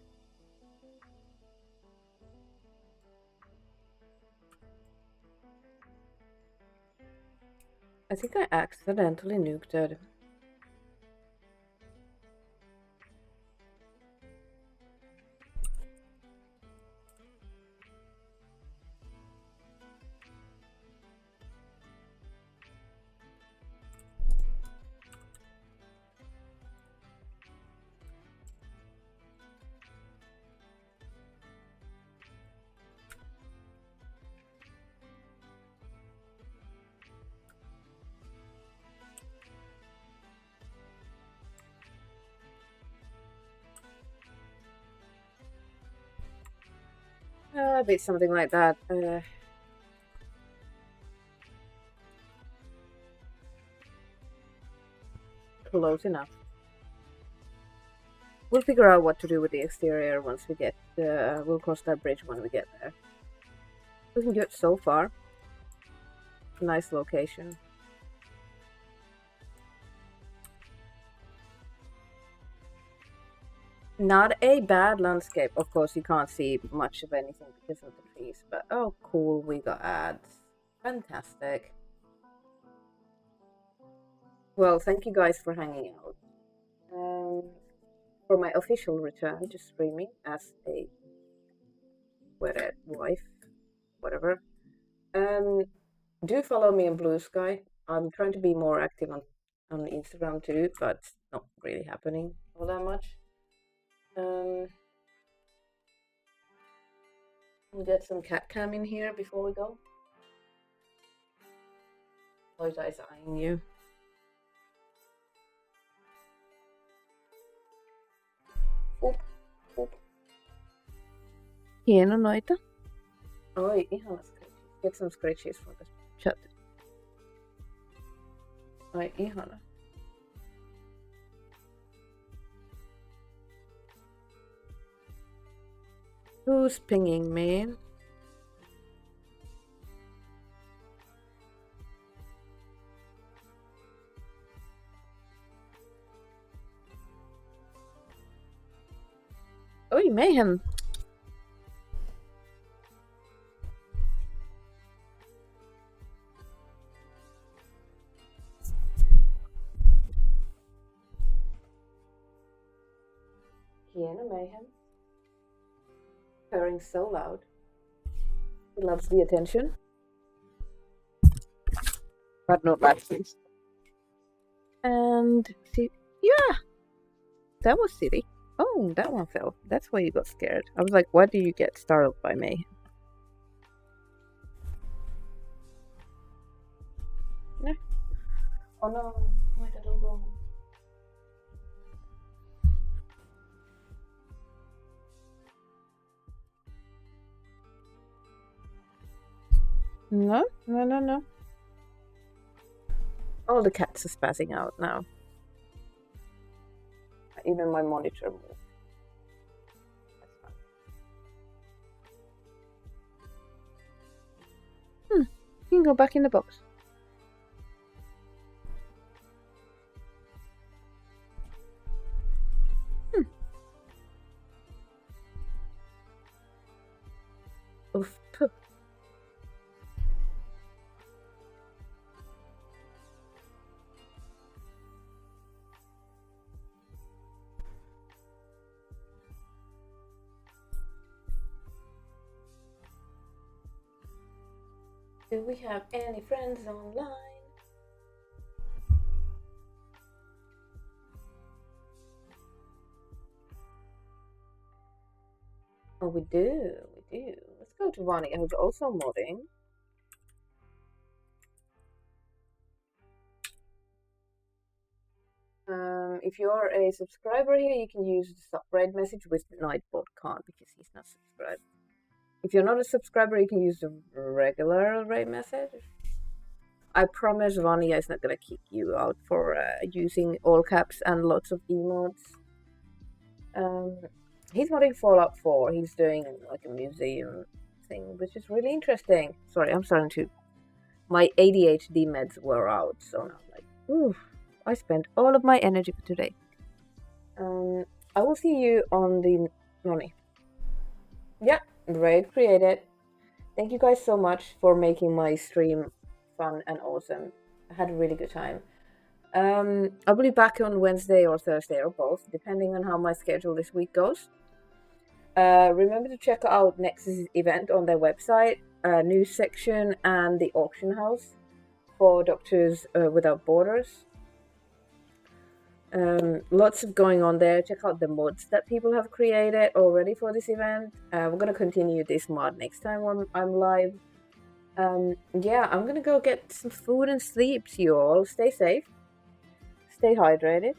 I think I accidentally nuked it. A bit something like that. Close enough. We'll figure out what to do with the exterior once we get. We'll cross that bridge when we get there. Looking good so far. Nice location. Not a bad landscape. Of course, you can't see much of anything because of the trees, but oh, cool, we got ads. Fantastic. Well, thank you guys for hanging out. For my official return to streaming as a wedded wife, whatever. Do follow me on Blue Sky. I'm trying to be more active on Instagram too, but it's not really happening all that much. We get some cat cam in here before we go. Loita is eyeing you. Oop, oop. Hieno noita. Oi, ihana scratches. Get some scratches from the chat. Oi, ihana. Who's pinging me? Oi, mayhem. Hiena mayhem. Purring so loud. He loves the attention. But not like this. And see, yeah, that was silly. Oh, that one fell. That's why you got scared. I was like, why do you get startled by me? No. Oh no, my little go. No, no, no, no. All the cats are spazzing out now. Even my monitor moved. That's fine. You can go back in the box. Oof. Poof. Do we have any friends online? Oh, we do. We do. Let's go to Vani, who's also modding. If you are a subscriber here, you can use the sub-raid message, which Nightbot can't because he's not subscribed. If you're not a subscriber, you can use the regular raid message. I promise Vania is not gonna kick you out for using all caps and lots of emotes. He's modding Fallout 4. He's doing like a museum thing, which is really interesting. Sorry, I'm starting to. My ADHD meds were out, so now I'm like, ooh, I spent all of my energy for today. I will see you on the Noni. Yeah, raid created. Thank you guys so much for making my stream fun and awesome. I had a really good time. I'll be back on Wednesday or Thursday or both, depending on how my schedule this week goes. Remember to check out Nexus event on their website, news section, and the auction house for Doctors Without Borders. Lots of going on there. Check out the mods that people have created already for this event. We're gonna continue this mod next time when I'm live. Yeah, I'm gonna go get some food and sleep. So you all stay safe, stay hydrated,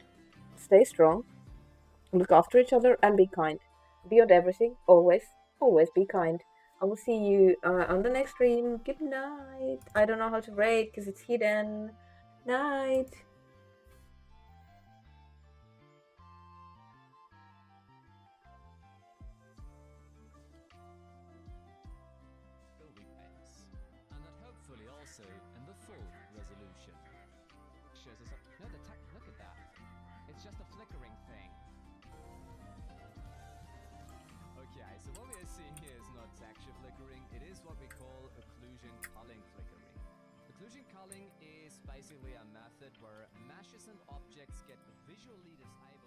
stay strong, look after each other, and be kind. Beyond everything, always be kind. I will see you on the next stream. Good night. I don't know how to rate because it's hidden. Night. And that hopefully also in the full resolution. Shows us up. No, look at that. It's just a flickering thing. Okay, so what we are seeing here is not texture flickering. It is what we call occlusion culling flickering. Occlusion culling is basically a method where meshes and objects get visually disabled.